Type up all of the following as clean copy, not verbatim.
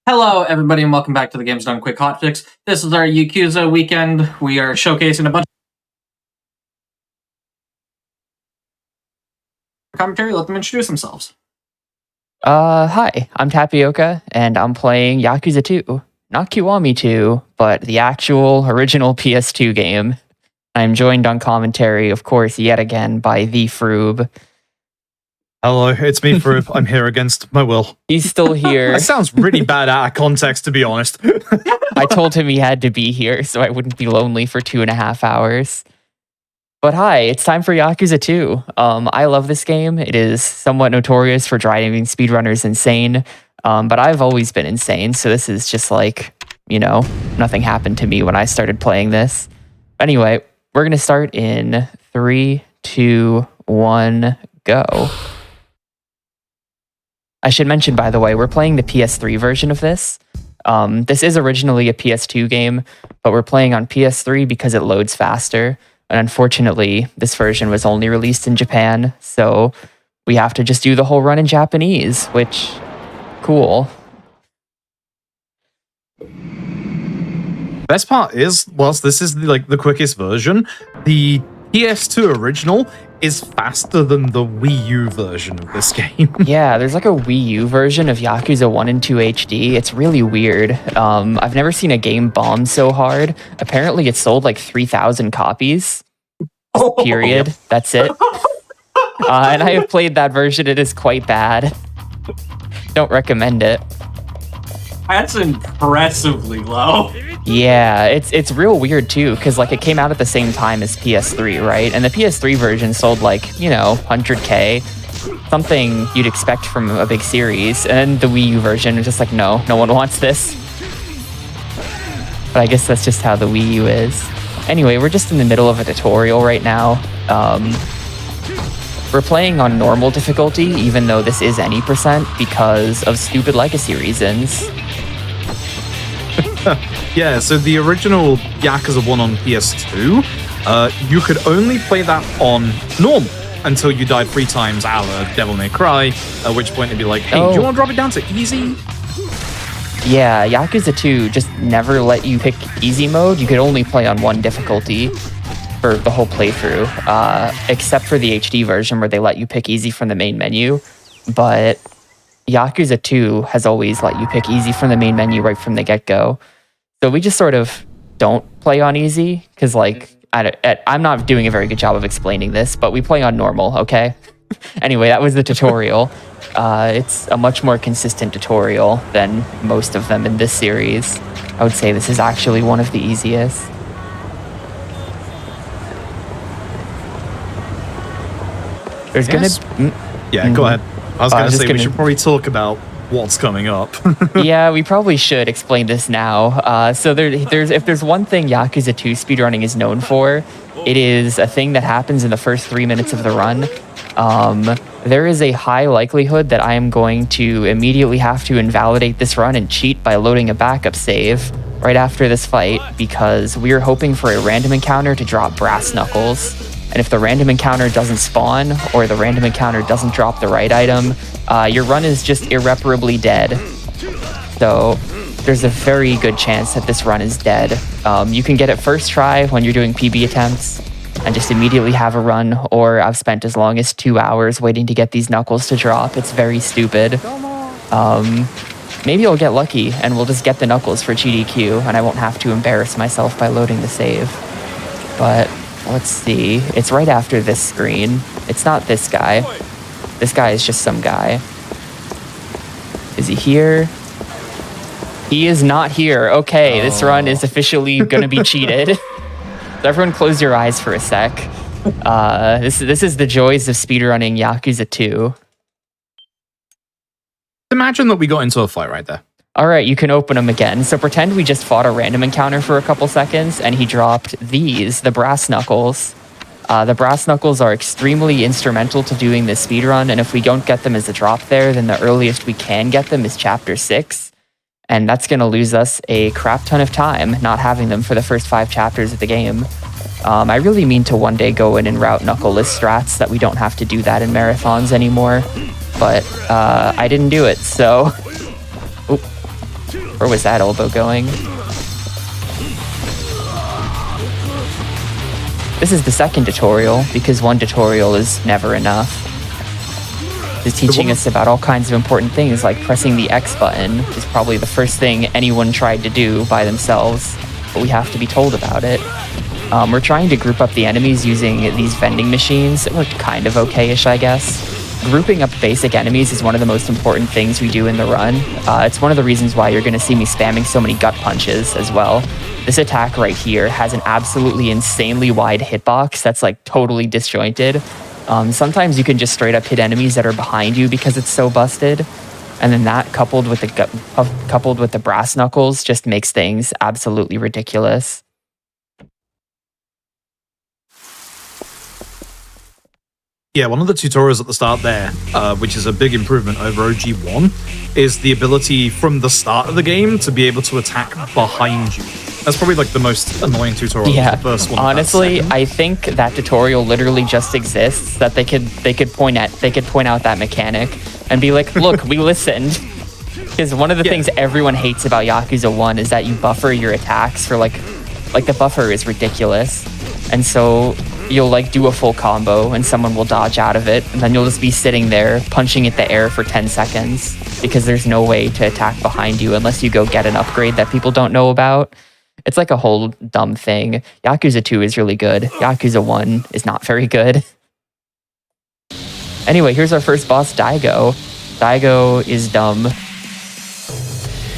Hello, everybody, and welcome back to the Games Done Quick Hotfix. This is our Yakuza weekend. We are showcasing a bunch of commentary. Let them introduce themselves. Hi, I'm Tapioca, and I'm playing Yakuza 2. Not Kiwami 2, but the actual original PS2 game. I'm joined on commentary, of course, yet again by the Froob. Hello, it's me, Froob. I'm here against my will. He's still here. That sounds really bad out of context, to be honest. I told him he had to be here so I wouldn't be lonely for 2.5 hours. But hi, it's time for Yakuza 2. I love this game. It is somewhat notorious for driving speedrunners insane, but I've always been insane, so this is just like, nothing happened to me when I started playing this. Anyway, we're going to start in 3, 2, 1, go. I should mention, by the way, we're playing the PS3 version of this. This is originally a PS2 game, but we're playing on PS3 because it loads faster. And unfortunately, this version was only released in Japan, so we have to just do the whole run in Japanese, which, cool. Best part is, whilst this is the quickest version, the PS2 original is faster than the Wii U version of this game. Yeah, there's like a Wii U version of Yakuza 1 and 2 HD. It's really weird. I've never seen a game bomb so hard. Apparently it sold like 3,000 copies. Period. Yep. That's it. And I have played that version. It is quite bad. Don't recommend it. That's impressively low. Yeah, it's real weird too, because like it came out at the same time as PS3, right? And the PS3 version sold like, 100K, something you'd expect from a big series. And the Wii U version was just like, no one wants this. But I guess that's just how the Wii U is. Anyway, we're just in the middle of a tutorial right now. We're playing on normal difficulty, even though this is any percent, because of stupid legacy reasons. Yeah, so the original Yakuza 1 on PS2, you could only play that on normal until you died 3 times a la Devil May Cry, at which point it'd be like, hey, do you want to drop it down to easy? Yeah, Yakuza 2 just never let you pick easy mode. You could only play on one difficulty for the whole playthrough, except for the HD version where they let you pick easy from the main menu. But Yakuza 2 has always let you pick easy from the main menu right from the get-go. So we just sort of don't play on easy, because I'm not doing a very good job of explaining this, but we play on normal, okay? Anyway, that was the tutorial. It's a much more consistent tutorial than most of them in this series. I would say this is actually one of the easiest. There's gonna... Yeah, go ahead. I was going to say we should probably talk about what's coming up. Yeah, we probably should explain this now. So if there's one thing Yakuza 2 speedrunning is known for, it is a thing that happens in the first 3 minutes of the run. There is a high likelihood that I am going to immediately have to invalidate this run and cheat by loading a backup save right after this fight, because we are hoping for a random encounter to drop brass knuckles. And if the random encounter doesn't spawn, or the random encounter doesn't drop the right item, your run is just irreparably dead. So there's a very good chance that this run is dead. You can get it first try when you're doing PB attempts and just immediately have a run, or I've spent as long as 2 hours waiting to get these knuckles to drop. It's very stupid. Maybe I'll get lucky and we'll just get the knuckles for GDQ and I won't have to embarrass myself by loading the save. But let's see. It's right after this screen. It's not this guy. This guy is just some guy. Is he here? He is not here. Okay, this run is officially going to be cheated. So everyone close your eyes for a sec. This is the joys of speedrunning Yakuza 2. Imagine that we got into a fight right there. All right, you can open them again. So pretend we just fought a random encounter for a couple seconds and he dropped these, the brass knuckles. The brass knuckles are extremely instrumental to doing this speedrun, and if we don't get them as a drop there, then the earliest we can get them is Chapter 6. And that's going to lose us a crap ton of time not having them for the first 5 chapters of the game. I really mean to one day go in and route knuckleless strats that we don't have to do that in marathons anymore. But I didn't do it, so... Where was that elbow going? This is the second tutorial, because one tutorial is never enough. It's teaching us about all kinds of important things, like pressing the X button is probably the first thing anyone tried to do by themselves, but we have to be told about it. We're trying to group up the enemies using these vending machines. It worked kind of okay-ish, I guess. Grouping up basic enemies is one of the most important things we do in the run. It's one of the reasons why you're going to see me spamming so many gut punches as well. This attack right here has an absolutely insanely wide hitbox that's like totally disjointed. Sometimes you can just straight up hit enemies that are behind you because it's so busted. And then that coupled with the brass knuckles just makes things absolutely ridiculous. Yeah, one of the tutorials at the start there, which is a big improvement over OG1, is the ability from the start of the game to be able to attack behind you. That's probably like the most annoying tutorial. Yeah, the first one. Honestly, I think that tutorial literally just exists that they could point out that mechanic and be like, look, we listened. Because one of the things everyone hates about Yakuza 1 is that you buffer your attacks for like the buffer is ridiculous. And so you'll like do a full combo and someone will dodge out of it, and then you'll just be sitting there punching at the air for 10 seconds because there's no way to attack behind you unless you go get an upgrade that people don't know about. It's like a whole dumb thing. Yakuza 2 is really good. Yakuza 1 is not very good. Anyway, here's our first boss, Daigo. Daigo is dumb.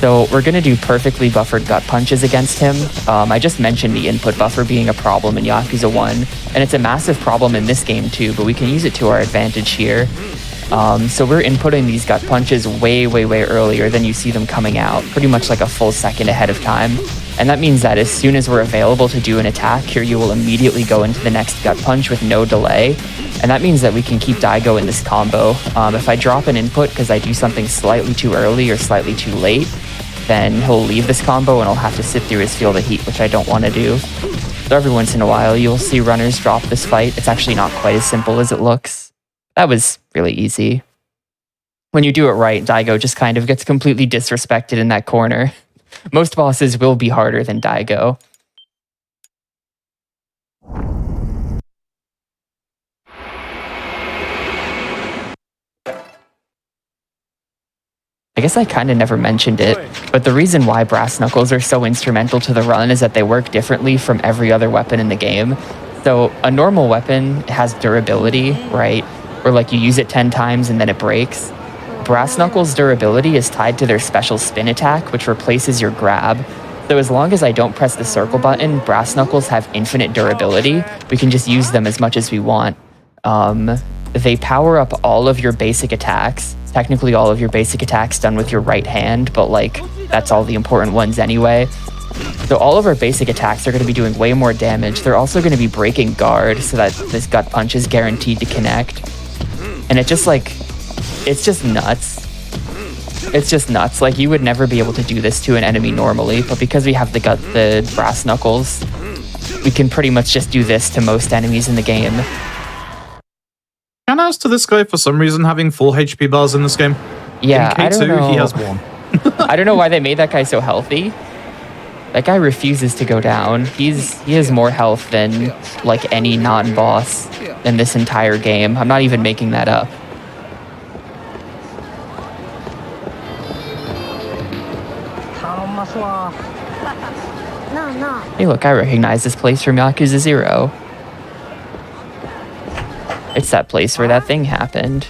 So we're going to do perfectly buffered gut punches against him. I just mentioned the input buffer being a problem in Yakuza 1, and it's a massive problem in this game too, but we can use it to our advantage here. So we're inputting these gut punches way, way, way earlier than you see them coming out, pretty much like a full second ahead of time. And that means that as soon as we're available to do an attack, here you will immediately go into the next gut punch with no delay. And that means that we can keep Daigo in this combo. If I drop an input because I do something slightly too early or slightly too late, then he'll leave this combo and I'll have to sit through his field of heat, which I don't want to do. So every once in a while, you'll see runners drop this fight. It's actually not quite as simple as it looks. That was really easy. When you do it right, Daigo just kind of gets completely disrespected in that corner. Most bosses will be harder than Daigo. I guess I kind of never mentioned it, but the reason why brass knuckles are so instrumental to the run is that they work differently from every other weapon in the game. So a normal weapon has durability, right? Or like you use it 10 times and then it breaks. Brass knuckles' durability is tied to their special spin attack, which replaces your grab. So as long as I don't press the circle button, brass knuckles have infinite durability. We can just use them as much as we want. They power up all of your basic attacks. Technically all of your basic attacks done with your right hand, but like that's all the important ones anyway. So all of our basic attacks are going to be doing way more damage. They're also going to be breaking guard so that this gut punch is guaranteed to connect. And it just like, it's just nuts. It's just nuts. Like you would never be able to do this to an enemy normally, but because we have the brass knuckles, we can pretty much just do this to most enemies in the game. Shout outs to this guy for some reason having full HP bars in this game. Yeah, in K2, I don't know. he has one. I don't know why they made that guy so healthy. That guy refuses to go down. He has more health than like any non-boss in this entire game. I'm not even making that up. Hey look, I recognize this place from Yakuza 0. It's that place where that thing happened.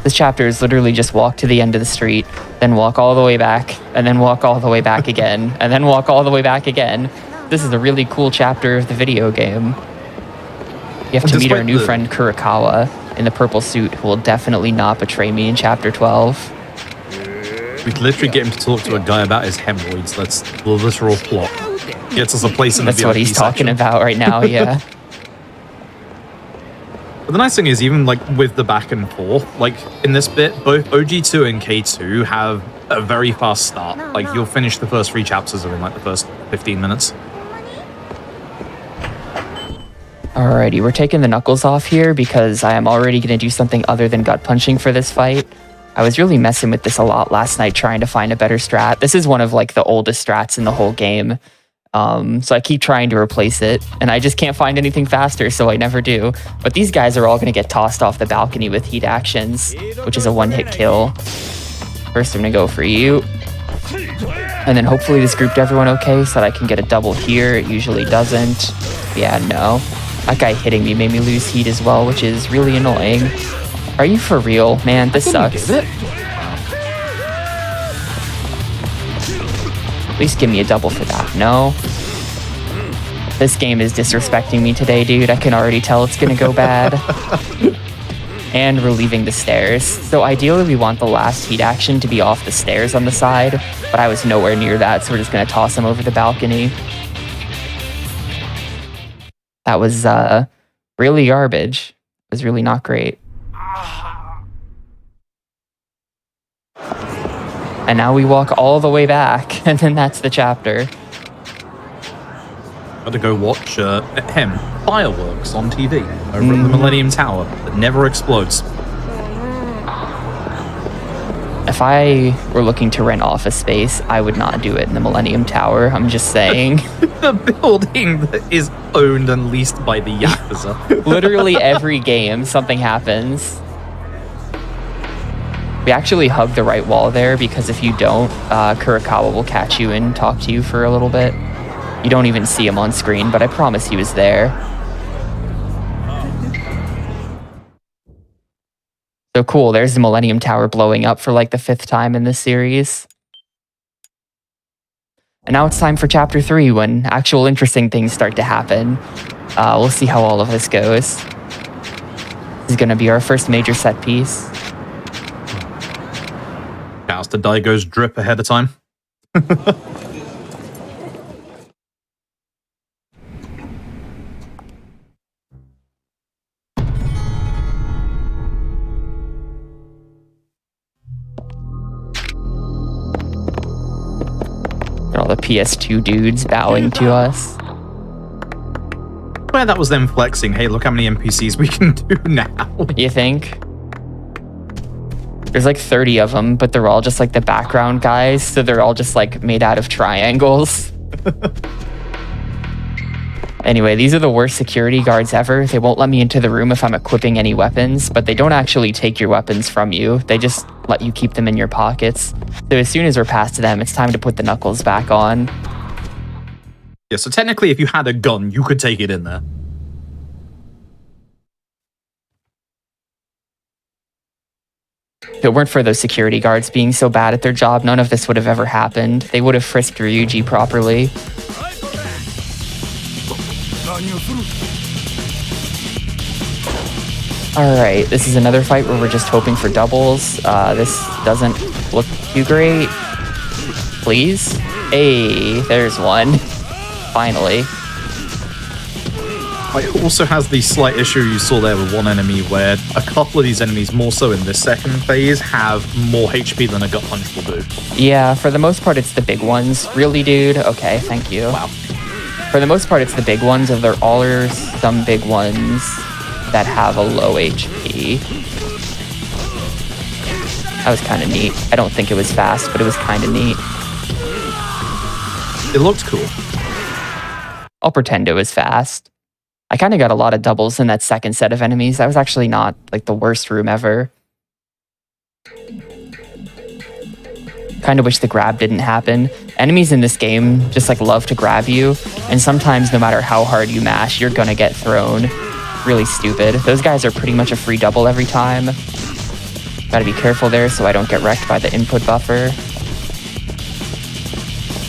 This chapter is literally just walk to the end of the street, then walk all the way back, and then walk all the way back again, and then walk all the way back again. This is a really cool chapter of the video game. You have to meet our new friend Kurikawa in the purple suit, who will definitely not betray me in chapter 12. We can literally get him to talk to a guy about his hemorrhoids. That's the literal plot. Gets us a place in the VIP That's what he's talking about right now, yeah. But the nice thing is, even like with the back and forth, like in this bit, both OG2 and K2 have a very fast start. Like you'll finish the first 3 chapters in like the first 15 minutes. Alrighty, we're taking the knuckles off here because I am already going to do something other than gut punching for this fight. I was really messing with this a lot last night, trying to find a better strat. This is one of like the oldest strats in the whole game. So I keep trying to replace it, and I just can't find anything faster, so I never do. But these guys are all going to get tossed off the balcony with heat actions, which is a one-hit kill. First, I'm going to go for you. And then hopefully this grouped everyone okay so that I can get a double here. It usually doesn't. Yeah, no. That guy hitting me made me lose heat as well, which is really annoying. Are you for real? Man, this sucks. At least give me a double for that. No. This game is disrespecting me today, dude. I can already tell it's gonna go bad. And we're leaving the stairs. So ideally we want the last heat action to be off the stairs on the side, but I was nowhere near that, so we're just gonna toss him over the balcony. That was really garbage. It was really not great. And now we walk all the way back, and then that's the chapter. Got to go watch fireworks on TV over at the Millennium Tower that never explodes. If I were looking to rent office space, I would not do it in the Millennium Tower. I'm just saying. The building that is owned and leased by the Yakuza. Literally every game, something happens. We actually hug the right wall there because if you don't, Kurikawa will catch you and talk to you for a little bit. You don't even see him on screen, but I promise he was there. So cool, there's the Millennium Tower blowing up for like the 5th time in this series. And now it's time for Chapter 3 when actual interesting things start to happen. We'll see how all of this goes. This is going to be our first major set piece. Shouts to Daigo's drip ahead of time. All the PS2 dudes bowing to us. Well, that was them flexing. Hey, look how many NPCs we can do now. You think? There's like 30 of them, but they're all just like the background guys, so they're all just like made out of triangles. Anyway, these are the worst security guards ever. They won't let me into the room if I'm equipping any weapons, but they don't actually take your weapons from you. They just let you keep them in your pockets. So as soon as we're past them, it's time to put the knuckles back on. Yeah, so technically if you had a gun, you could take it in there. If it weren't for those security guards being so bad at their job, none of this would have ever happened. They would have frisked Ryuji properly. Alright, this is another fight where we're just hoping for doubles. This doesn't look too great. Please? Hey, there's one. Finally. It also has the slight issue you saw there with one enemy where a couple of these enemies, more so in this second phase, have more HP than a gut punch will do. Yeah, for the most part, it's the big ones. Really, dude? Okay, thank you. Wow. For the most part, it's the big ones, and there are some big ones that have a low HP. That was kind of neat. I don't think it was fast, but it was kind of neat. It looked cool. I'll pretend it was fast. I kind of got a lot of doubles in that second set of enemies. That was actually not like the worst room ever. Kind of wish the grab didn't happen. Enemies in this game just like love to grab you, and sometimes no matter how hard you mash, you're gonna get thrown. Really stupid. Those guys are pretty much a free double every time. Gotta be careful there so I don't get wrecked by the input buffer.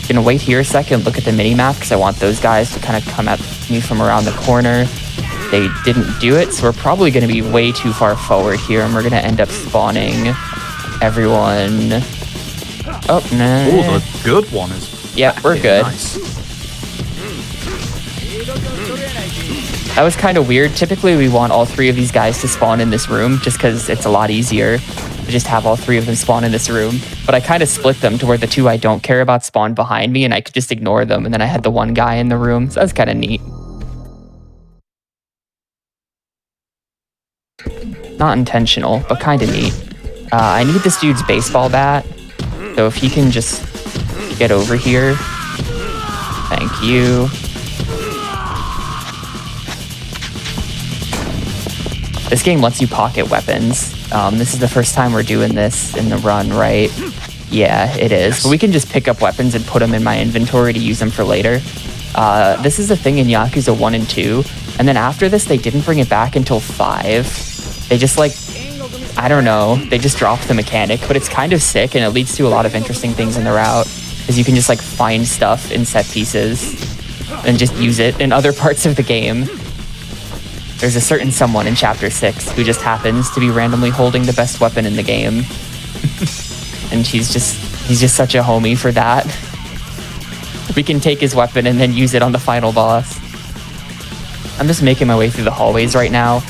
Gonna wait here a second, look at the mini-map, because I want those guys to kind of come at me from around the corner. They didn't do it, so we're probably gonna be way too far forward here, and we're gonna end up spawning everyone. Oh, no. Oh, the good one is... Yep, we're good. Nice. That was kind of weird. Typically, we want all 3 of these guys to spawn in this room just because it's a lot easier to just have all 3 of them spawn in this room. But I kind of split them to where the 2 I don't care about spawn behind me and I could just ignore them. And then I had the 1 guy in the room. So that was kind of neat. Not intentional, but kind of neat. I need this dude's baseball bat. So if he can just get over here. Thank you. This game lets you pocket weapons. This is the first time we're doing this in the run, right? Yeah, it is. But we can just pick up weapons and put them in my inventory to use them for later. This is the thing in Yakuza 1 and 2. And then after this, they didn't bring it back until 5. They just like, I don't know, they just dropped the mechanic, but it's kind of sick and it leads to a lot of interesting things in the route. Because you can just like find stuff in set pieces and just use it in other parts of the game. There's a certain someone in Chapter 6 who just happens to be randomly holding the best weapon in the game. And he's just such a homie for that. We can take his weapon and then use it on the final boss. I'm just making my way through the hallways right now.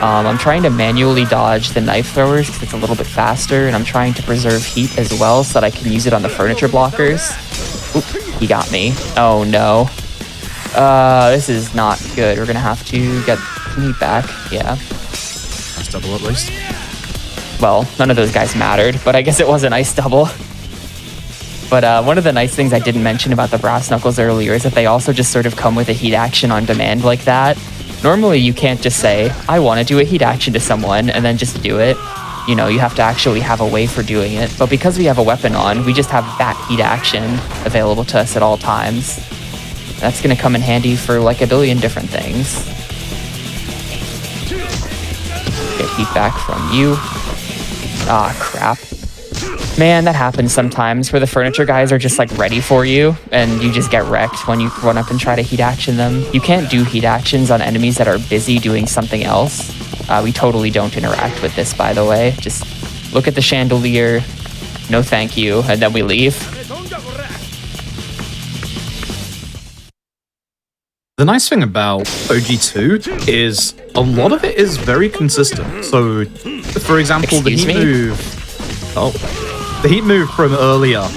I'm trying to manually dodge the knife throwers because it's a little bit faster, and I'm trying to preserve heat as well so that I can use it on the furniture blockers. Oop, he got me. Oh no. This is not good. We're gonna have to get heat back. Yeah. Nice double at least. Well, none of those guys mattered, but I guess it was a nice double. But one of the nice things I didn't mention about the brass knuckles earlier is that they also just sort of come with a heat action on demand like that. Normally, you can't just say, I want to do a heat action to someone and then just do it. You know, you have to actually have a way for doing it. But because we have a weapon on, we just have that heat action available to us at all times. That's going to come in handy for like a billion different things. Get heat back from you. Ah, crap. Man, that happens sometimes where the furniture guys are just like ready for you and you just get wrecked when you run up and try to heat action them. You can't do heat actions on enemies that are busy doing something else. We totally don't interact with this, by the way. Just look at the chandelier, no thank you, and then we leave. The nice thing about OG2 is a lot of it is very consistent. So, for example, the heat move... Oh... The heat move from earlier,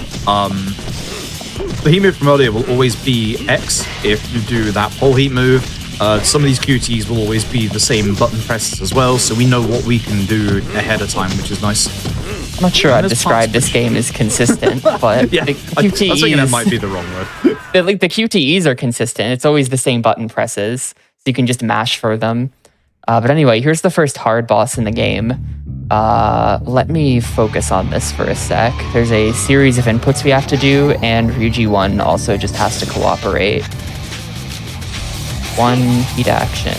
will always be X if you do that pole heat move. Some of these QTs will always be the same button presses as well, so we know what we can do ahead of time, which is nice. I'm not sure I'd describe this game as consistent, but yeah, the QTEs... I think that might be the wrong word. the QTEs are consistent. It's always the same button presses, so you can just mash for them. But anyway, here's the first hard boss in the game. Let me focus on this for a sec. There's a series of inputs we have to do, and Ryuji 1 also just has to cooperate. 1 heat action.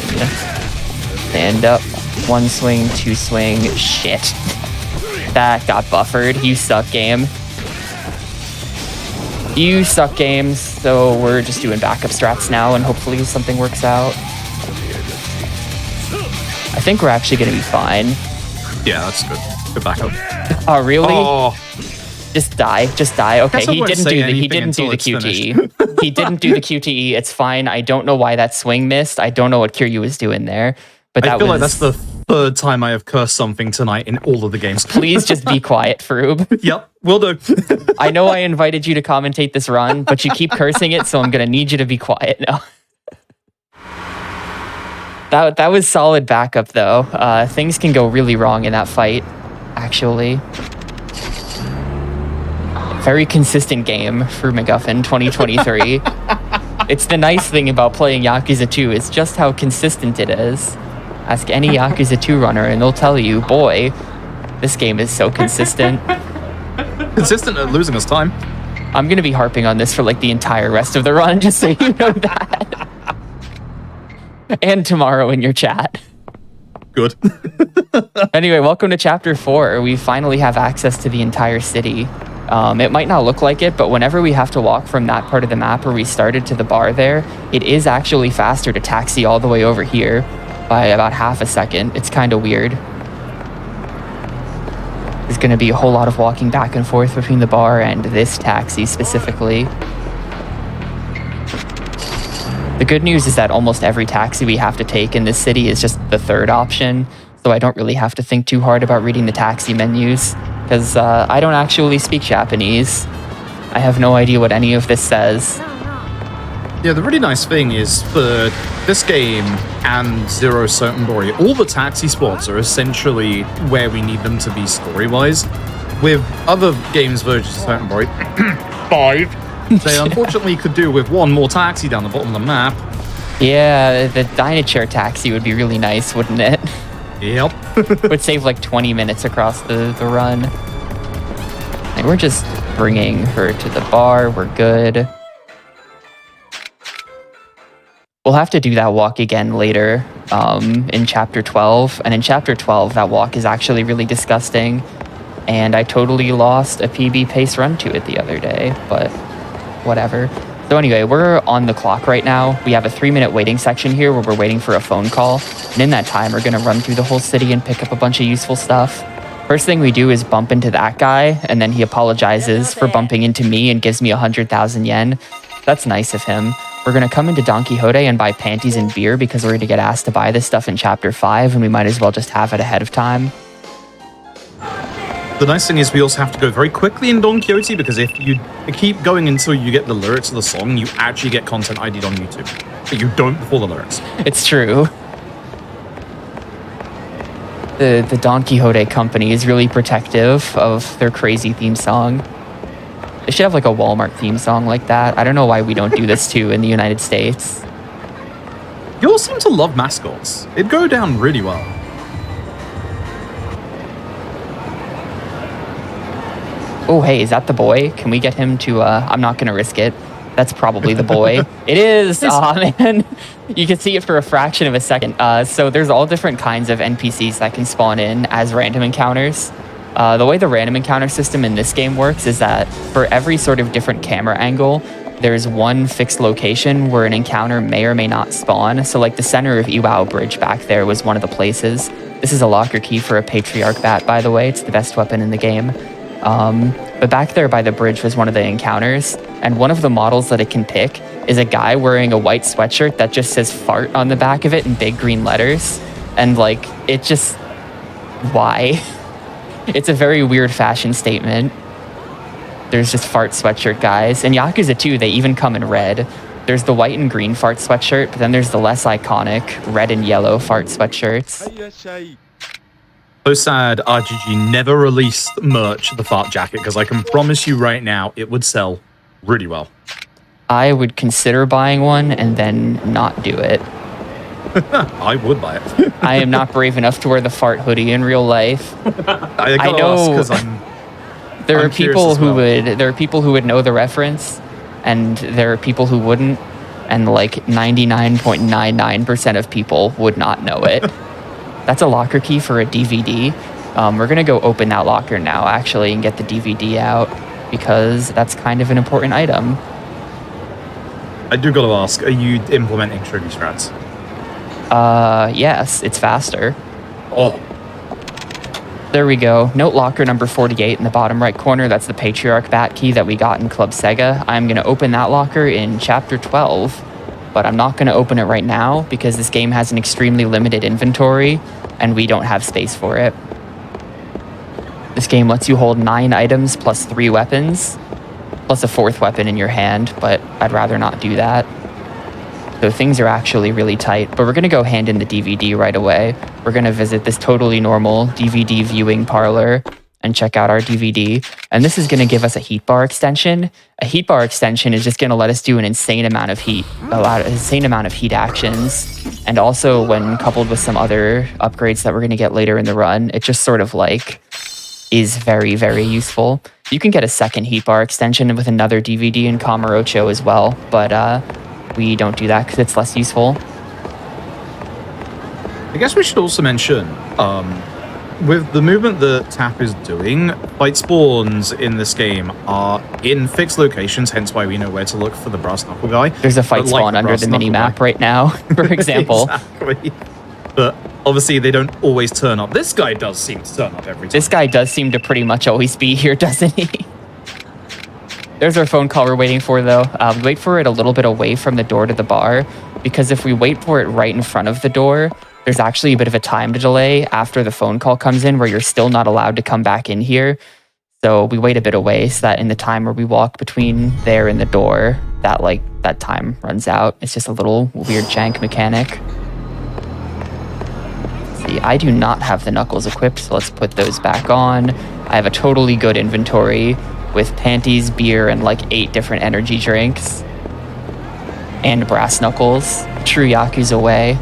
Stand up. 1 swing, 2 swing. Shit. That got buffered. You suck, game. You suck, games. So we're just doing backup strats now, and hopefully something works out. I think we're actually going to be fine. Yeah, that's good. Good backup. Oh, really? Oh. Just die. Just die. Okay, he didn't do the QTE. He didn't do the QTE. It's fine. I don't know why that swing missed. I don't know what Kiryu was doing there. But I feel like that's the third time I have cursed something tonight in all of the games. Please just be quiet, Froob. Yep, will do. I know I invited you to commentate this run, but you keep cursing it, so I'm going to need you to be quiet now. That was solid backup, though. Things can go really wrong in that fight, actually. Very consistent game for MacGuffin 2023. It's the nice thing about playing Yakuza 2 is just how consistent it is. Ask any Yakuza 2 runner and they'll tell you, boy, this game is so consistent. Consistent at losing us time. I'm going to be harping on this for like the entire rest of the run, just so you know that. And tomorrow in your chat. Good. Anyway, welcome to Chapter 4. We finally have access to the entire city. It might not look like it, but whenever we have to walk from that part of the map where we started to the bar there, it is actually faster to taxi all the way over here by about half a second. It's kind of weird. There's going to be a whole lot of walking back and forth between the bar and this taxi specifically. The good news is that almost every taxi we have to take in this city is just the third option, so I don't really have to think too hard about reading the taxi menus, because I don't actually speak Japanese. I have no idea what any of this says. Yeah, the really nice thing is for this game and Zero Story, all the taxi spots are essentially where we need them to be story-wise. With other games versions of Story, 5, they unfortunately could do with one more taxi down the bottom of the map. Yeah, the Dynachair taxi would be really nice, wouldn't it? Yep. Would save like 20 minutes across the run. And we're just bringing her to the bar. We're good. We'll have to do that walk again later in Chapter 12. And in Chapter 12, that walk is actually really disgusting. And I totally lost a PB pace run to it the other day, but whatever. So anyway, we're on the clock right now. We have a 3-minute waiting section here where we're waiting for a phone call. And in that time, we're going to run through the whole city and pick up a bunch of useful stuff. First thing we do is bump into that guy, and then he apologizes for bumping into me and gives me 100,000 yen. That's nice of him. We're going to come into Don Quixote and buy panties and beer because we're going to get asked to buy this stuff in Chapter 5, and we might as well just have it ahead of time. The nice thing is we also have to go very quickly in Don Quixote, because if you keep going until you get the lyrics of the song, you actually get content ID'd on YouTube. But you don't before the lyrics. It's true. The Don Quixote company is really protective of their crazy theme song. They should have like a Walmart theme song like that. I don't know why we don't do this too in the United States. You all seem to love mascots. It'd go down really well. Oh, hey, is that the boy? Can we get him to, I'm not going to risk it. That's probably the boy. It is! Aw, man. You can see it for a fraction of a second. So there's all different kinds of NPCs that can spawn in as random encounters. The way the random encounter system in this game works is that for every sort of different camera angle, there's one fixed location where an encounter may or may not spawn. So like the center of Iwao Bridge back there was one of the places. This is a locker key for a Patriarch Bat, by the way. It's the best weapon in the game. But back there by the bridge was one of the encounters, and one of the models that it can pick is a guy wearing a white sweatshirt that just says fart on the back of it in big green letters. And like, it just, why? It's a very weird fashion statement. There's just fart sweatshirt guys. In Yakuza 2, they even come in red. There's the white and green fart sweatshirt, but then there's the less iconic red and yellow fart sweatshirts. So sad RGG never released merch, the fart jacket, because I can promise you right now it would sell really well. I would consider buying one and then not do it. I would buy it. I am not brave enough to wear the fart hoodie in real life. I know because there are people who would know the reference, and there are people who wouldn't, and like 99.99% of people would not know it. That's a locker key for a DVD. We're gonna go open that locker now, actually, and get the DVD out because that's kind of an important item. I do gotta ask: are you implementing Shogi strats? Yes, it's faster. Oh. There we go. Note locker number 48 in the bottom right corner. That's the Patriarch Bat key that we got in Club Sega. I'm going to open that locker in Chapter 12, but I'm not going to open it right now because this game has an extremely limited inventory and we don't have space for it. This game lets you hold 9 items plus 3 weapons, plus a 4th weapon in your hand, but I'd rather not do that. So things are actually really tight, but we're going to go hand in the DVD right away. We're going to visit this totally normal DVD viewing parlor and check out our DVD. And this is going to give us a heat bar extension. A heat bar extension is just going to let us do an insane amount of heat, actions. And also when coupled with some other upgrades that we're going to get later in the run, it just sort of like is very, very useful. You can get a second heat bar extension with another DVD in Kamurocho as well, but we don't do that because it's less useful. I guess we should also mention, with the movement that Tap is doing, fight spawns in this game are in fixed locations, hence why we know where to look for the brass knuckle guy. There's a fight spawn under the mini-map right now, for example. Exactly. But obviously they don't always turn up. This guy does seem to turn up every time. This guy does seem to pretty much always be here, doesn't he? There's our phone call we're waiting for, though. Wait for it a little bit away from the door to the bar, because if we wait for it right in front of the door, there's actually a bit of a time delay after the phone call comes in where you're still not allowed to come back in here. So we wait a bit away so that in the time where we walk between there and the door, that like that time runs out. It's just a little weird jank mechanic. See, I do not have the knuckles equipped, so let's put those back on. I have a totally good inventory with panties, beer, and like 8 different energy drinks. And brass knuckles. True Yakuza way.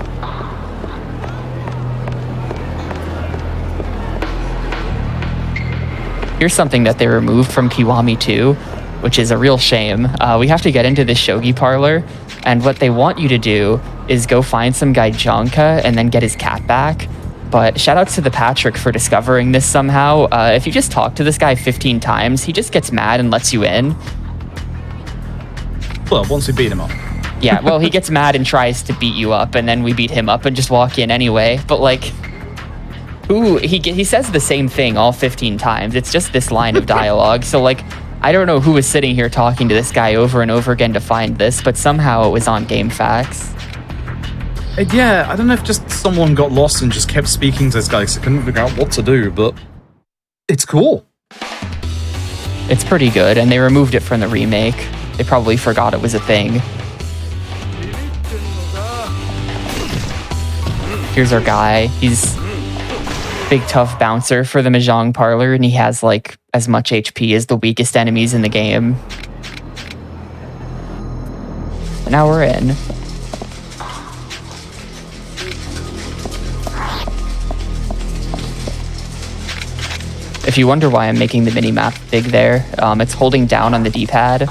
Here's something that they removed from Kiwami 2, which is a real shame. We have to get into this Shogi parlor, and what they want you to do is go find some guy Jonka and then get his cat back. But shout outs to the Patrick for discovering this somehow. If you just talk to this guy 15 times, he just gets mad and lets you in. Well, once we beat him up. Yeah, well, he gets mad and tries to beat you up, and then we beat him up and just walk in anyway. But like, he says the same thing all 15 times. It's just this line of dialogue. So like, I don't know who was sitting here talking to this guy over and over again to find this, but somehow it was on GameFAQs. Yeah, I don't know if just someone got lost and just kept speaking to this guy because they couldn't figure out what to do, but it's cool. It's pretty good, and they removed it from the remake. They probably forgot it was a thing. Here's our guy. He's big tough bouncer for the Mahjong parlor, and he has like as much HP as the weakest enemies in the game. And now we're in. If you wonder why I'm making the mini-map big there, it's holding down on the D-pad,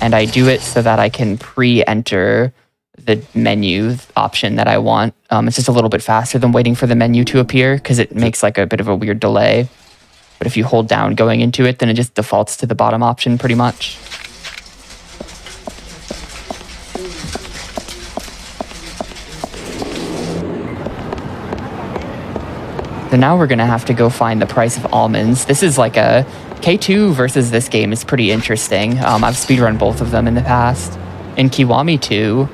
and I do it so that I can pre-enter the menu option that I want. It's just a little bit faster than waiting for the menu to appear because it makes like a bit of a weird delay. But if you hold down going into it, then it just defaults to the bottom option pretty much. So now we're gonna have to go find the price of almonds. This is like a K2 versus this game is pretty interesting. I've speedrun both of them in the past. In Kiwami 2,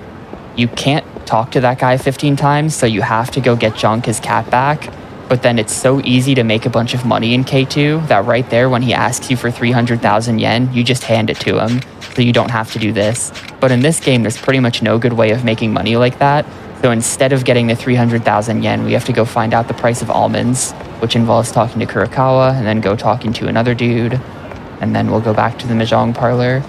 you can't talk to that guy 15 times, so you have to go get Jonka's cat back. But then it's so easy to make a bunch of money in K2 that right there when he asks you for 300,000 yen, you just hand it to him, so you don't have to do this. But in this game, there's pretty much no good way of making money like that. So instead of getting the 300,000 yen, we have to go find out the price of almonds, which involves talking to Kurokawa and then go talking to another dude. And then we'll go back to the Mahjong parlor.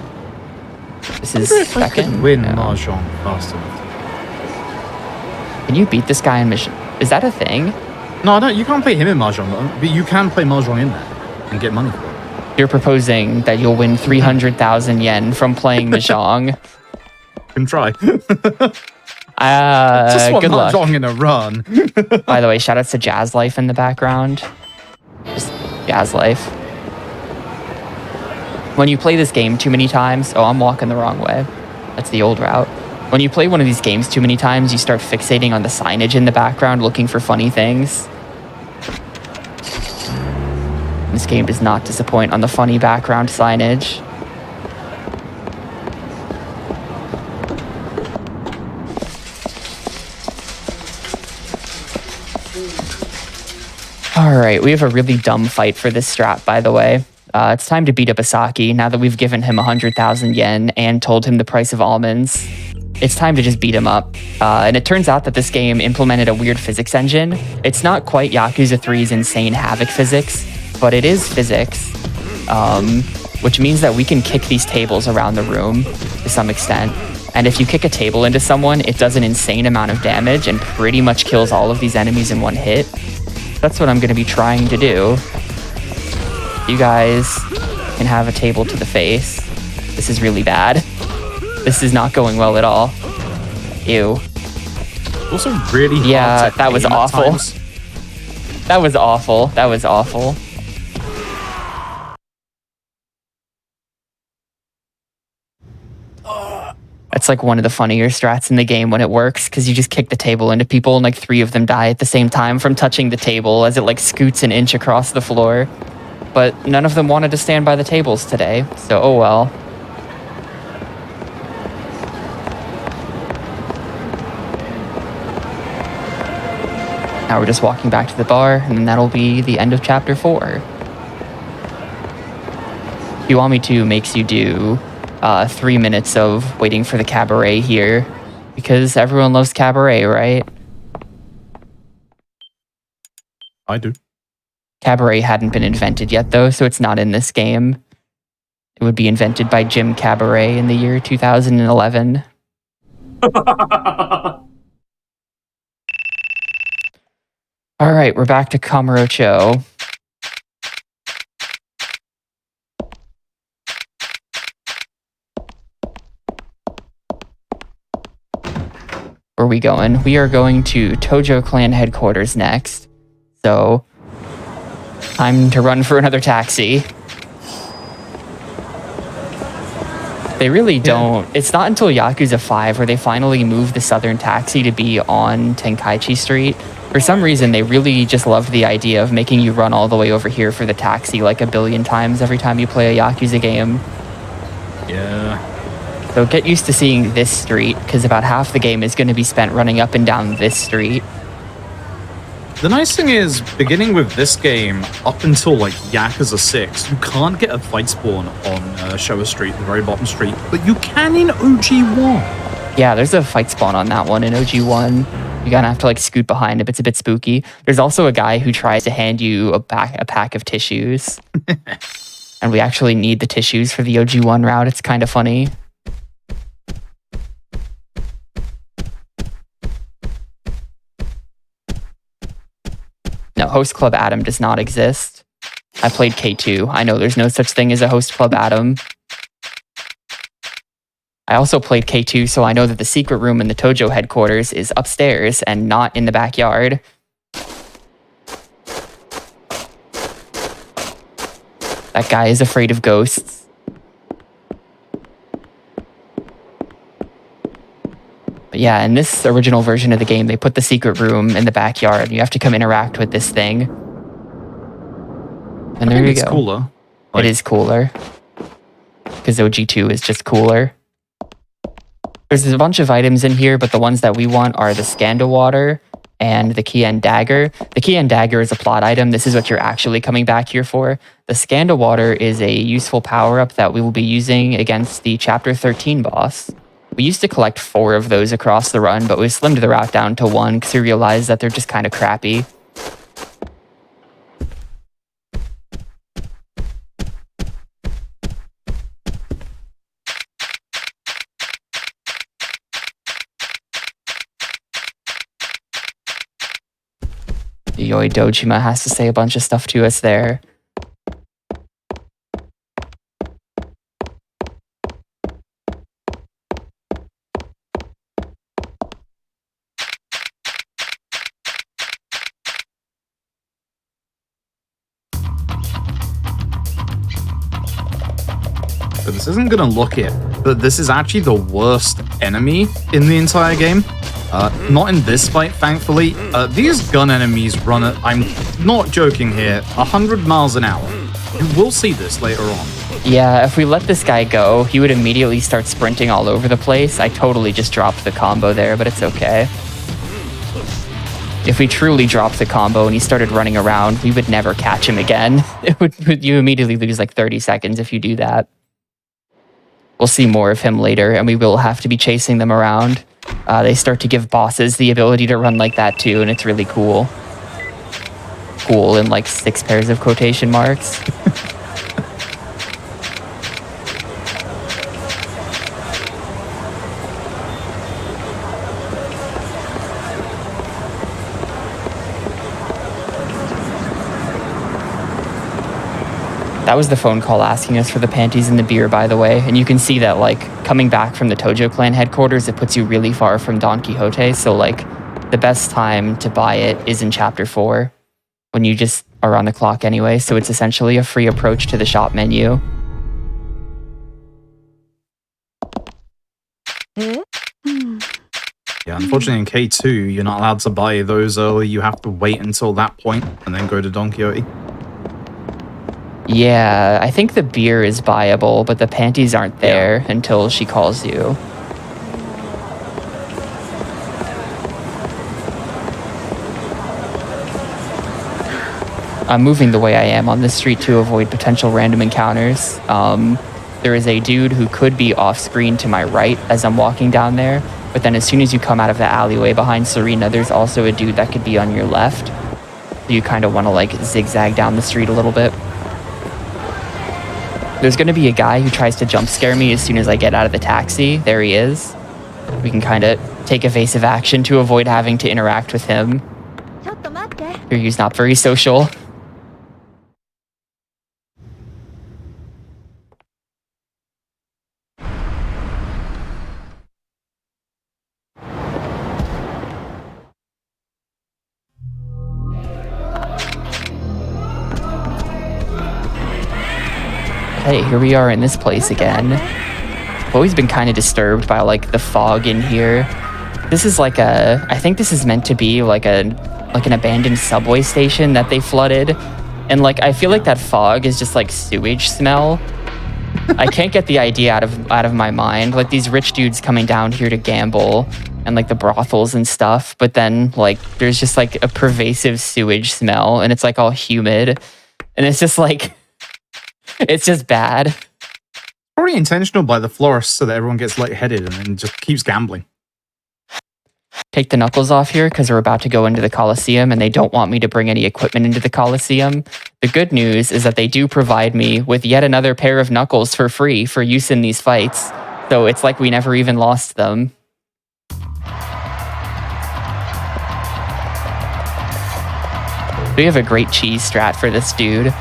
This is second. Win Mahjong fast enough. Can you beat this guy in Mahjong? Is that a thing? No, I don't. You can't play him in Mahjong, but you can play Mahjong in there and get money for it. You're proposing that you'll win 300,000 yen from playing Mahjong. Can try. Just one good luck. Mahjong in a run. By the way, shout outs to Jazz Life in the background. Just Jazz Life. When you play this game too many times, oh, I'm walking the wrong way. That's the old route. When you play one of these games too many times, you start fixating on the signage in the background, looking for funny things. This game does not disappoint on the funny background signage. Alright, we have a really dumb fight for this strat, by the way. It's time to beat up Asaki, now that we've given him 100,000 yen and told him the price of almonds. It's time to just beat him up. And it turns out that this game implemented a weird physics engine. It's not quite Yakuza 3's insane havoc physics, but it is physics. Which means that we can kick these tables around the room to some extent. And if you kick a table into someone, it does an insane amount of damage and pretty much kills all of these enemies in one hit. That's what I'm going to be trying to do. You guys can have a table to the face. This is really bad. This is not going well at all. Ew. Also really hard. Yeah, to that was aim at awful. times. That was awful. That was awful. That's like one of the funnier strats in the game when it works, because you just kick the table into people and like 3 of them die at the same time from touching the table as it like scoots an inch across the floor. But none of them wanted to stand by the tables today, so oh well. Now we're just walking back to the bar, and then that'll be the end of chapter 4. Kiwami 2 makes you do 3 minutes of waiting for the cabaret here because everyone loves cabaret, right? I do. Cabaret hadn't been invented yet, though, so it's not in this game. It would be invented by Jim Cabaret in the year 2011. All right, we're back to Kamurocho. Where are we going? We are going to Tojo Clan headquarters next. So, time to run for another taxi. They really don't. It's not until Yakuza 5 where they finally move the Southern Taxi to be on Tenkaichi Street. For some reason, they really just loved the idea of making you run all the way over here for the taxi like a billion times every time you play a Yakuza game. Yeah. So get used to seeing this street, because about half the game is going to be spent running up and down this street. The nice thing is, beginning with this game, up until like Yakuza 6, you can't get a fight spawn on Showa Street, the very bottom street, but you can in OG1. Yeah, there's a fight spawn on that one in OG1. You're gonna have to like scoot behind him. It's a bit spooky. There's also a guy who tries to hand you a pack of tissues. And we actually need the tissues for the OG1 route. It's kind of funny. No, Host Club Adam does not exist. I played K2. I know there's no such thing as a Host Club Adam. I also played K2, so I know that the secret room in the Tojo headquarters is upstairs and not in the backyard. That guy is afraid of ghosts. But yeah, in this original version of the game, they put the secret room in the backyard. You have to come interact with this thing. And there you go. It's cooler. It is cooler. Because OG2 is just cooler. There's a bunch of items in here, but the ones that we want are the Skanda water and the Kien dagger. The Kien dagger is a plot item. This is what you're actually coming back here for. The Skanda water is a useful power-up that we will be using against the Chapter 13 boss. We used to collect 4 of those across the run, but we slimmed the route down to 1 because we realized that they're just kind of crappy. Yoi Dojima has to say a bunch of stuff to us there. So this isn't gonna look it, but this is actually the worst enemy in the entire game. Not in this fight, thankfully. These gun enemies run at, I'm not joking here, 100 miles an hour. You will see this later on. Yeah, if we let this guy go, he would immediately start sprinting all over the place. I totally just dropped the combo there, but it's okay. If we truly dropped the combo and he started running around, we would never catch him again. You immediately lose like 30 seconds if you do that. We'll see more of him later, and we will have to be chasing them around. They start to give bosses the ability to run like that too, and it's really cool. Cool in like 6 pairs of quotation marks. That was the phone call asking us for the panties and the beer, by the way. And you can see that, like, coming back from the Tojo Clan headquarters, it puts you really far from Don Quixote. So, like, the best time to buy it is in Chapter 4, when you just are on the clock anyway. So it's essentially a free approach to the shop menu. Yeah, unfortunately in K2, you're not allowed to buy those early. You have to wait until that point and then go to Don Quixote. Yeah, I think the beer is buyable, but the panties aren't there until she calls you. I'm moving the way I am on this street to avoid potential random encounters. there is a dude who could be off screen to my right as I'm walking down there. But then as soon as you come out of the alleyway behind Serena, there's also a dude that could be on your left. So you kind of want to like zigzag down the street a little bit. There's going to be a guy who tries to jump scare me as soon as I get out of the taxi. There he is. We can kind of take evasive action to avoid having to interact with him. He's not very social. Hey, here we are in this place again. I've always been kind of disturbed by like the fog in here. This is like I think this is meant to be like an abandoned subway station that they flooded. And like, I feel like that fog is just like sewage smell. I can't get the idea out of my mind. Like these rich dudes coming down here to gamble and like the brothels and stuff. But then like, there's just like a pervasive sewage smell and it's like all humid. And it's just like, it's just bad. Probably intentional by the florist so that everyone gets lightheaded and then just keeps gambling. Take the knuckles off here because we're about to go into the Coliseum and they don't want me to bring any equipment into the Coliseum. The good news is that they do provide me with yet another pair of knuckles for free for use in these fights. So it's like we never even lost them. We have a great cheese strat for this dude.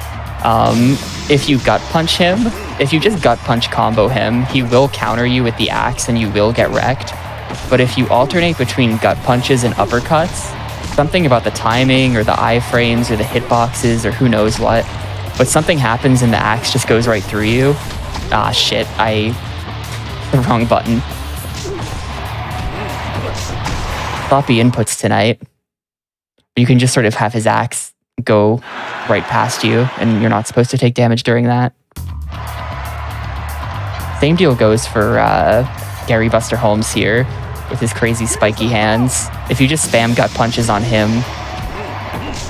If you gut punch him, if you just gut punch combo him, he will counter you with the axe and you will get wrecked. But if you alternate between gut punches and uppercuts, something about the timing or the iframes or the hitboxes or who knows what, but something happens and the axe just goes right through you. Ah, shit, the wrong button. Sloppy inputs tonight. You can just sort of have his axe go right past you and you're not supposed to take damage during that. Same deal goes for Gary Buster Holmes here with his crazy spiky hands. If you just spam gut punches on him,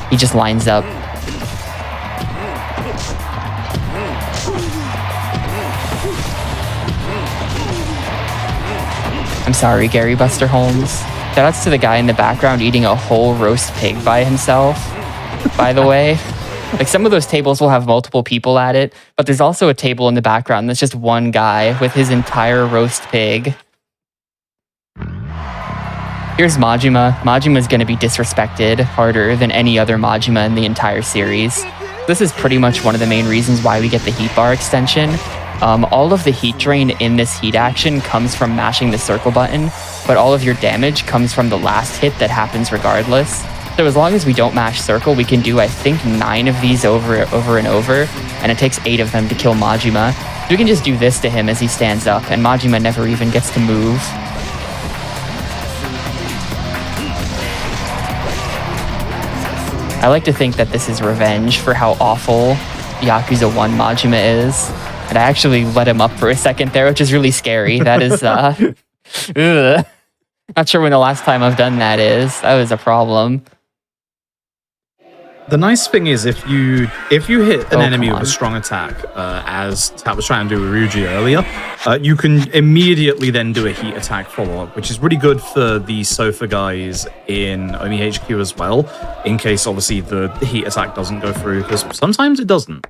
he just lines up. I'm sorry, Gary Buster Holmes. Shoutouts to the guy in the background eating a whole roast pig by himself, by the way. Like some of those tables will have multiple people at it, but there's also a table in the background that's just one guy with his entire roast pig. Here's Majima. Majima's going to be disrespected harder than any other Majima in the entire series. This is pretty much one of the main reasons why we get the heat bar extension. All of the heat drain in this heat action comes from mashing the circle button, but all of your damage comes from the last hit that happens regardless. So as long as we don't mash circle, we can do, I think, 9 of these over and over, and it takes 8 of them to kill Majima. So we can just do this to him as he stands up, and Majima never even gets to move. I like to think that this is revenge for how awful Yakuza 1 Majima is. And I actually let him up for a second there, which is really scary. That is, ugh. Not sure when the last time I've done that is. That was a problem. The nice thing is if you hit an enemy with a strong attack, as Tat was trying to do with Ryuji earlier, you can immediately then do a heat attack follow-up, which is really good for the sofa guys in Omi HQ as well, in case obviously the heat attack doesn't go through, because sometimes it doesn't.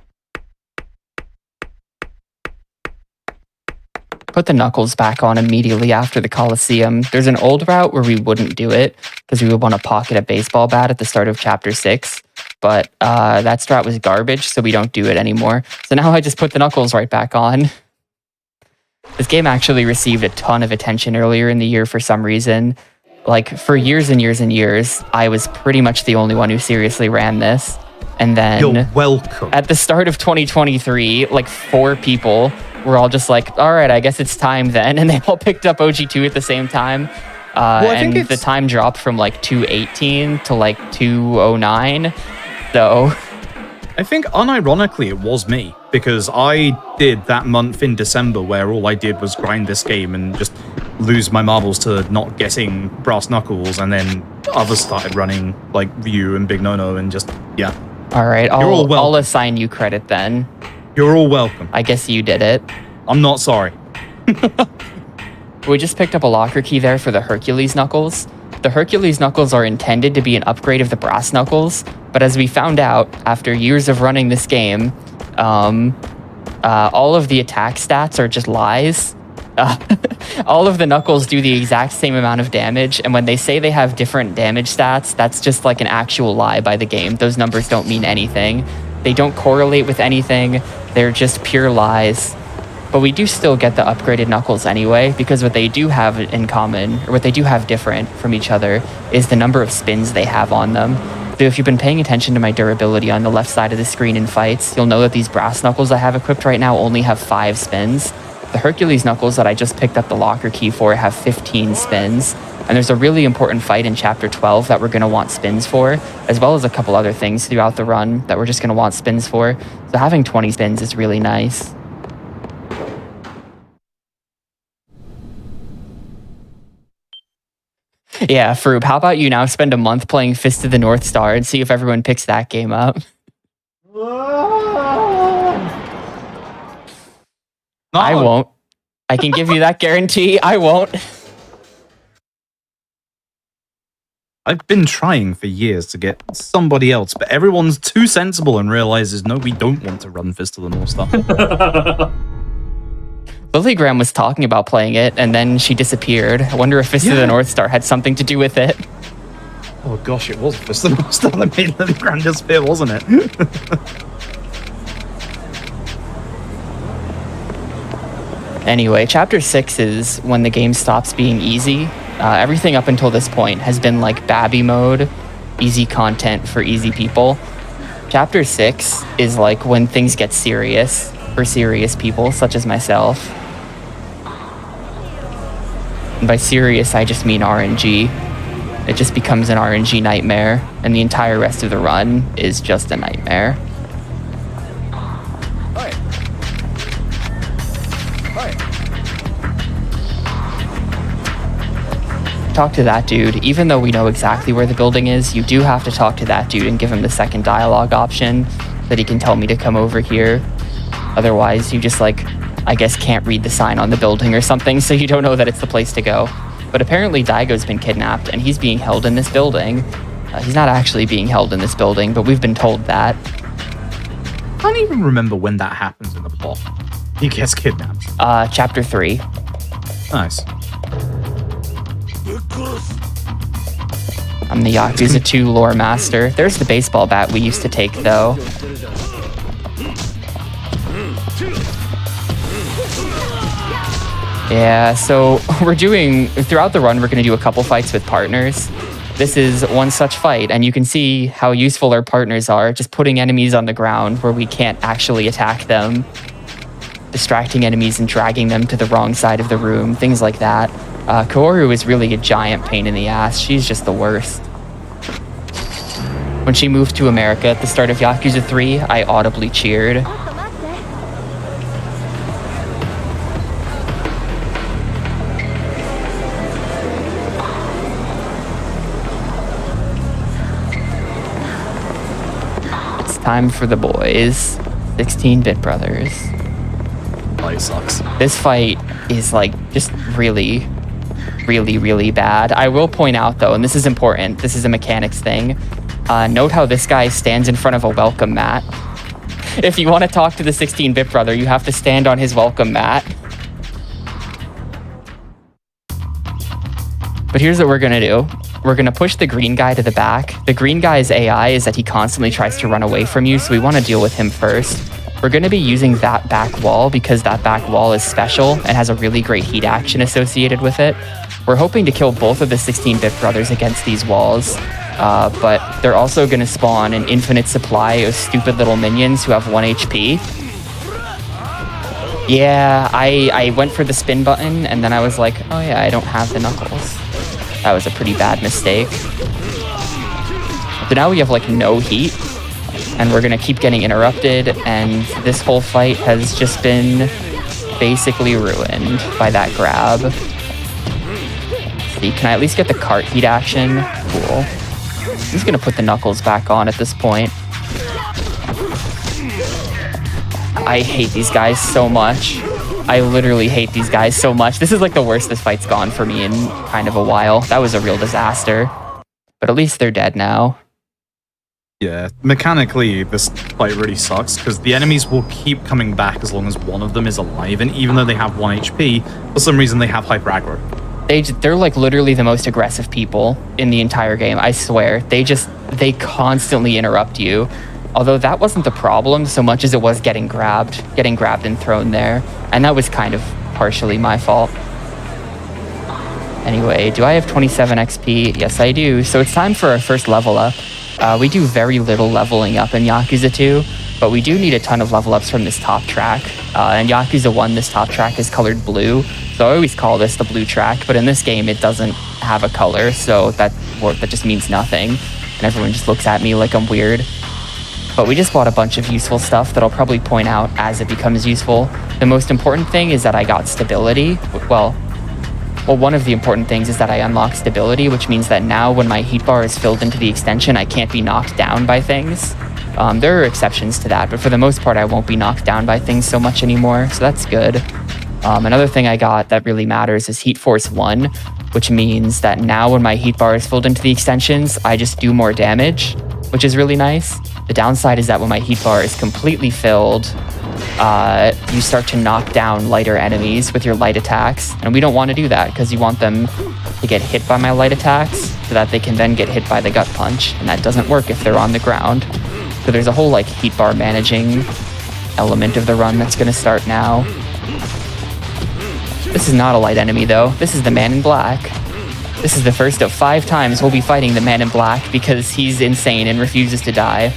Put the knuckles back on immediately after the Coliseum. There's an old route where we wouldn't do it because we would want to pocket a baseball bat at the start of Chapter 6. But that strat was garbage, so we don't do it anymore. So now I just put the knuckles right back on. This game actually received a ton of attention earlier in the year for some reason. Like, for years and years and years, I was pretty much the only one who seriously ran this. And then... You're welcome. At the start of 2023, like 4 people were all just like, all right, I guess it's time then. And they all picked up OG2 at the same time. And the time dropped from like 2:18 to like 2:09. So I think unironically it was me, because I did that month in December where all I did was grind this game and just lose my marbles to not getting brass knuckles, and then others started running like Ryu and Big Nono and just, yeah. All right, I'll assign you credit then. You're all welcome. I guess you did it. I'm not sorry. We just picked up a locker key there for the Hercules Knuckles. The Hercules Knuckles are intended to be an upgrade of the Brass Knuckles, but as we found out after years of running this game, all of the attack stats are just lies. All of the Knuckles do the exact same amount of damage, and when they say they have different damage stats, that's just like an actual lie by the game. Those numbers don't mean anything. They don't correlate with anything. They're just pure lies. But we do still get the upgraded Knuckles anyway, because what they do have in common, or what they do have different from each other, is the number of spins they have on them. So if you've been paying attention to my durability on the left side of the screen in fights, you'll know that these Brass Knuckles I have equipped right now only have 5 spins. The Hercules Knuckles that I just picked up the locker key for have 15 spins. And there's a really important fight in Chapter 12 that we're going to want spins for, as well as a couple other things throughout the run that we're just going to want spins for. So having 20 spins is really nice. Yeah, Froob, how about you now spend a month playing Fist of the North Star and see if everyone picks that game up? No. I won't. I can give you that guarantee. I won't. I've been trying for years to get somebody else, but everyone's too sensible and realizes, no, we don't want to run Fist of the North Star. Lilygram was talking about playing it, and then she disappeared. I wonder if Fist of the North Star had something to do with it. Oh gosh, it was Fist of the North Star that made Lilygram disappear, wasn't it? Anyway, Chapter 6 is when the game stops being easy. Everything up until this point has been like Babby mode, easy content for easy people. Chapter 6 is like when things get serious for serious people, such as myself. And by serious, I just mean RNG. It just becomes an RNG nightmare, and the entire rest of the run is just a nightmare. Talk to that dude. Even though we know exactly where the building is, you do have to talk to that dude and give him the second dialogue option that he can tell me to come over here. Otherwise, you just like, I guess, can't read the sign on the building or something, so you don't know that it's the place to go. But apparently Daigo's been kidnapped and he's being held in this building. He's not actually being held in this building, but we've been told that. I can't even remember when that happens in the plot. He gets kidnapped. Chapter 3. Nice. I'm the Yakuza 2 lore master. There's the baseball bat we used to take, though. Yeah, so throughout the run, we're going to do a couple fights with partners. This is one such fight, and you can see how useful our partners are, just putting enemies on the ground where we can't actually attack them, distracting enemies and dragging them to the wrong side of the room, things like that. Kaoru is really a giant pain in the ass. She's just the worst. When she moved to America at the start of Yakuza 3, I audibly cheered. It's time for the boys. 16-bit brothers. Fight sucks. This fight is like just really, really, really bad. I will point out though, and this is important, this is a mechanics thing. Note how this guy stands in front of a welcome mat. If you want to talk to the 16-bit brother, you have to stand on his welcome mat. But here's what we're gonna do. We're gonna push the green guy to the back. The green guy's AI is that he constantly tries to run away from you, so we want to deal with him first. We're going to be using that back wall because that back wall is special and has a really great heat action associated with it. We're hoping to kill both of the 16-bit brothers against these walls, but they're also going to spawn an infinite supply of stupid little minions who have 1 HP. Yeah, I went for the spin button and then I was like, oh yeah, I don't have the knuckles. That was a pretty bad mistake. So now we have like no heat. And we're gonna keep getting interrupted, and this whole fight has just been basically ruined by that grab. See, can I at least get the cart heat action? Cool. I'm just gonna put the knuckles back on at this point. I hate these guys so much. I literally hate these guys so much. This is like the worst this fight's gone for me in kind of a while. That was a real disaster. But at least they're dead now. Yeah, mechanically, this fight really sucks because the enemies will keep coming back as long as one of them is alive, and even though they have 1 HP, for some reason they have hyper aggro. They're like literally the most aggressive people in the entire game, I swear. They constantly interrupt you. Although that wasn't the problem so much as it was getting grabbed and thrown there. And that was kind of partially my fault. Anyway, do I have 27 XP? Yes, I do. So it's time for our first level up. We do very little leveling up in Yakuza 2, but we do need a ton of level ups from this top track. In Yakuza 1, this top track is colored blue, so I always call this the blue track, but in this game it doesn't have a color, so that just means nothing, and everyone just looks at me like I'm weird. But we just bought a bunch of useful stuff that I'll probably point out as it becomes useful. The most important thing is that I got stability. Well, one of the important things is that I unlocked stability, which means that now when my heat bar is filled into the extension, I can't be knocked down by things. There are exceptions to that, but for the most part, I won't be knocked down by things so much anymore, so that's good. Another thing I got that really matters is Heat Force 1, which means that now when my heat bar is filled into the extensions, I just do more damage, which is really nice. The downside is that when my heat bar is completely filled, you start to knock down lighter enemies with your light attacks, and we don't want to do that because you want them to get hit by my light attacks so that they can then get hit by the gut punch, and that doesn't work if they're on the ground. So there's a whole like heat bar managing element of the run that's going to start now. This is not a light enemy though. This is the man in black. This is the first of 5 times we'll be fighting the man in black because he's insane and refuses to die.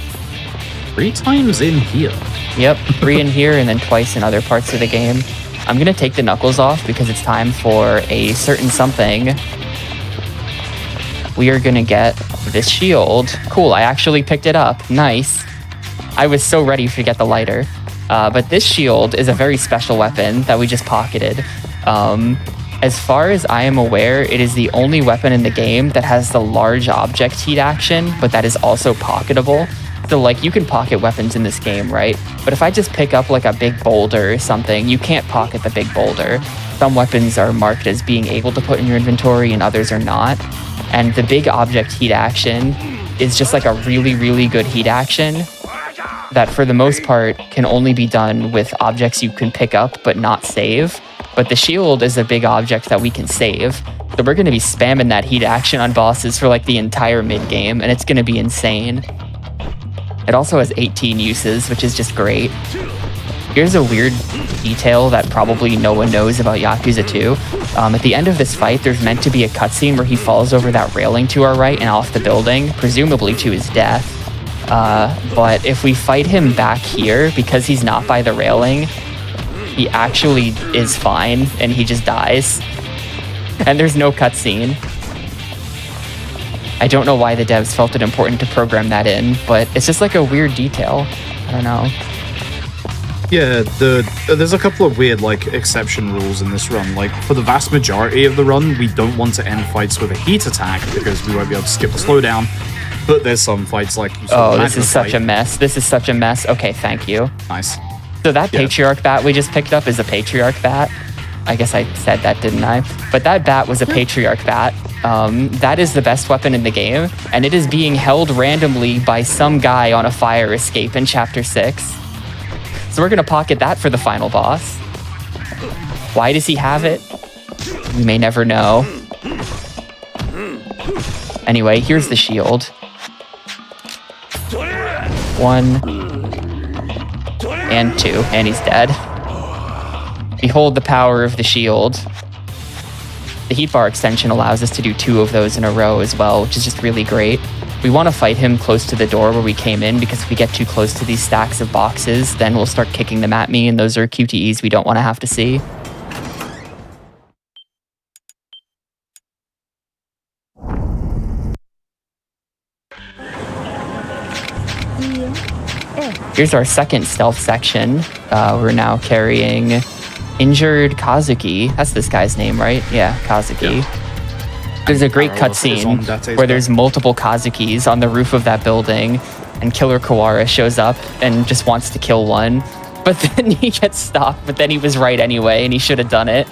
3 times in here. Yep, 3 in here and then twice in other parts of the game. I'm gonna take the knuckles off because it's time for a certain something. We are gonna get this shield. Cool, I actually picked it up. Nice. I was so ready to get the lighter. But this shield is a very special weapon that we just pocketed. As far as I am aware, it is the only weapon in the game that has the large object heat action, but that is also pocketable. So like you can pocket weapons in this game, right? But if I just pick up like a big boulder or something, you can't pocket the big boulder. Some weapons are marked as being able to put in your inventory and others are not. And the big object heat action is just like a really, really good heat action that for the most part can only be done with objects you can pick up but not save. But the shield is a big object that we can save. So we're going to be spamming that heat action on bosses for like the entire mid-game, and it's going to be insane. It also has 18 uses, which is just great. Here's a weird detail that probably no one knows about Yakuza 2. At the end of this fight, there's meant to be a cutscene where he falls over that railing to our right and off the building, presumably to his death. But if we fight him back here, because he's not by the railing, he actually is fine and he just dies. And there's no cutscene. I don't know why the devs felt it important to program that in, but it's just like a weird detail. I don't know. Yeah, there's a couple of weird like exception rules in this run. Like for the vast majority of the run, we don't want to end fights with a heat attack because we won't be able to skip the slowdown. But there's some fights like you saw. Oh, this is such a mess. This is such a mess. Okay, thank you. Nice. So that Patriarch bat we just picked up is a Patriarch bat. I guess I said that, didn't I? But that bat was a Patriarch bat. That is the best weapon in the game, and it is being held randomly by some guy on a fire escape in Chapter 6. So we're going to pocket that for the final boss. Why does he have it? We may never know. Anyway, here's the shield. 1 and 2, and he's dead. Behold the power of the shield. The heat bar extension allows us to do 2 of those in a row as well, which is just really great. We want to fight him close to the door where we came in, because if we get too close to these stacks of boxes, then we'll start kicking them at me, and those are QTEs we don't want to have to see. Here's our second stealth section. We're now carrying injured Kazuki. That's this guy's name, right? Yeah, Kazuki. Yeah. There's a great cutscene where there's multiple Kazukis on the roof of that building, and Killer Kawara shows up and just wants to kill one. But then he gets stopped, but then he was right anyway, and he should have done it.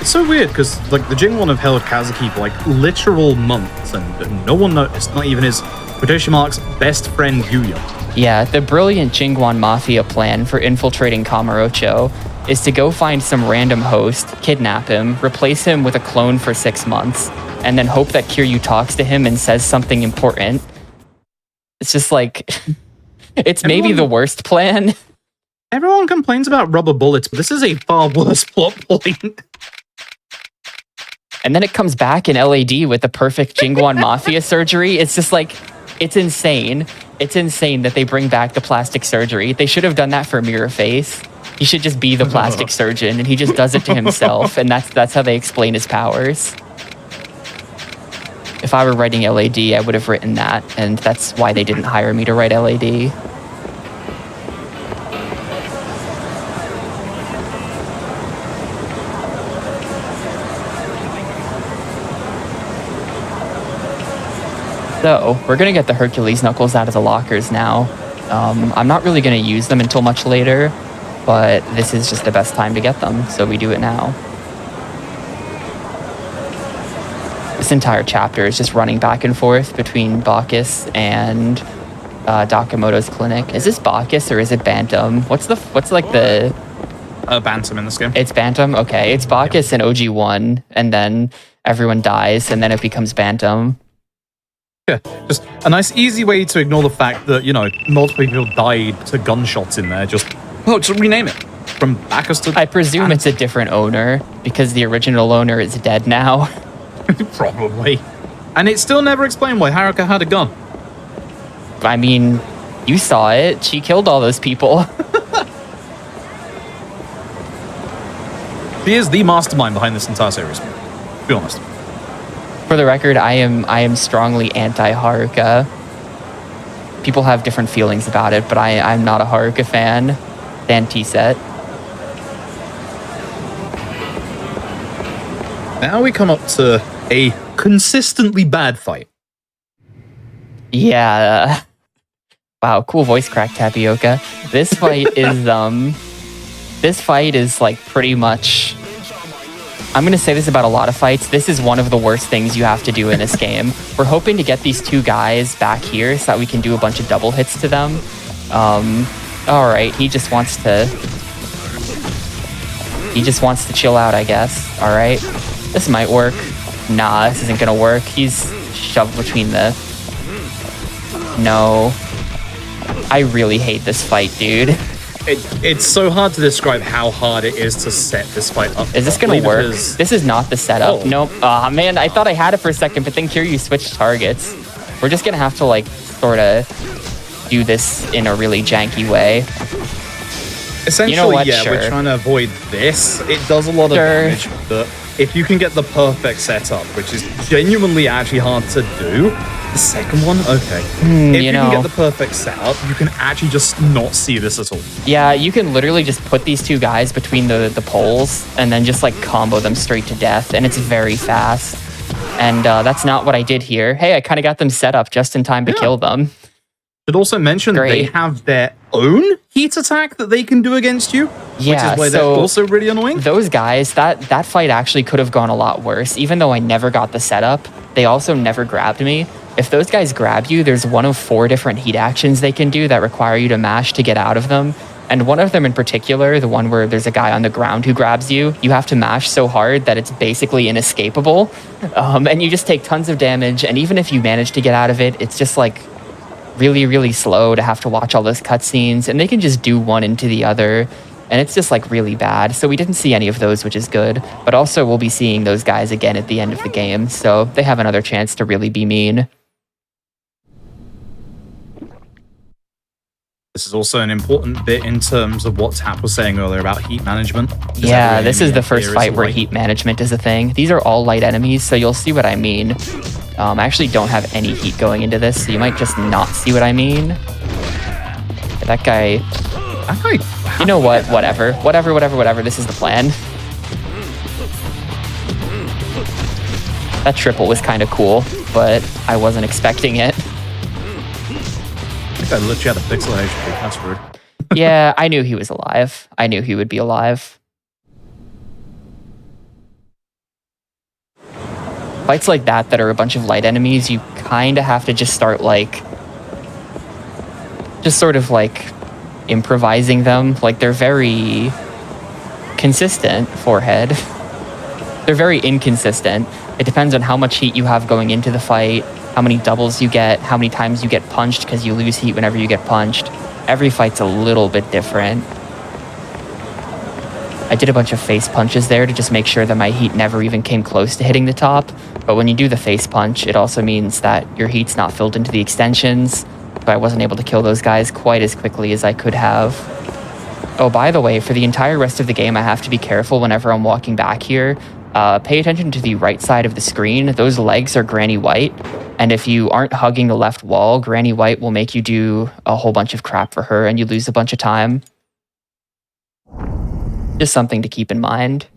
It's so weird, because like the Jingwon have held Kazuki for like literal months, and no one noticed, not even his quotation marks best friend Yuya. Yeah, the brilliant Jingwon Mafia plan for infiltrating Kamurocho is to go find some random host, kidnap him, replace him with a clone for 6 months, and then hope that Kiryu talks to him and says something important. It's just like, it's maybe the worst plan. Everyone complains about rubber bullets, but this is a far worse plot point. And then it comes back in LAD with the perfect Jingwon Mafia surgery. It's just like, it's insane. It's insane that they bring back the plastic surgery. They should have done that for Mirror Face. He should just be the plastic surgeon, and he just does it to himself, and that's how they explain his powers. If I were writing LAD, I would have written that, and that's why they didn't hire me to write LAD. So, we're going to get the Hercules Knuckles out of the lockers now. I'm not really going to use them until much later, but this is just the best time to get them, so we do it now. This entire chapter is just running back and forth between Bacchus and Dakamoto's clinic. Is this Bacchus or is it Bantam? What's like the... Bantam in this game. It's Bantam? Okay, it's Bacchus and OG1, and then everyone dies, and then it becomes Bantam. Yeah, just a nice easy way to ignore the fact that, you know, multiple people died to gunshots in there. Just rename it. From Bacchus to... I presume it's a different owner, because the original owner is dead now. Probably. And it's still never explained why Haruka had a gun. I mean, you saw it. She killed all those people. She is the mastermind behind this entire series. To be honest. For the record, I am strongly anti-Haruka. People have different feelings about it, but I'm not a Haruka fan. Dan T-Set. Now we come up to a consistently bad fight. Yeah. Wow, cool voice crack, Tapioca. This fight is like pretty much... I'm going to say this about a lot of fights. This is one of the worst things you have to do in this game. We're hoping to get these two guys back here so that we can do a bunch of double hits to them. All right, he just wants to chill out, I guess. All right, this might work. Nah, this isn't going to work. He's shoved between the... No. I really hate this fight, dude. It's so hard to describe how hard it is to set this fight up. Is this going to work? This is not the setup. Oh. Nope. Aw, man, I thought I had it for a second, but then Kiryu switched targets. We're just going to have to, like, sort of do this in a really janky way. Essentially, you know what? Yeah, sure. We're trying to avoid this. It does a lot of damage, but if you can get the perfect setup, which is genuinely actually hard to do, the second one, okay. If you can get the perfect setup, you can actually just not see this at all. Yeah, you can literally just put these two guys between the poles and then just like combo them straight to death, and it's very fast. And that's not what I did here. Hey, I kind of got them set up just in time to kill them. Should also mention they have their own heat attack that they can do against you, which is why they're also really annoying. Those guys, that fight actually could have gone a lot worse. Even though I never got the setup, they also never grabbed me. If those guys grab you, there's one of 4 different heat actions they can do that require you to mash to get out of them. And one of them in particular, the one where there's a guy on the ground who grabs you, you have to mash so hard that it's basically inescapable. And you just take tons of damage. And even if you manage to get out of it, it's just like really, really slow to have to watch all those cutscenes. And they can just do one into the other. And it's just like really bad. So we didn't see any of those, which is good. But also we'll be seeing those guys again at the end of the game. So they have another chance to really be mean. This is also an important bit in terms of what Tap was saying earlier about heat management. Yeah, this is the first fight where heat management is a thing. These are all light enemies, so you'll see what I mean. I actually don't have any heat going into this, so you might just not see what I mean. That guy... You know what? Whatever. This is the plan. That triple was kind of cool, but I wasn't expecting it. I think I literally had a pixel HP. That's rude. Yeah, I knew he was alive. I knew he would be alive. Fights like that are a bunch of light enemies, you kind of have to just start like... just sort of like improvising them. Like they're very consistent, forehead. They're very inconsistent. It depends on how much heat you have going into the fight, how many doubles you get, how many times you get punched because you lose heat whenever you get punched. Every fight's a little bit different. I did a bunch of face punches there to just make sure that my heat never even came close to hitting the top. But when you do the face punch, it also means that your heat's not filled into the extensions. So I wasn't able to kill those guys quite as quickly as I could have. Oh, by the way, for the entire rest of the game, I have to be careful whenever I'm walking back here. Pay attention to the right side of the screen. Those legs are Granny White. And if you aren't hugging the left wall, Granny White will make you do a whole bunch of crap for her and you lose a bunch of time. Just something to keep in mind.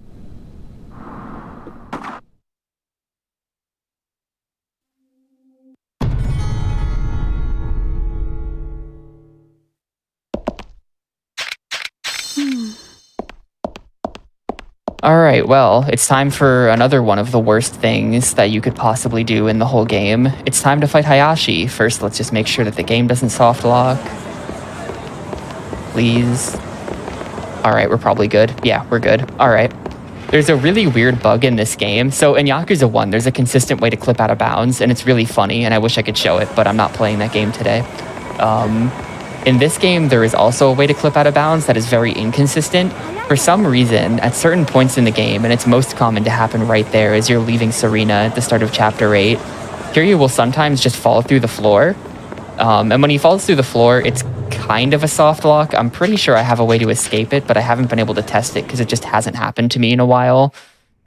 Alright, well, it's time for another one of the worst things that you could possibly do in the whole game. It's time to fight Hayashi. First, let's just make sure that the game doesn't soft lock. Please. Alright, we're probably good. Yeah, we're good. Alright. There's a really weird bug in this game. So in Yakuza 1, there's a consistent way to clip out of bounds, and it's really funny, and I wish I could show it, but I'm not playing that game today. In this game, there is also a way to clip out of bounds that is very inconsistent. For some reason, at certain points in the game, and it's most common to happen right there as you're leaving Serena at the start of Chapter 8, Kiryu will sometimes just fall through the floor. And when he falls through the floor, it's kind of a soft lock. I'm pretty sure I have a way to escape it, but I haven't been able to test it because it just hasn't happened to me in a while.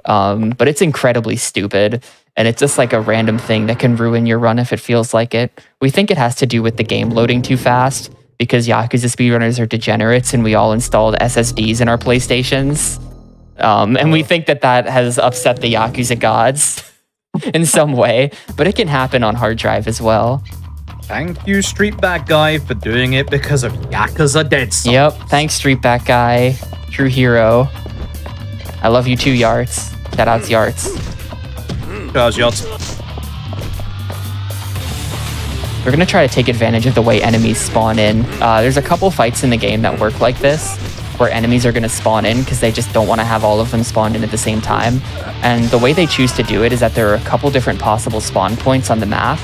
But it's incredibly stupid, and it's just like a random thing that can ruin your run if it feels like it. We think it has to do with the game loading too fast, because Yakuza speedrunners are degenerates and we all installed SSDs in our PlayStations. And we think that that has upset the Yakuza gods in some way, but it can happen on hard drive as well. Thank you, Streetback Guy, for doing it because of Yakuza Dead Souls. Yep, thanks, Streetback Guy. True hero. I love you too, Yarts. Shout outs, Yarts. Charge Yarts. We're going to try to take advantage of the way enemies spawn in. There's a couple fights in the game that work like this, where enemies are going to spawn in because they just don't want to have all of them spawned in at the same time. And the way they choose to do it is that there are a couple different possible spawn points on the map,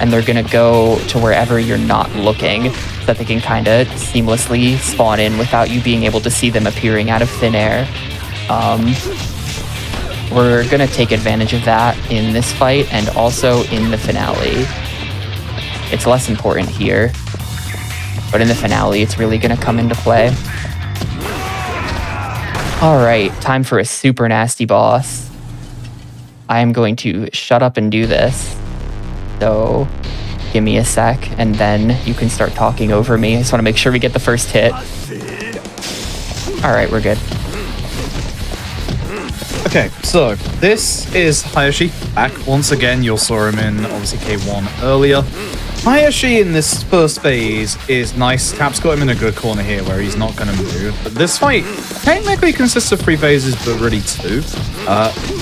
and they're going to go to wherever you're not looking, so that they can kind of seamlessly spawn in without you being able to see them appearing out of thin air. We're going to take advantage of that in this fight and also in the finale. It's less important here, but in the finale, it's really going to come into play. All right, time for a super nasty boss. I am going to shut up and do this. So give me a sec, and then you can start talking over me. I just want to make sure we get the first hit. All right, we're good. Okay, so this is Hayashi back once again. You saw him in obviously K1 earlier. Hayashi in this first phase is nice. Tap's got him in a good corner here where he's not going to move. But this fight technically consists of 3 phases, but really 2.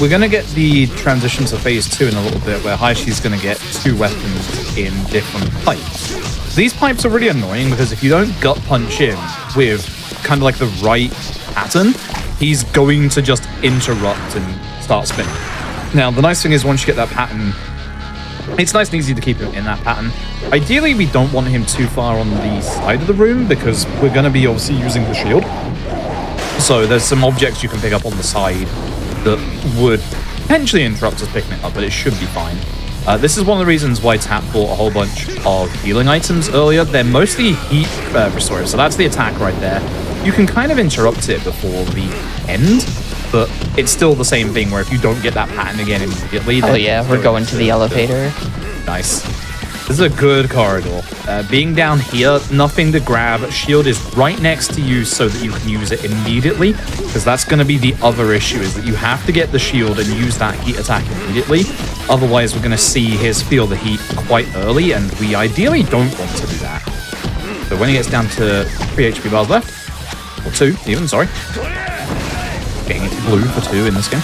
We're going to get the transition to phase 2 in a little bit, where Hayashi's going to get 2 weapons in different pipes. These pipes are really annoying because if you don't gut punch in with kind of like the right pattern, he's going to just interrupt and start spinning. Now, the nice thing is once you get that pattern, it's nice and easy to keep him in that pattern. Ideally, we don't want him too far on the side of the room because we're going to be obviously using the shield. So there's some objects you can pick up on the side that would potentially interrupt us picking it up, but it should be fine. This is one of the reasons why Tap bought a whole bunch of healing items earlier. They're mostly heat restorative, so that's the attack right there. You can kind of interrupt it before the end, but it's still the same thing where if you don't get that pattern again immediately... Oh yeah, we're going to the elevator. Nice. This is a good corridor. Being down here, nothing to grab. Shield is right next to you so that you can use it immediately, because that's going to be the other issue, is that you have to get the shield and use that heat attack immediately. Otherwise, we're going to see his feel the heat quite early, and we ideally don't want to do that. So when he gets down to 3 HP bars left, or 2 even, sorry. Getting into blue for 2 in this game.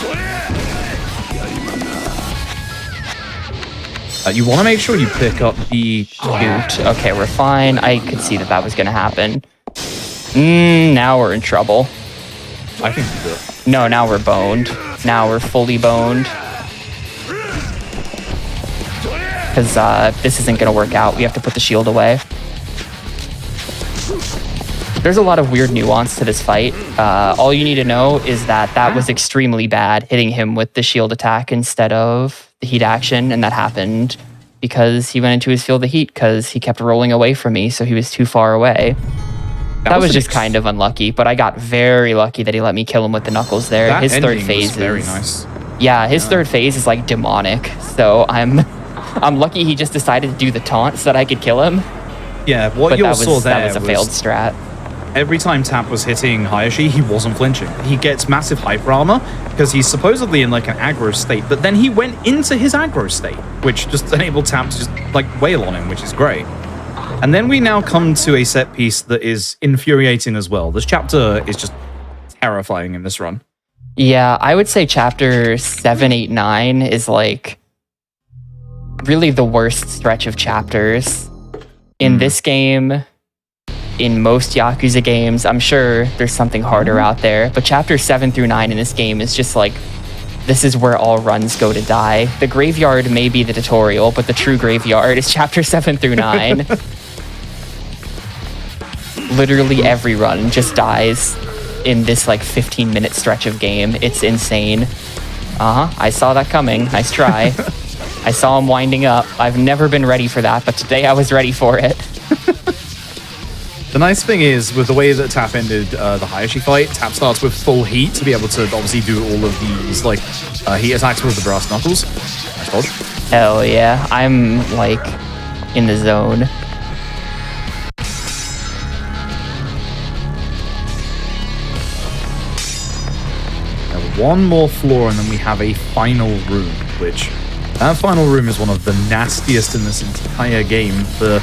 You want to make sure you pick up the Shoot. Okay, we're fine. I could see that was going to happen. Now we're in trouble. I think you do it. No, now we're boned. Now we're fully boned. Because this isn't going to work out. We have to put the shield away. There's a lot of weird nuance to this fight. All you need to know is that was extremely bad, hitting him with the shield attack instead of the heat action, and that happened because he went into his field of heat because he kept rolling away from me, so he was too far away. That was just kind of unlucky, but I got very lucky that he let me kill him with the knuckles there. That his third ending phase was very nice. Yeah, his third phase is like demonic, so I'm lucky he just decided to do the taunt so that I could kill him. Yeah, what you saw there that was a failed strat. Every time Tap was hitting Hayashi, he wasn't flinching. He gets massive hyper armor because he's supposedly in like an aggro state, but then he went into his aggro state, which just enabled Tap to just like wail on him, which is great. And then we now come to a set piece that is infuriating as well. This chapter is just terrifying in this run. Yeah, I would say chapter 7, 8, 9 is like really the worst stretch of chapters in this game. In most Yakuza games, I'm sure there's something harder out there, but chapters 7 through 9 in this game is just like, this is where all runs go to die. The graveyard may be the tutorial, but the true graveyard is chapter 7 through 9. Literally every run just dies in this like 15-minute stretch of game. It's insane. I saw that coming. Nice try. I saw him winding up. I've never been ready for that, but today I was ready for it. The nice thing is, with the way that Tap ended the Hayashi fight, Tap starts with full heat to be able to obviously do all of these like heat attacks with the brass knuckles. Nice dodge. Hell yeah. I'm like in the zone. One more floor and then we have a final room, which that final room is one of the nastiest in this entire game for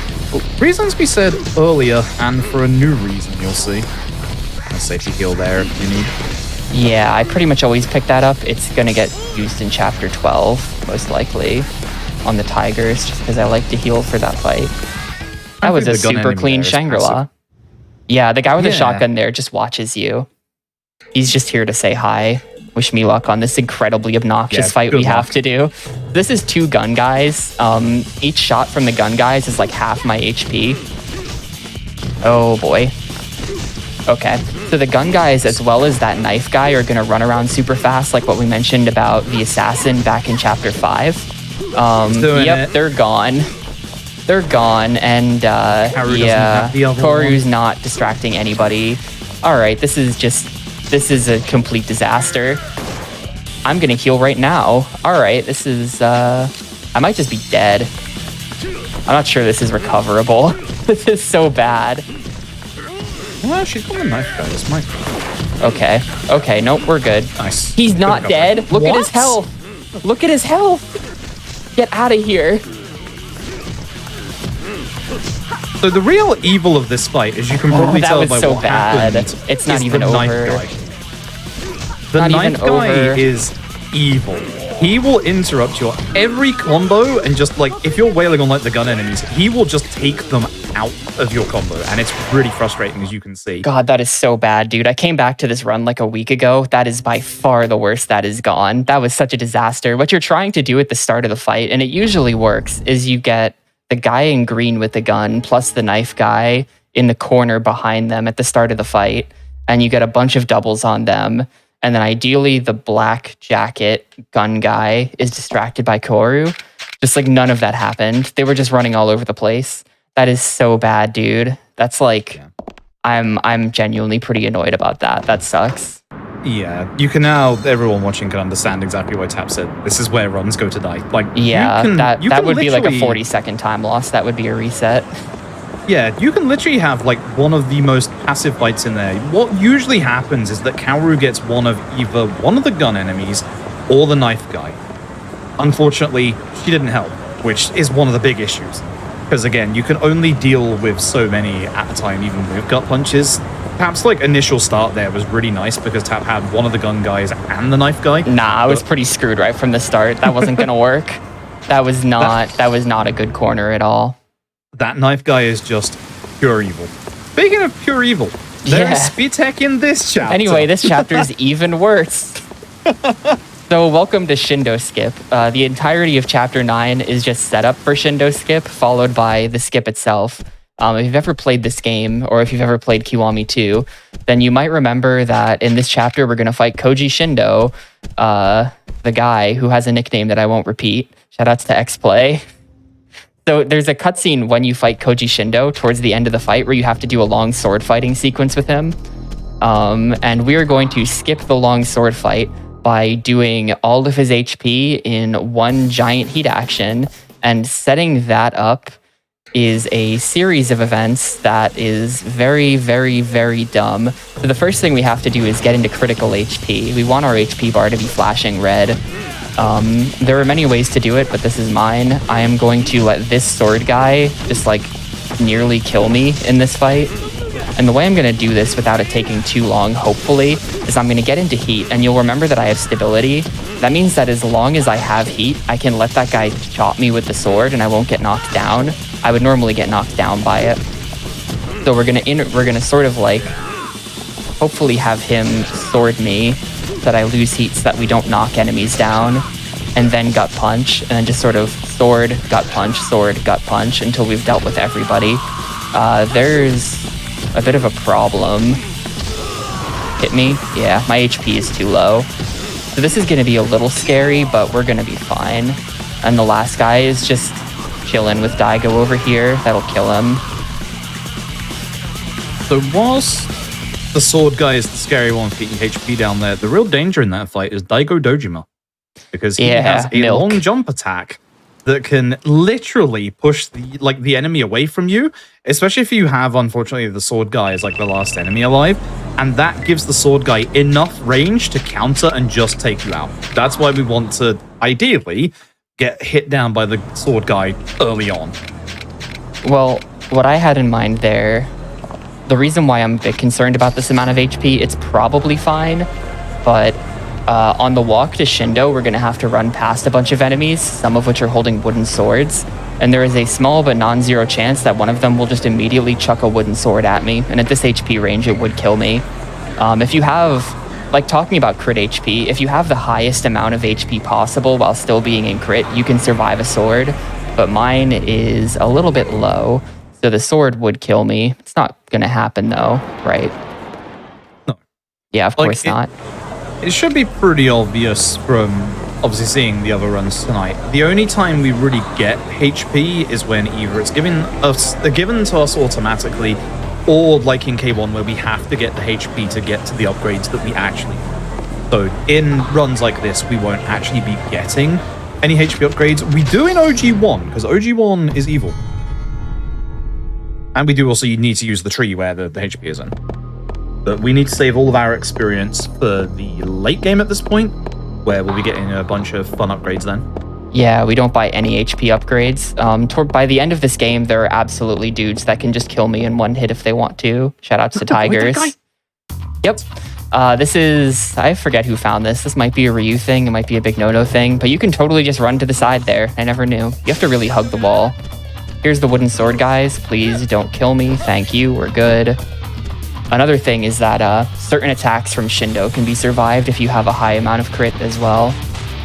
reasons we said earlier and for a new reason you'll see. A safety heal there if you need. Yeah, I pretty much always pick that up. It's going to get used in chapter 12, most likely, on the Tigers, just because I like to heal for that fight. That was a super clean Shangri-La. Yeah, the guy with the shotgun there just watches you. He's just here to say hi. Wish me luck on this incredibly obnoxious fight we have to do. This is 2 gun guys. Each shot from the gun guys is like half my HP. Oh boy. Okay, so the gun guys as well as that knife guy are gonna run around super fast, like what we mentioned about the assassin back in chapter 5. Yep, they're gone. They're gone, and yeah, Koryu's not distracting anybody. All right, this is a complete disaster. I'm gonna heal right now. All right, this is, I might just be dead. I'm not sure this is recoverable. This is so bad. Well, she's got a knife, guys. Okay, nope, we're good. Nice. He's not dead. Look at his health. Look at his health. Get out of here. So the real evil of this fight, as you can probably tell by what happened, it's not even over. The knife guy is evil. He will interrupt your every combo and just like, if you're wailing on like the gun enemies, he will just take them out of your combo, and it's really frustrating, as you can see. God, that is so bad, dude. I came back to this run like a week ago. That is by far the worst that is gone. That was such a disaster. What you're trying to do at the start of the fight, and it usually works, is you get the guy in green with the gun plus the knife guy in the corner behind them at the start of the fight, and you get a bunch of doubles on them. And then ideally the black jacket gun guy is distracted by Koryu. Just like none of that happened. They were just running all over the place. That is so bad, dude. That's like, I'm genuinely pretty annoyed about that. That sucks. Yeah, you can now, everyone watching can understand exactly what Tap said. This is where runs go to die. Like, yeah, that would be like a 40-second time loss. That would be a reset. Yeah, you can literally have like one of the most passive fights in there. What usually happens is that Kaoru gets one of either one of the gun enemies or the knife guy. Unfortunately, she didn't help, which is one of the big issues. Because again, you can only deal with so many at a time, even with gut punches. Tap's like initial start there was really nice because Tap had one of the gun guys and the knife guy. Nah, I was pretty screwed right from the start. That wasn't gonna work. That was not a good corner at all. That knife guy is just pure evil. Speaking of pure evil, there is speed tech in this chapter. Anyway, this chapter is even worse. So welcome to Shindo Skip. The entirety of Chapter 9 is just set up for Shindo Skip, followed by the skip itself. If you've ever played this game, or if you've ever played Kiwami 2, then you might remember that in this chapter we're going to fight Koji Shindo, the guy who has a nickname that I won't repeat. Shoutouts to XPlay. So there's a cutscene when you fight Koji Shindo towards the end of the fight where you have to do a long sword fighting sequence with him. And we are going to skip the long sword fight by doing all of his HP in one giant heat action, and setting that up is a series of events that is very, very, very dumb. So the first thing we have to do is get into critical HP. We want our HP bar to be flashing red. There are many ways to do it, but this is mine. I am going to let this sword guy just like nearly kill me in this fight. And the way I'm going to do this without it taking too long, hopefully, is I'm going to get into heat, and you'll remember that I have stability. That means that as long as I have heat, I can let that guy chop me with the sword and I won't get knocked down. I would normally get knocked down by it. So we're gonna sort of like hopefully have him sword me so that I lose heat so that we don't knock enemies down, and then gut punch, and then just sort of sword, gut punch until we've dealt with everybody. There's a bit of a problem. Hit me? Yeah, my HP is too low. So this is gonna be a little scary, but we're gonna be fine. And the last guy is just chilling with Daigo over here. That'll kill him. So whilst the sword guy is the scary one for getting HP down there, the real danger in that fight is Daigo Dojima. Because he has a long jump attack that can literally push the enemy away from you, especially if you have, unfortunately, the sword guy is like the last enemy alive, and that gives the sword guy enough range to counter and just take you out. That's why we want to, ideally, get hit down by the sword guy early on. Well, what I had in mind there, the reason why I'm a bit concerned about this amount of HP, it's probably fine, but on the walk to Shindo, we're going to have to run past a bunch of enemies, some of which are holding wooden swords, and there is a small but non-zero chance that one of them will just immediately chuck a wooden sword at me, and at this HP range, it would kill me. If you have, like talking about crit HP, if you have the highest amount of HP possible while still being in crit, you can survive a sword, but mine is a little bit low, so the sword would kill me. It's not going to happen though, right? No. Yeah, of course not. It should be pretty obvious from obviously seeing the other runs tonight. The only time we really get HP is when either it's given to us automatically, or like in K1 where we have to get the HP to get to the upgrades that we actually need. So in runs like this, we won't actually be getting any HP upgrades. We do in OG1, because OG1 is evil. And we do also need to use the tree where the HP is in. But we need to save all of our experience for the late game at this point, where we'll be getting a bunch of fun upgrades then. Yeah, we don't buy any HP upgrades. By the end of this game, there are absolutely dudes that can just kill me in one hit if they want to. Shoutouts to Tigers. Yep. This is, I forget who found this. This might be a Ryu thing. It might be a big no-no thing, but you can totally just run to the side there. I never knew. You have to really hug the wall. Here's the wooden sword, guys. Please don't kill me. Thank you. We're good. Another thing is that certain attacks from Shindo can be survived if you have a high amount of crit as well.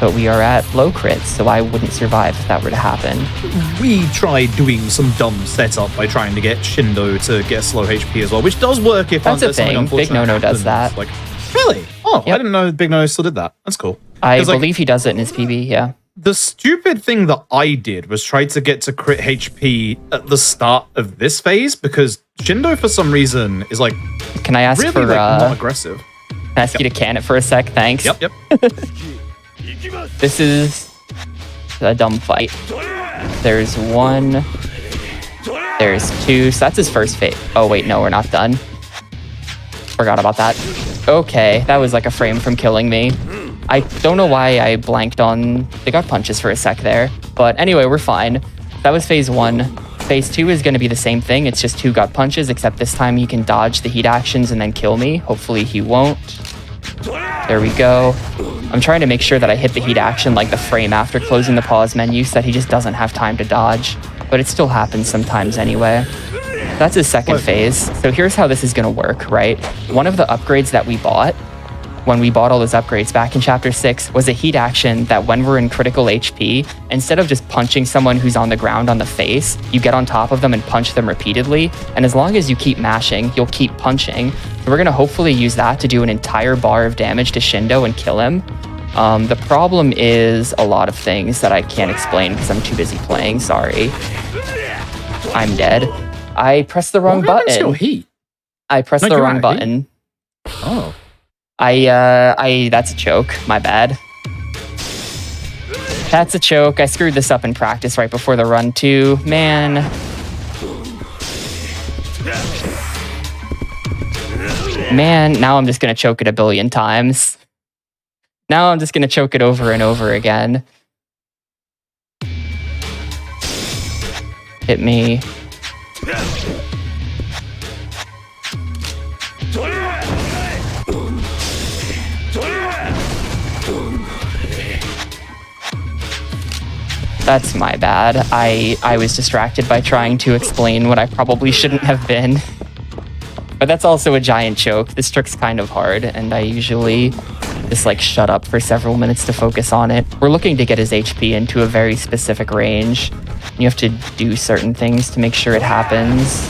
But we are at low crits, so I wouldn't survive if that were to happen. We tried doing some dumb setup by trying to get Shindo to get slow HP as well, which does work if that's a thing. Big No-No does that. Like, really? Oh, yep. I didn't know Big No-No still did that. That's cool. I believe he does it in his PB, yeah. The stupid thing that I did was try to get to crit HP at the start of this phase, because Shindo, for some reason, is like, can I ask really for not aggressive. Can I ask you to can it for a sec? Thanks. Yep. This is a dumb fight. There's one. There's two. So that's his first fate. Oh, wait, no, we're not done. Forgot about that. Okay, that was like a frame from killing me. I don't know why I blanked on the gut punches for a sec there. But anyway, we're fine. That was phase one. Phase 2 is going to be the same thing. It's just 2 gut punches, except this time he can dodge the heat actions and then kill me. Hopefully he won't. There we go. I'm trying to make sure that I hit the heat action like the frame after closing the pause menu so that he just doesn't have time to dodge. But it still happens sometimes anyway. That's his second phase. So here's how this is going to work, right? One of the upgrades that we bought, when we bought all those upgrades back in Chapter 6, was a heat action that when we're in critical HP, instead of just punching someone who's on the ground on the face, you get on top of them and punch them repeatedly. And as long as you keep mashing, you'll keep punching. So we're going to hopefully use that to do an entire bar of damage to Shindo and kill him. The problem is a lot of things that I can't explain because I'm too busy playing. Sorry. I'm dead. I pressed the wrong button. Your heat? I pressed the wrong button. Oh. That's a choke. My bad. That's a choke. I screwed this up in practice right before the run too. Man. Man, now I'm just gonna choke it a billion times. Now I'm just gonna choke it over and over again. Hit me. That's my bad. I was distracted by trying to explain what I probably shouldn't have been. But that's also a giant choke. This trick's kind of hard, and I usually just like shut up for several minutes to focus on it. We're looking to get his HP into a very specific range. You have to do certain things to make sure it happens.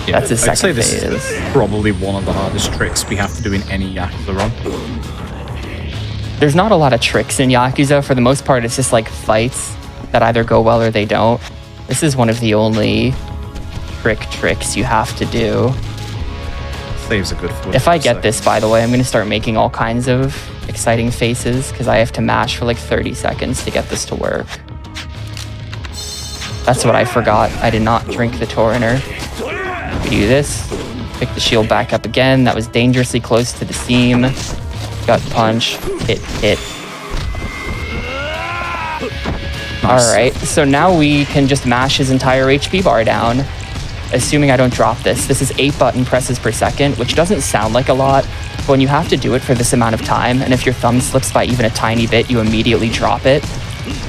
Yeah, that's his I'd say second this phase. is probably one of the hardest tricks we have to do in any Yakuza run. There's not a lot of tricks in Yakuza. For the most part, it's just like fights that either go well or they don't. This is one of the only tricks you have to do. Saves a good 40%. If I get this, by the way, I'm going to start making all kinds of exciting faces because I have to mash for like 30 seconds to get this to work. That's what I forgot. I did not drink the Torrenter. We do this. Pick the shield back up again. That was dangerously close to the seam. Gut punch. Hit. Nice. All right, so now we can just mash his entire HP bar down, assuming I don't drop this. This is 8 button presses per second, which doesn't sound like a lot, but when you have to do it for this amount of time, and if your thumb slips by even a tiny bit, you immediately drop it.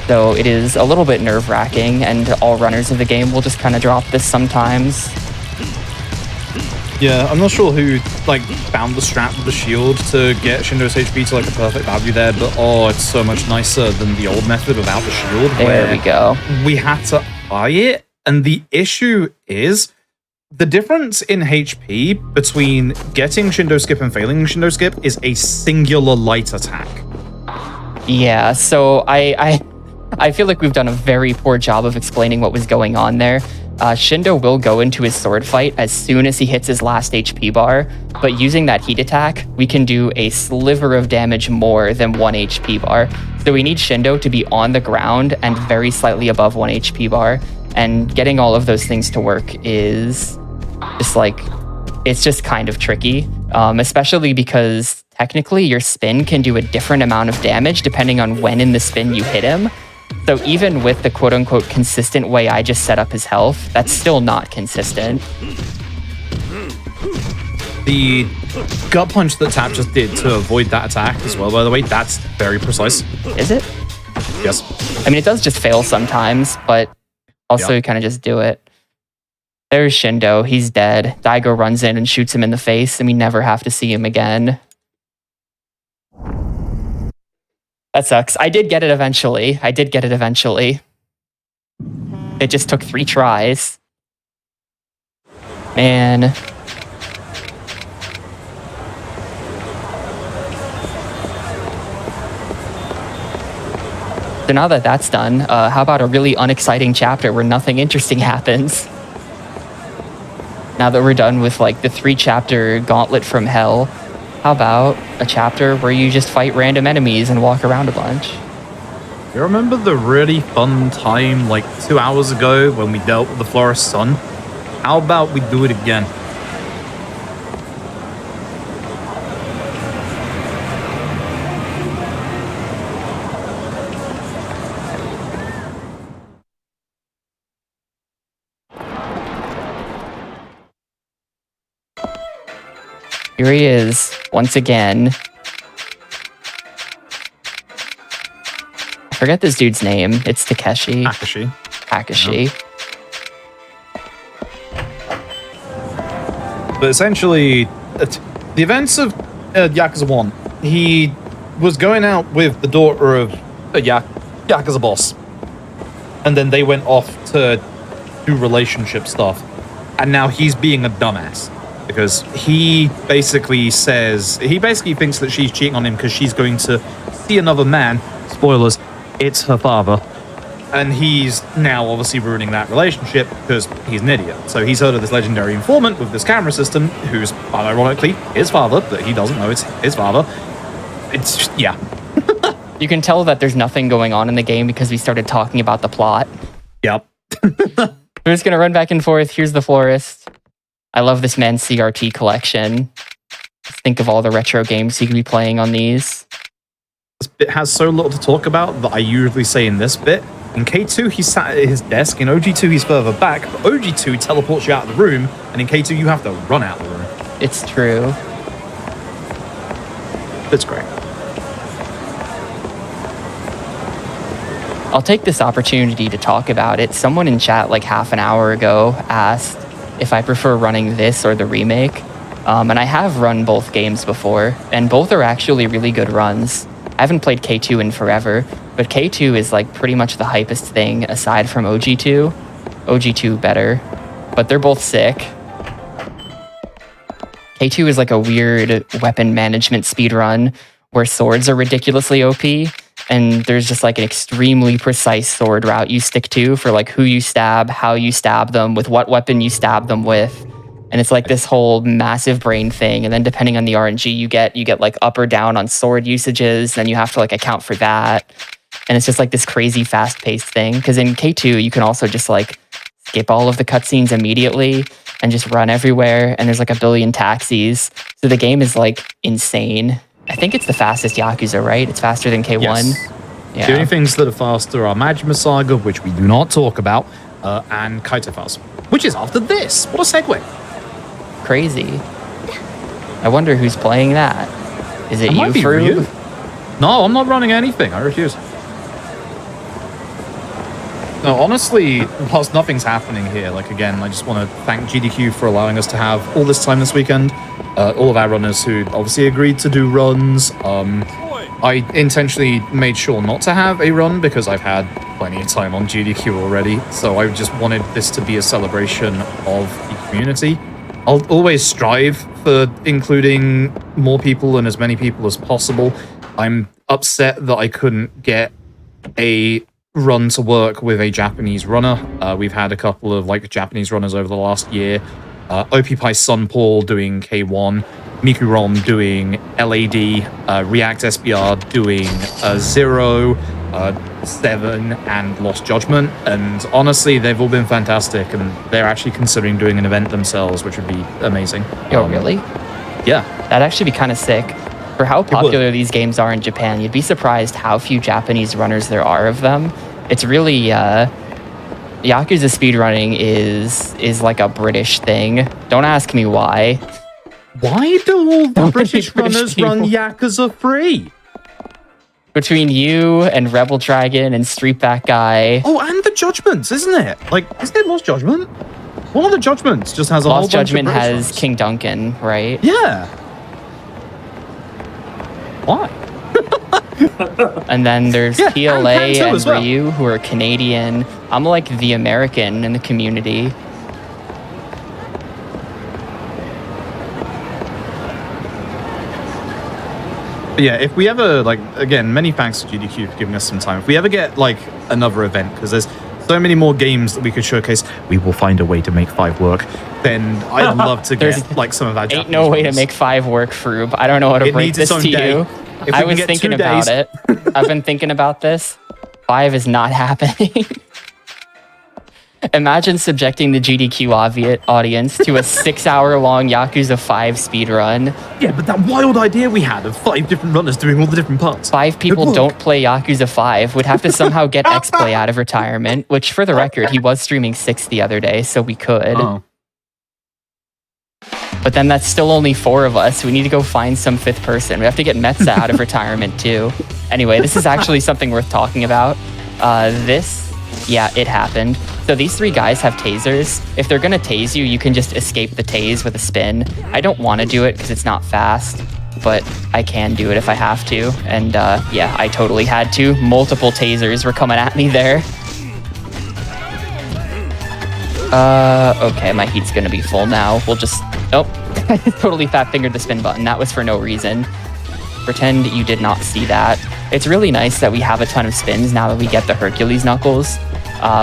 So it is a little bit nerve-wracking, and all runners of the game will just kind of drop this sometimes. Yeah, I'm not sure who like found the strap with the shield to get Shindo's HP to like a perfect value there, but oh, it's so much nicer than the old method without the shield. There we go. We had to eye it, and the issue is the difference in HP between getting Shindo skip and failing Shindo skip is a singular light attack. Yeah, so I feel like we've done a very poor job of explaining what was going on there. Shindo will go into his sword fight as soon as he hits his last HP bar, but using that heat attack, we can do a sliver of damage more than 1 HP bar. So we need Shindo to be on the ground and very slightly above 1 HP bar, and getting all of those things to work is just like, it's just kind of tricky, especially because technically your spin can do a different amount of damage depending on when in the spin you hit him. So even with the quote-unquote consistent way I just set up his health, that's still not consistent. The gut punch that Tap just did to avoid that attack as well, by the way, that's very precise. Is it? Yes. I mean, it does just fail sometimes, but also you kind of just do it. There's Shindo. He's dead. Daigo runs in and shoots him in the face, and we never have to see him again. That sucks. I did get it eventually. It just took 3 tries. Man. So now that that's done, how about a really unexciting chapter where nothing interesting happens? Now that we're done with like the 3-chapter gauntlet from hell, how about a chapter where you just fight random enemies and walk around a bunch? You remember the really fun time like 2 hours ago when we dealt with the Florist Sun? How about we do it again? Here he is, once again. I forget this dude's name. It's Takeshi. Takashi. Yeah. But essentially, the events of Yakuza 1, he was going out with the daughter of a Yakuza boss. And then they went off to do relationship stuff. And now he's being a dumbass. Because he basically thinks that she's cheating on him because she's going to see another man. Spoilers, it's her father. And he's now obviously ruining that relationship because he's an idiot. So he's heard of this legendary informant with this camera system, who's, ironically, his father, but he doesn't know it's his father. It's, yeah. You can tell that there's nothing going on in the game because we started talking about the plot. Yep. We're just going to run back and forth. Here's the florist. I love this man's CRT collection. Just think of all the retro games he could be playing on these. This bit has so little to talk about that I usually say in this bit. In K2, he's sat at his desk. In OG2, he's further back. But OG2 teleports you out of the room. And in K2, you have to run out of the room. It's true. It's great. I'll take this opportunity to talk about it. Someone in chat like half an hour ago asked if I prefer running this or the remake. And I have run both games before. And both are actually really good runs. I haven't played K2 in forever. But K2 is like pretty much the hypest thing aside from OG2. OG2 better, but they're both sick. K2 is like a weird weapon management speedrun where swords are ridiculously OP and there's just like an extremely precise sword route you stick to for like who you stab, how you stab them, with what weapon you stab them with. And it's like this whole massive brain thing. And then depending on the RNG you get like up or down on sword usages. Then you have to like account for that. And it's just like this crazy fast-paced thing. Because in K2, you can also just like skip all of the cutscenes immediately and just run everywhere. And there's like a billion taxis. So the game is like insane. I think it's the fastest Yakuza, right? It's faster than K1. Yes. Yeah. The only things that are faster are Majima Saga, which we do not talk about, and Kaito Fast, which is after this. What a segue. Crazy. I wonder who's playing that. Is it might be Froob? you. No, I'm not running anything. I refuse. No, honestly, whilst nothing's happening here, like again, I just want to thank GDQ for allowing us to have all this time this weekend. All of our runners who obviously agreed to do runs. I intentionally made sure not to have a run because I've had plenty of time on GDQ already. So I just wanted this to be a celebration of the community. I'll always strive for including more people and as many people as possible. I'm upset that I couldn't get a run to work with a Japanese runner. We've had a couple of like Japanese runners over the last year. OP Pie Sun Paul doing K1, Miku Rom doing LAD, React SBR doing 0, 7, and Lost Judgment. And honestly, they've all been fantastic, and they're actually considering doing an event themselves, which would be amazing. Oh, really? Yeah. That'd actually be kind of sick. For how popular these games are in Japan, you'd be surprised how few Japanese runners there are of them. It's really, Yakuza speedrunning is like a British thing. Don't ask me why. Why do all the British British runners people run Yakuza free? Between you and Rebel Dragon and Streetback Guy. Oh, and the Judgments, isn't it? Like, isn't it Lost Judgment? One of the Judgments just has a whole Lost bunch of Judgment British has runners. King Duncan, right? Yeah. Why? And then there's Yeah, PLA and Pan too and as well. Ryu, who are Canadian. I'm like the American in the community. But yeah, if we ever, like, again, many thanks to GDQ for giving us some time. If we ever get, like, another event, because there's so many more games that we could showcase, we will find a way to make 5 work, then I'd love to get, like, some of that Ain't Japanese no way to runs. make 5 work, Froob. I don't know how to It break needs this its to own day. you. If we I can was get thinking 2 about days. it. I've been thinking about this. 5 is not happening. Imagine subjecting the GDQ audience to a 6-hour-long Yakuza 5 speedrun. Yeah, but that wild idea we had of 5 different runners doing all the different parts. 5 people would don't play Yakuza 5 would have to somehow get X-Play out of retirement, which, for the record, he was streaming 6 the other day, so we could. Oh. But then that's still only 4 of us. We need to go find some 5th person. We have to get Metza out of retirement too. Anyway, this is actually something worth talking about. Yeah, it happened. So these 3 guys have tasers. If they're gonna tase you, you can just escape the tase with a spin. I don't want to do it because it's not fast, but I can do it if I have to. And yeah, I totally had to. Multiple tasers were coming at me there. Okay, my heat's gonna be full now. We'll just, oh, I totally fat fingered the spin button. That was for no reason. Pretend you did not see that. It's really nice that we have a ton of spins now that we get the Hercules knuckles.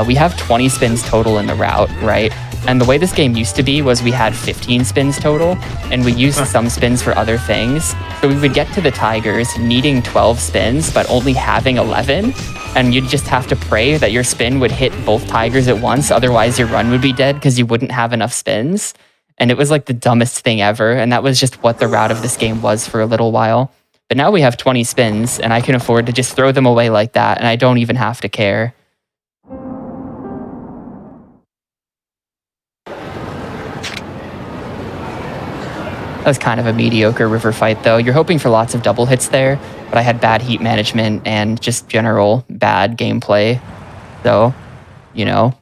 We have 20 spins total in the route, right? And the way this game used to be was we had 15 spins total, and we used some spins for other things. So we would get to the Tigers needing 12 spins, but only having 11. And you'd just have to pray that your spin would hit both Tigers at once. Otherwise, your run would be dead because you wouldn't have enough spins. And it was like the dumbest thing ever. And that was just what the route of this game was for a little while. But now we have 20 spins, and I can afford to just throw them away like that, and I don't even have to care. That was kind of a mediocre river fight, though. You're hoping for lots of double hits there, but I had bad heat management and just general bad gameplay. So, you know.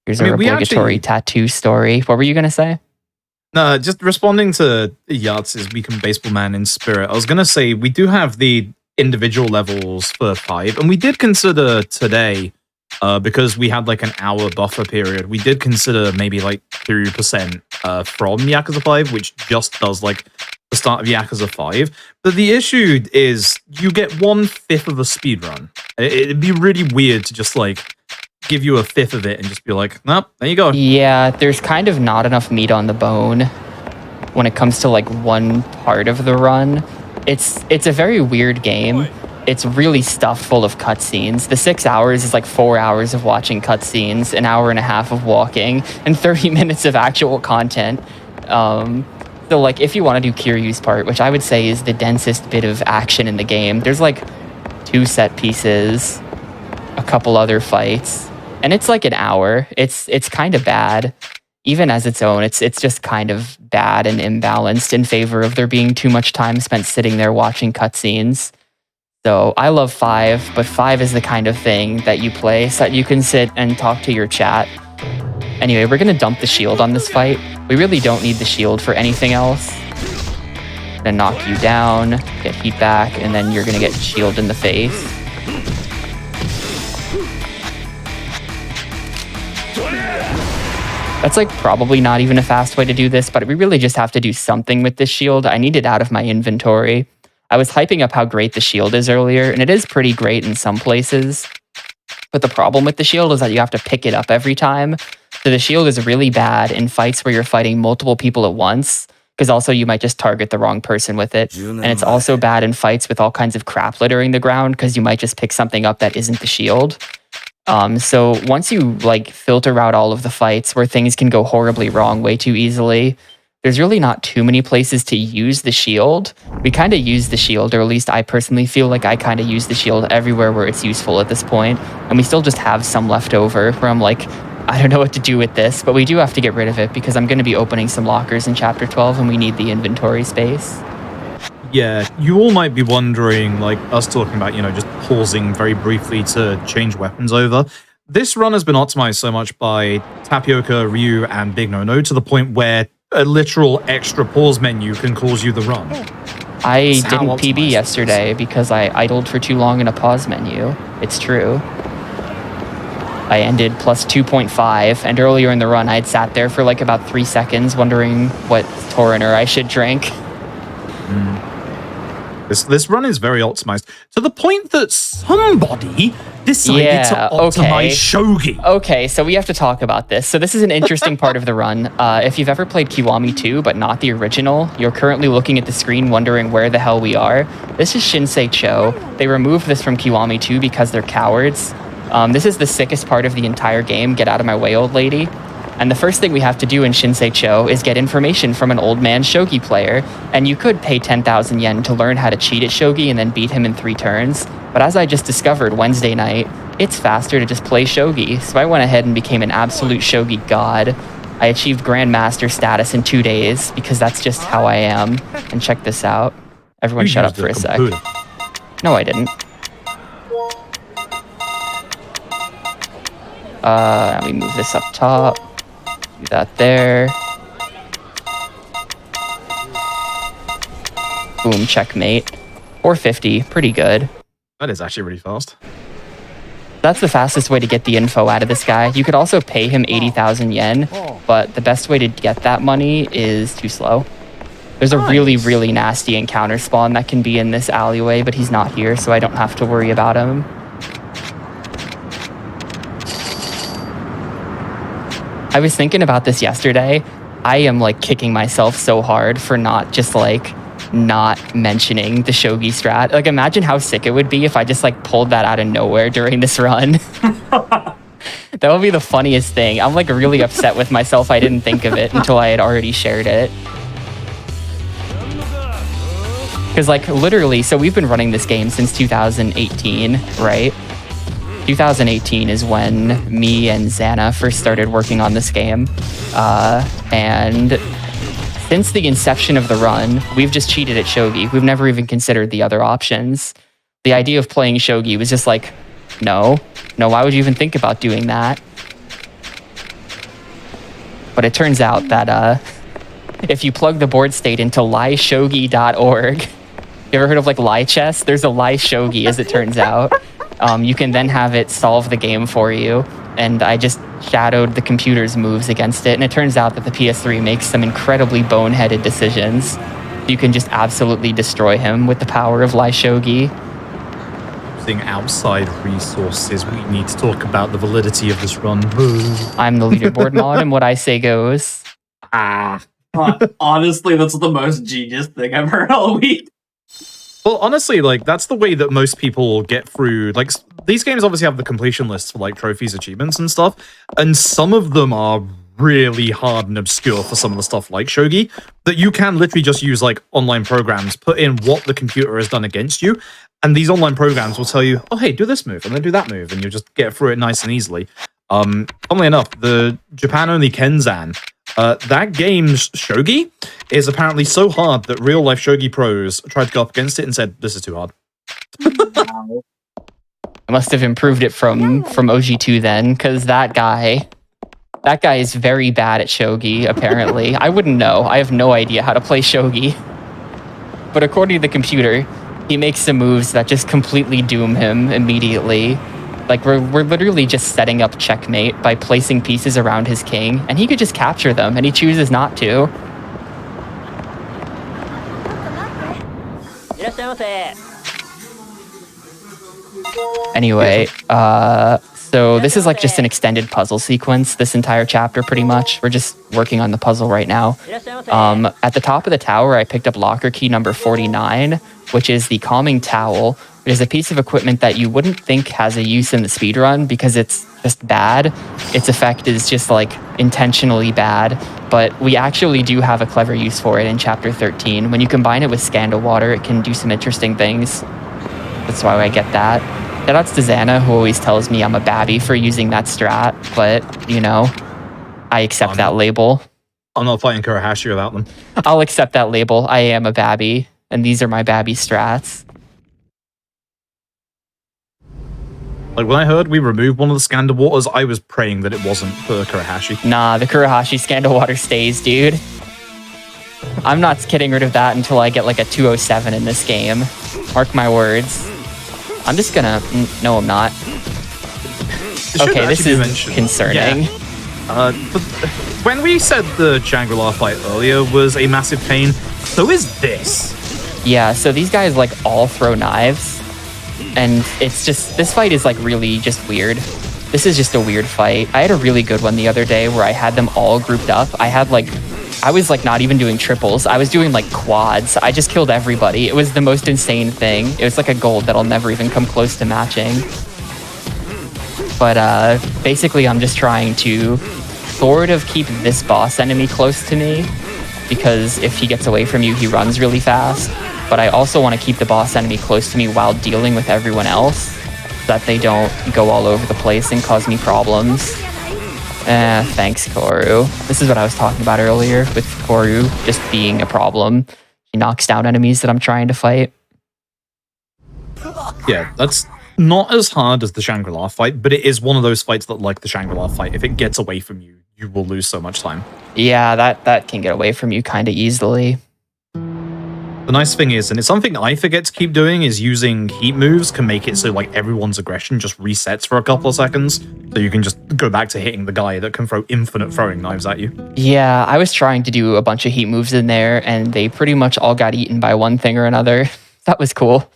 Here's our obligatory tattoo story. What were you going to say? No, just responding to Yatz's Weekend Baseball Man in spirit. I was going to say, we do have the individual levels for 5, and we did consider today, because we had like an hour buffer period, we did consider maybe like 3% from Yakuza 5, which just does like the start of Yakuza 5. But the issue is you get 1/5 of a speedrun. It'd be really weird to just like give you 1/5 of it and just be like, nope, there you go. Yeah, there's kind of not enough meat on the bone when it comes to like one part of the run. It's a very weird game. It's really stuffed full of cutscenes. The 6 hours is like 4 hours of watching cutscenes, an hour and a half of walking, and 30 minutes of actual content. So like if you want to do Kiryu's part, which I would say is the densest bit of action in the game, there's like 2 set pieces, a couple other fights, and it's like an hour. It's kind of bad. Even as its own, it's just kind of bad and imbalanced in favor of there being too much time spent sitting there watching cutscenes. So I love 5, but 5 is the kind of thing that you play so that you can sit and talk to your chat. Anyway, we're gonna dump the shield on this fight. We really don't need the shield for anything else. Gonna knock you down, get heat back, and then you're gonna get shield in the face. That's like probably not even a fast way to do this, but we really just have to do something with this shield. I need it out of my inventory. I was hyping up how great the shield is earlier, and it is pretty great in some places. But the problem with the shield is that you have to pick it up every time. So the shield is really bad in fights where you're fighting multiple people at once, because also you might just target the wrong person with it. And it's also bad in fights with all kinds of crap littering the ground, because you might just pick something up that isn't the shield. So once you like filter out all of the fights where things can go horribly wrong way too easily, there's really not too many places to use the shield. We kind of use the shield, or at least I personally feel like I kind of use the shield everywhere where it's useful at this point. And we still just have some left over where I'm like, I don't know what to do with this, but we do have to get rid of it because I'm going to be opening some lockers in Chapter 12 and we need the inventory space. Yeah, you all might be wondering, like us talking about, just pausing very briefly to change weapons over. This run has been optimized so much by Tapioca, Ryu, and Big No to the point where a literal extra pause menu can cause you the run. I didn't PB yesterday because I idled for too long in a pause menu. It's true. I ended plus 2.5, and earlier in the run I had sat there for like about 3 seconds wondering what Torrenter I should drink. This run is very optimized, to the point that somebody decided to optimize Shogi. Okay, so we have to talk about this. So this is an interesting part of the run. If you've ever played Kiwami 2, but not the original, you're currently looking at the screen wondering where the hell we are. This is Shinsei Cho. They removed this from Kiwami 2 because they're cowards. This is the sickest part of the entire game. Get out of my way, old lady. And the first thing we have to do in Shinsei-cho is get information from an old man Shogi player. And you could pay 10,000 yen to learn how to cheat at Shogi and then beat him in 3 turns. But as I just discovered Wednesday night, it's faster to just play Shogi. So I went ahead and became an absolute Shogi god. I achieved Grandmaster status in 2 days because that's just how I am. And check this out. Everyone shut up for a sec. No, I didn't. Let me move this up top. Do that there. Boom, checkmate. 450, pretty good. That is actually really fast. That's the fastest way to get the info out of this guy. You could also pay him 80,000 yen, but the best way to get that money is too slow. There's a really, really nasty encounter spawn that can be in this alleyway, but he's not here, so I don't have to worry about him. I was thinking about this yesterday. I am like kicking myself so hard for not just like not mentioning the Shogi strat. Like imagine how sick it would be if I just like pulled that out of nowhere during this run. That would be the funniest thing. I'm like really upset with myself I didn't think of it until I had already shared it. Because like literally, so we've been running this game since 2018, right? 2018 is when me and Xana first started working on this game. And since the inception of the run, we've just cheated at Shogi. We've never even considered the other options. The idea of playing Shogi was just like, no, why would you even think about doing that? But it turns out that if you plug the board state into lieshogi.org, you ever heard of like Lie Chess? There's a Lie Shogi, as it turns out. You can then have it solve the game for you. And I just shadowed the computer's moves against it. And it turns out that the PS3 makes some incredibly boneheaded decisions. You can just absolutely destroy him with the power of Lie Shogi. Using outside resources, we need to talk about the validity of this run. I'm the leaderboard mod, and what I say goes. Honestly, that's the most genius thing I've heard all week. Well, honestly, like, that's the way that most people get through, like, these games obviously have the completion lists for, like, trophies, achievements, and stuff, and some of them are really hard and obscure for some of the stuff like Shogi, that you can literally just use, like, online programs, put in what the computer has done against you, and these online programs will tell you, oh, hey, do this move, and then do that move, and you'll just get through it nice and easily. Funnily enough, the Japan-only Kenzan, that game's Shogi is apparently so hard that real-life Shogi pros tried to go up against it and said, this is too hard. I must have improved it from OG2 then, because that guy is very bad at Shogi, apparently. I wouldn't know. I have no idea how to play Shogi. But according to the computer, he makes some moves that just completely doom him immediately. Like, we're literally just setting up checkmate by placing pieces around his king, and he could just capture them, and he chooses not to. Anyway, so this is like just an extended puzzle sequence, this entire chapter pretty much. We're just working on the puzzle right now. At the top of the tower, I picked up locker key number 49, which is the calming towel. It is a piece of equipment that you wouldn't think has a use in the speedrun because it's just bad. Its effect is just like intentionally bad, but we actually do have a clever use for it in chapter 13. When you combine it with Scandal Water, it can do some interesting things. That's why I get that. Shoutouts to Xana, who always tells me I'm a babby for using that strat, but, you know, I accept that label. I'm not fighting Kurahashi without them. I'll accept that label. I am a babby, and these are my babby strats. Like, when I heard we removed one of the Scandal Waters, I was praying that it wasn't for Kurahashi. Nah, the Kurahashi Scandal Water stays, dude. I'm not getting rid of that until I get like a 207 in this game. Mark my words. I'm just gonna... No, I'm not. Okay, this is concerning. Yeah. But when we said the Shangri-La fight earlier was a massive pain, so is this. Yeah, so these guys like all throw knives. And it's just, this fight is like really just weird. This is just a weird fight. I had a really good one the other day where I had them all grouped up. I was like not even doing triples. I was doing like quads. I just killed everybody. It was the most insane thing. It was like a gold that I'll never even come close to matching. But basically I'm just trying to sort of keep this boss enemy close to me, because if he gets away from you, he runs really fast. But I also want to keep the boss enemy close to me while dealing with everyone else, so that they don't go all over the place and cause me problems. Thanks, Koru. This is what I was talking about earlier with Koru just being a problem. He knocks down enemies that I'm trying to fight. Yeah, that's not as hard as the Shangri-La fight, but it is one of those fights that, like the Shangri-La fight, if it gets away from you, you will lose so much time. Yeah, that can get away from you kind of easily. The nice thing is, and it's something I forget to keep doing, is using heat moves can make it so like everyone's aggression just resets for a couple of seconds, so you can just go back to hitting the guy that can throw infinite throwing knives at you. Yeah, I was trying to do a bunch of heat moves in there, and they pretty much all got eaten by one thing or another. That was cool.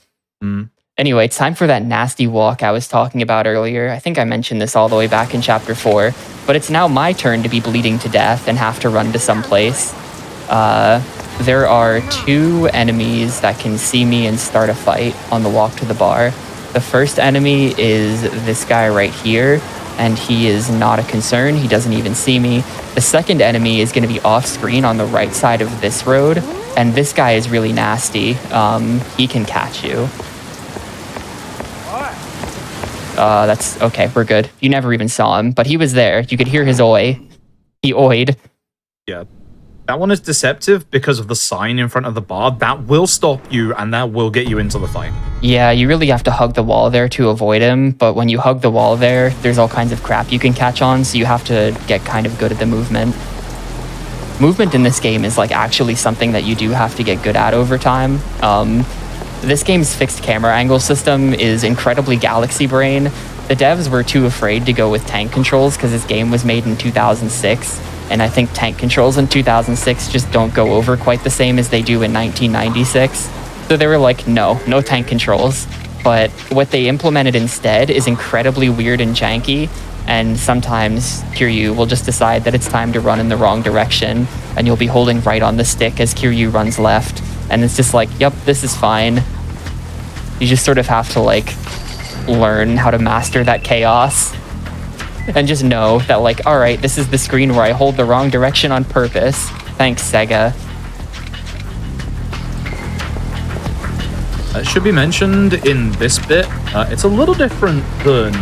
Anyway, it's time for that nasty walk I was talking about earlier. I think I mentioned this all the way back in Chapter 4, but it's now my turn to be bleeding to death and have to run to someplace. There are 2 enemies that can see me and start a fight on the walk to the bar. The first enemy is this guy right here, and he is not a concern. He doesn't even see me. The second enemy is going to be off screen on the right side of this road, and this guy is really nasty. He can catch you. That's okay. We're good. You never even saw him, but he was there. You could hear his oi. He oied. Yeah. That one is deceptive because of the sign in front of the bar. That will stop you, and that will get you into the fight. Yeah, you really have to hug the wall there to avoid him, but when you hug the wall there, there's all kinds of crap you can catch on, so you have to get kind of good at the movement. Movement in this game is like actually something that you do have to get good at over time. This game's fixed camera angle system is incredibly galaxy brain. The devs were too afraid to go with tank controls because this game was made in 2006, and I think tank controls in 2006 just don't go over quite the same as they do in 1996. So they were like, no tank controls. But what they implemented instead is incredibly weird and janky, and sometimes Kiryu will just decide that it's time to run in the wrong direction, and you'll be holding right on the stick as Kiryu runs left. And it's just like, yep, this is fine. You just sort of have to like learn how to master that chaos and just know that like, all right, this is the screen where I hold the wrong direction on purpose. Thanks, Sega. It should be mentioned in this bit, it's a little different than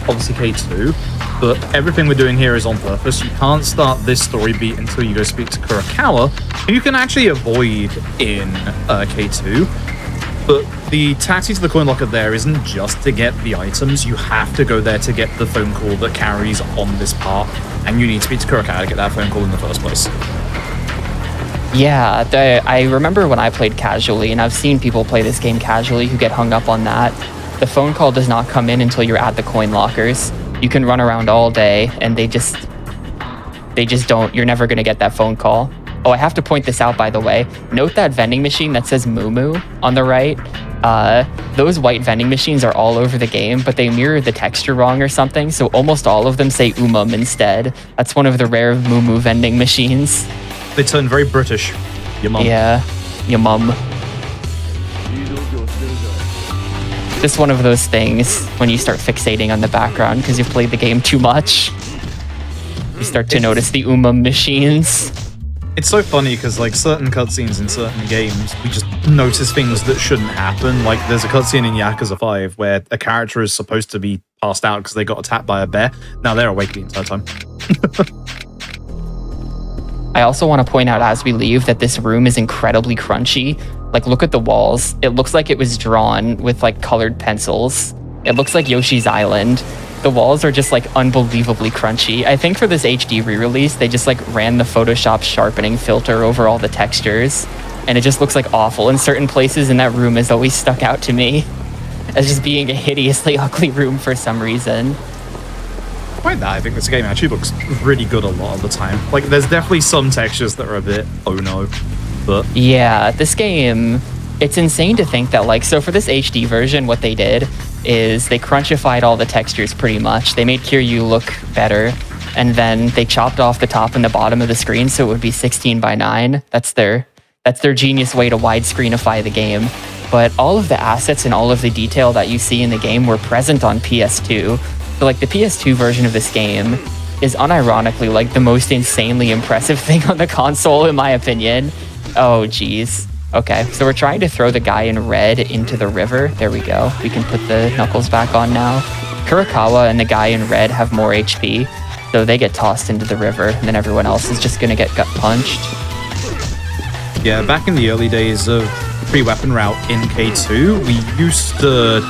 obviously K2, but everything we're doing here is on purpose. You can't start this story beat until you go speak to Kurokawa, who you can actually avoid in K2. But the taxi to the coin locker there isn't just to get the items. You have to go there to get the phone call that carries on this part, and you need to speak to Kurokawa to get that phone call in the first place. Yeah, I remember when I played casually, and I've seen people play this game casually who get hung up on that. The phone call does not come in until you're at the coin lockers. You can run around all day, and they just don't, you're never gonna get that phone call. Oh, I have to point this out, by the way. Note that vending machine that says Moo Moo on the right. Those white vending machines are all over the game, but they mirror the texture wrong or something, so almost all of them say Umum instead. That's one of the rare Moo Moo vending machines. They turn very British. Your mum. Yeah, your mum. Just one of those things when you start fixating on the background because you've played the game too much. You start to notice the Umum machines. It's so funny because like certain cutscenes in certain games, we just notice things that shouldn't happen. Like there's a cutscene in Yakuza 5 where a character is supposed to be passed out because they got attacked by a bear. Now they're awake the entire time. I also want to point out as we leave that this room is incredibly crunchy. Like, look at the walls. It looks like it was drawn with like colored pencils. It looks like Yoshi's Island. The walls are just like unbelievably crunchy. I think for this HD re-release, they just like ran the Photoshop sharpening filter over all the textures, and it just looks like awful in certain places, and that room has always stuck out to me as just being a hideously ugly room for some reason. Despite that, I think this game actually looks really good a lot of the time. Like, there's definitely some textures that are a bit, oh no, but... Yeah, this game, it's insane to think that, like, so for this HD version, what they did is they crunchified all the textures pretty much. They made Kiryu look better, and then they chopped off the top and the bottom of the screen so it would be 16:9. That's their genius way to widescreenify the game. But all of the assets and all of the detail that you see in the game were present on PS2. So like the PS2 version of this game is unironically like the most insanely impressive thing on the console, in my opinion. Oh, geez. Okay, so we're trying to throw the guy in red into the river. There we go. We can put the knuckles back on now. Kurakawa and the guy in red have more HP, so they get tossed into the river, and then everyone else is just gonna get gut punched. Yeah, back in the early days of pre-weapon route in K2, we used to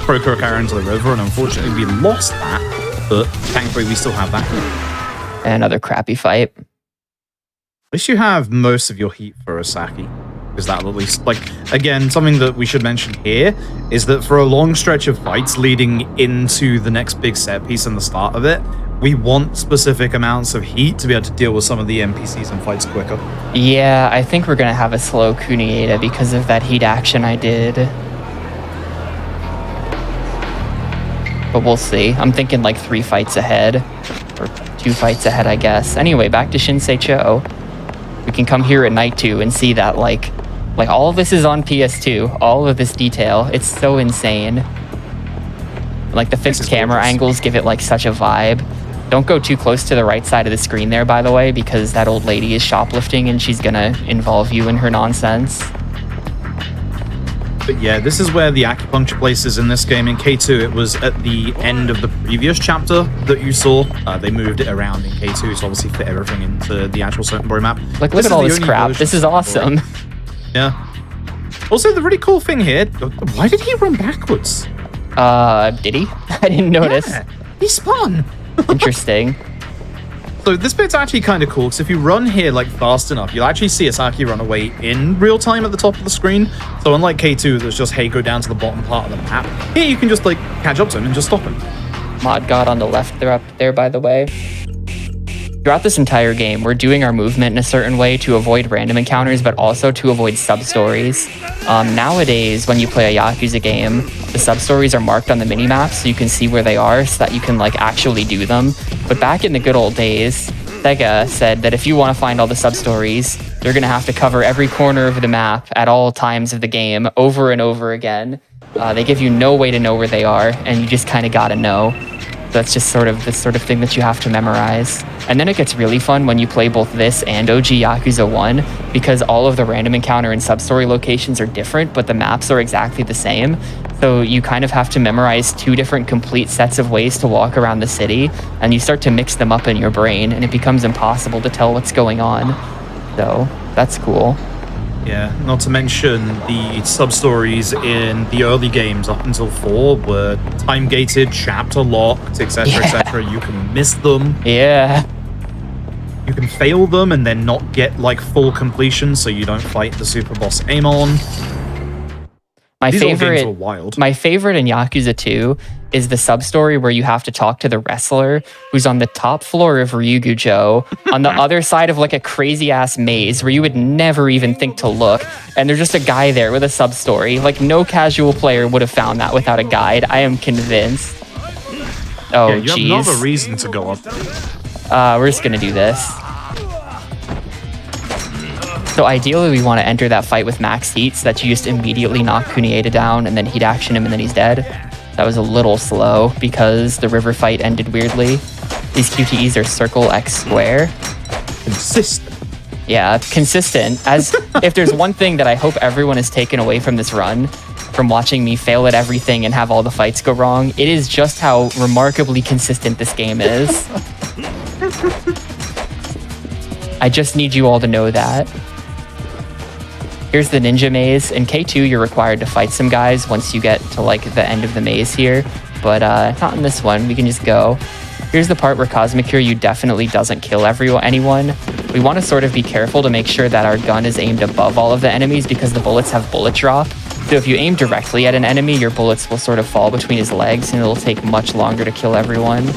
throw Kurakawa into the river, and unfortunately we lost that, but thankfully we still have that. And another crappy fight. At least you have most of your heat for Osaki. Is that at least, like, again, something that we should mention here is that for a long stretch of fights leading into the next big set piece and the start of it, we want specific amounts of heat to be able to deal with some of the NPCs and fights quicker. Yeah, I think we're gonna have a slow Kunieda because of that heat action I did. But we'll see. I'm thinking like 3 fights ahead, or 2 fights ahead, I guess. Anyway, back to Shinsei Cho. We can come here at night 2 and see that like all of this is on PS2. All of this detail. It's so insane. Like the fixed camera angles give it like such a vibe. Don't go too close to the right side of the screen there, by the way, because that old lady is shoplifting and she's gonna involve you in her nonsense. But yeah, this is where the acupuncture places in this game. In K2, it was at the end of the previous chapter that you saw. They moved it around in K2 to obviously fit everything into the actual Sotenbori map. Like, look at all this crap. This is awesome. Yeah. Also, the really cool thing here, why did he run backwards? Did he? I didn't notice. Yeah, he spun. Interesting. So this bit's actually kind of cool, because if you run here like fast enough, you'll actually see Osaki run away in real time at the top of the screen. So unlike K2, there's just, hey, go down to the bottom part of the map. Here you can just like catch up to him and just stop him. Mod God on the left, they're up there, by the way. Throughout this entire game, we're doing our movement in a certain way to avoid random encounters, but also to avoid sub-stories. Nowadays, when you play a Yakuza game, the sub-stories are marked on the minimap so you can see where they are so that you can like actually do them. But back in the good old days, Sega said that if you want to find all the sub-stories, you're going to have to cover every corner of the map at all times of the game over and over again. They give you no way to know where they are, and you just kind of got to know. That's just sort of the sort of thing that you have to memorize. And then it gets really fun when you play both this and OG Yakuza 1, because all of the random encounter and sub-story locations are different, but the maps are exactly the same. So you kind of have to memorize 2 different complete sets of ways to walk around the city, and you start to mix them up in your brain, and it becomes impossible to tell what's going on. So that's cool. Yeah, not to mention the sub-stories in the early games up until 4 were time-gated, chapter-locked, etc., etc. You can miss them. Yeah. You can fail them and then not get, like, full completion, so you don't fight the super boss Amon. These old games were wild. My favorite in Yakuza 2 is the sub-story where you have to talk to the wrestler who's on the top floor of Ryugujo on the other side of like a crazy-ass maze where you would never even think to look. And there's just a guy there with a sub-story. Like, no casual player would have found that without a guide. I am convinced. Oh, yeah, you have no reason to go up there. We're just going to do this. So ideally, we want to enter that fight with max heat so that you just immediately knock Kunieda down and then heat action him and then he's dead. That was a little slow because the river fight ended weirdly. These QTEs are circle X square. Consistent. Yeah, consistent. As if there's one thing that I hope everyone has taken away from this run, from watching me fail at everything and have all the fights go wrong, it is just how remarkably consistent this game is. I just need you all to know that. Here's the ninja maze. In K2, you're required to fight some guys once you get to like the end of the maze here, but not in this one. We can just go. Here's the part where Cosmic Kiryu definitely doesn't kill anyone. We want to sort of be careful to make sure that our gun is aimed above all of the enemies because the bullets have bullet drop. So if you aim directly at an enemy, your bullets will sort of fall between his legs and it'll take much longer to kill everyone.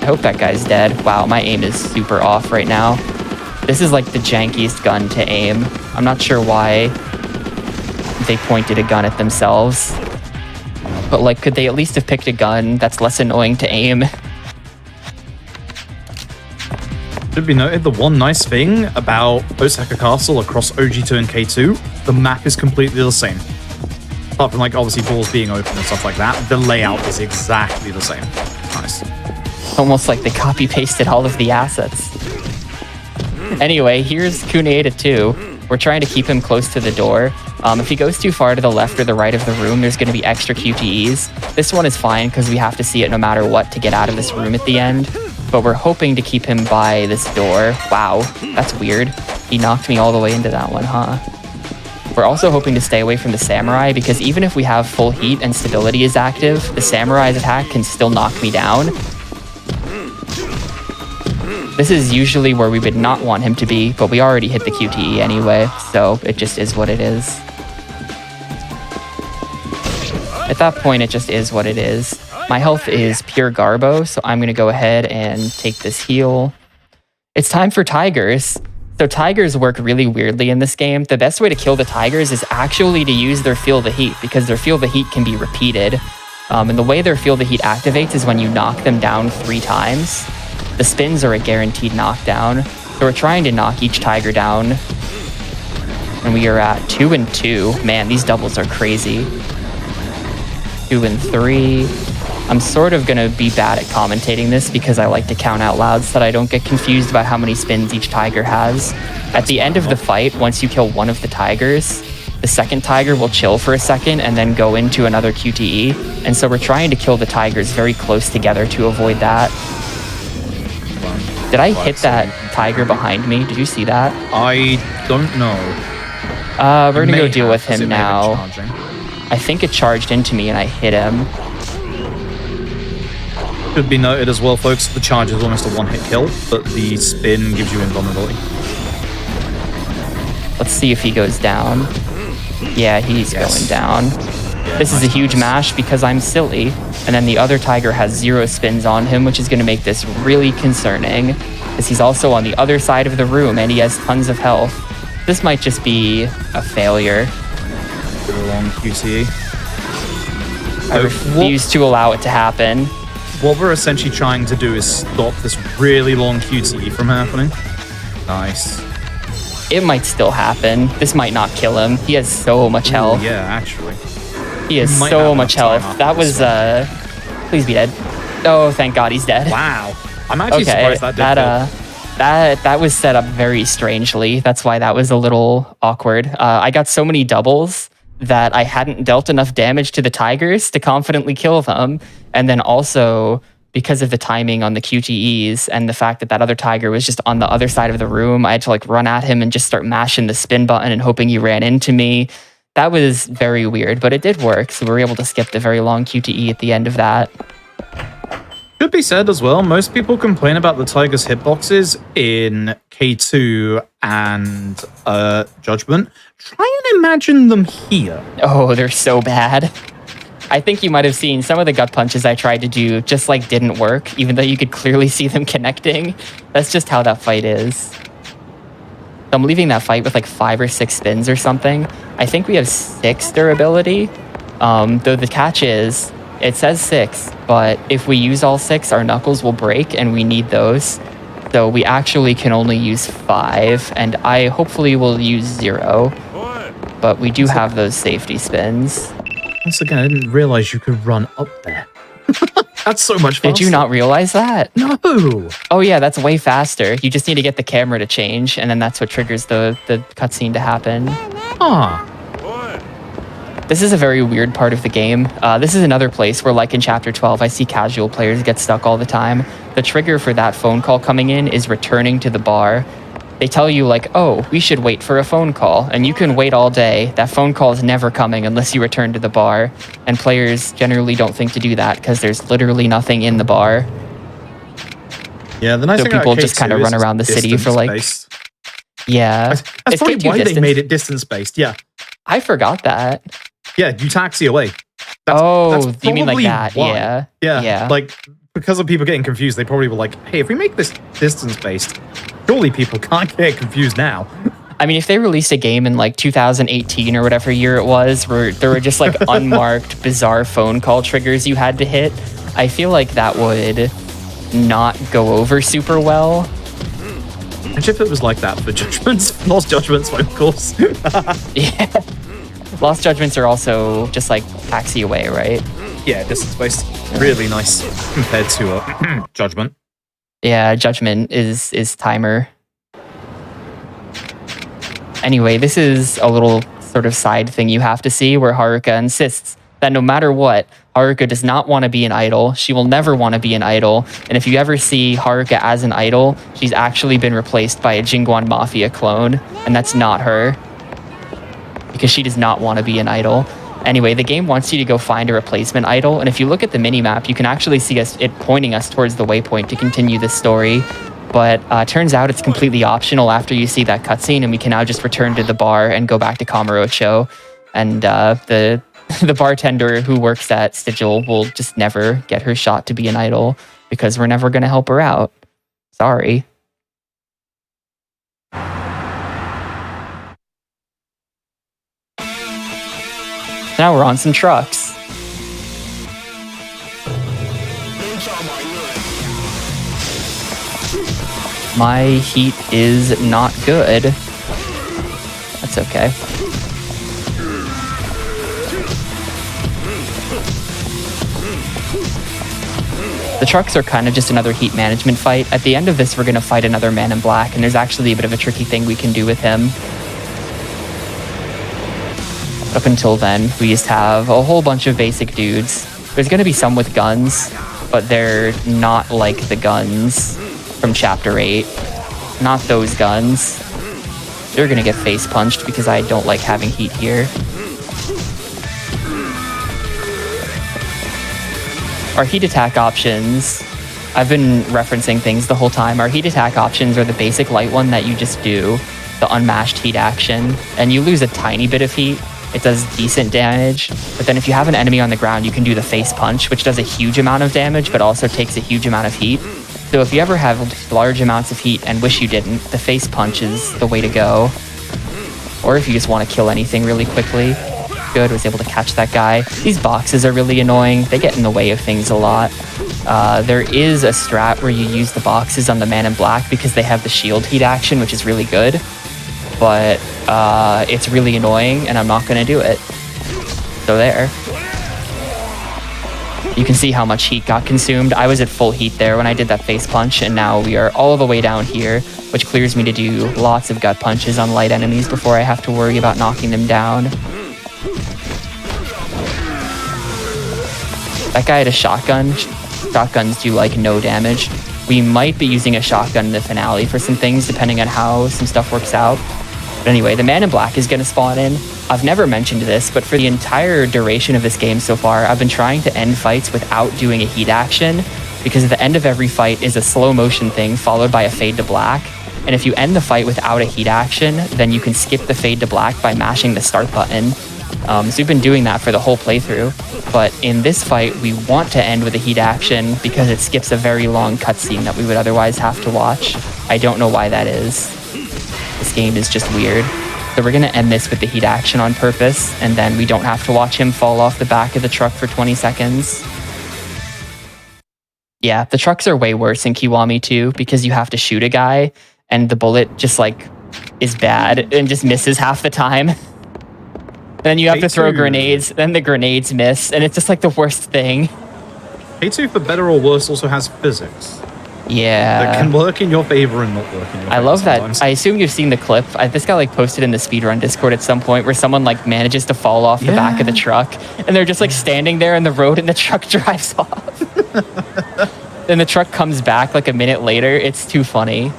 I hope that guy's dead. Wow, my aim is super off right now. This is like the jankiest gun to aim. I'm not sure why they pointed a gun at themselves. But like, could they at least have picked a gun that's less annoying to aim? Should be noted, the one nice thing about Osaka Castle across OG2 and K2, the map is completely the same. Apart from like obviously doors being open and stuff like that, the layout is exactly the same. Nice. Almost like they copy-pasted all of the assets. Anyway, here's Kuneada 2. We're trying to keep him close to the door. If he goes too far to the left or the right of the room, there's going to be extra QTEs. This one is fine because we have to see it no matter what to get out of this room at the end. But we're hoping to keep him by this door. Wow, that's weird. He knocked me all the way into that one, huh? We're also hoping to stay away from the samurai because even if we have full heat and stability is active, the samurai's attack can still knock me down. This is usually where we would not want him to be, but we already hit the QTE anyway, so it just is what it is. At that point, it just is what it is. My health is pure garbo, so I'm going to go ahead and take this heal. It's time for tigers. So tigers work really weirdly in this game. The best way to kill the tigers is actually to use their Feel the Heat, because their Feel the Heat can be repeated. And the way their Feel the Heat activates is when you knock them down 3 times. The spins are a guaranteed knockdown. So we're trying to knock each tiger down. And we are at 2 and 2. Man, these doubles are crazy. 2 and 3. I'm sort of going to be bad at commentating this because I like to count out loud so that I don't get confused about how many spins each tiger has. At the end of the fight, once you kill one of the tigers, the second tiger will chill for a second and then go into another QTE. And so we're trying to kill the tigers very close together to avoid that. Did I hit that tiger behind me? Did you see that? I don't know. We're going to go deal with him now. I think it charged into me and I hit him. Should be noted as well, folks, the charge is almost a one-hit kill, but the spin gives you invulnerability. Let's see if he goes down. Yeah, he's going down. Yeah, this is a huge mash because I'm silly. And then the other tiger has 0 spins on him, which is going to make this really concerning. Because he's also on the other side of the room and he has tons of health. This might just be a failure. A long QTE. I refuse to allow it to happen. What we're essentially trying to do is stop this really long QTE from happening. Nice. It might still happen. This might not kill him. He has so much health. Ooh, yeah, actually. He has so much health. That was, please be dead. Oh, thank God he's dead. Wow. I'm actually surprised that did that was set up very strangely. That's why that was a little awkward. I got so many doubles that I hadn't dealt enough damage to the tigers to confidently kill them. And then also, because of the timing on the QTEs and the fact that that other tiger was just on the other side of the room, I had to like run at him and just start mashing the spin button and hoping he ran into me. That was very weird, but it did work. So we were able to skip the very long QTE at the end of that. Should be said as well, most people complain about the Tiger's hitboxes in K2 and Judgment. Try and imagine them here. Oh, they're so bad. I think you might have seen some of the gut punches I tried to do just like didn't work, even though you could clearly see them connecting. That's just how that fight is. So I'm leaving that fight with like 5 or 6 spins or something. I think we have 6 durability, though the catch is, it says 6, but if we use all 6, our knuckles will break and we need those. So we actually can only use 5, and I hopefully will use 0. But we do have those safety spins. Once again, I didn't realize you could run up there. That's so much faster. Did you not realize that? No. Oh yeah, that's way faster. You just need to get the camera to change, and then that's what triggers the cutscene to happen. Ah. This is a very weird part of the game. This is another place where, like in Chapter 12, I see casual players get stuck all the time. The trigger for that phone call coming in is returning to the bar. They tell you, like, oh, we should wait for a phone call, and you can wait all day. That phone call is never coming unless you return to the bar, and players generally don't think to do that because there's literally nothing in the bar. Yeah, the nice so thing people about just kind of run around the city for like... Based. Yeah. That's probably why they made it distance-based, yeah. I forgot that. Yeah, you taxi away. That's you mean like that? Why. Yeah. Like, because of people getting confused, they probably were like, hey, if we make this distance-based, surely people can't get confused now. I mean, if they released a game in like 2018 or whatever year it was, where there were just like unmarked, bizarre phone call triggers you had to hit, I feel like that would not go over super well. Imagine if it was like that for Judgments, Lost Judgments phone calls. Yeah. Lost Judgments are also just like taxi away, right? Yeah, distance-based. Really nice compared to Judgment. Yeah, Judgment is timer. Anyway, this is a little sort of side thing you have to see where Haruka insists that no matter what, Haruka does not want to be an idol. She will never want to be an idol. And if you ever see Haruka as an idol, she's actually been replaced by a Jingguan Mafia clone. And that's not her. Because she does not want to be an idol. Anyway, the game wants you to go find a replacement idol. And if you look at the minimap, you can actually see it pointing us towards the waypoint to continue this story. But turns out it's completely optional after you see that cutscene, and we can now just return to the bar and go back to Kamurocho. And the bartender who works at Sigil will just never get her shot to be an idol because we're never going to help her out. Sorry. Now we're on some trucks. My heat is not good. That's okay. The trucks are kind of just another heat management fight. At the end of this, we're going to fight another man in black, and there's actually a bit of a tricky thing we can do with him. Up until then, we just have a whole bunch of basic dudes. There's going to be some with guns, but they're not like the guns from Chapter 8. Not those guns. They're going to get face punched because I don't like having heat here. Our heat attack options, I've been referencing things the whole time. Our heat attack options are the basic light one that you just do, the unmatched heat action, and you lose a tiny bit of heat. It does decent damage, but then if you have an enemy on the ground, you can do the face punch, which does a huge amount of damage, but also takes a huge amount of heat. So if you ever have large amounts of heat and wish you didn't, the face punch is the way to go. Or if you just want to kill anything really quickly. Good, was able to catch that guy. These boxes are really annoying. They get in the way of things a lot. There is a strat where you use the boxes on the man in black because they have the shield heat action, which is really good. But it's really annoying, and I'm not going to do it. So there. You can see how much heat got consumed. I was at full heat there when I did that face punch, and now we are all the way down here, which clears me to do lots of gut punches on light enemies before I have to worry about knocking them down. That guy had a shotgun. Shotguns do like no damage. We might be using a shotgun in the finale for some things, depending on how some stuff works out. But anyway, the man in black is going to spawn in. I've never mentioned this, but for the entire duration of this game so far, I've been trying to end fights without doing a heat action, because at the end of every fight is a slow motion thing followed by a fade to black. And if you end the fight without a heat action, then you can skip the fade to black by mashing the start button. So we've been doing that for the whole playthrough. But in this fight, we want to end with a heat action because it skips a very long cutscene that we would otherwise have to watch. I don't know why that is. This game is just weird. So we're going to end this with the heat action on purpose, and then we don't have to watch him fall off the back of the truck for 20 seconds. Yeah, the trucks are way worse in Kiwami 2 because you have to shoot a guy, and the bullet just, like, is bad and just misses half the time. Then you have to throw grenades, then the grenades miss, and it's just, like, the worst thing. K2, for better or worse, also has physics. Yeah. That can work in your favor and not work in your favor. I love sometimes. that. I assume you've seen the clip. This guy like posted in the speedrun Discord at some point where someone like manages to fall off the back of the truck, and they're just like standing there in the road and the truck drives off. Then the truck comes back like a minute later. It's too funny.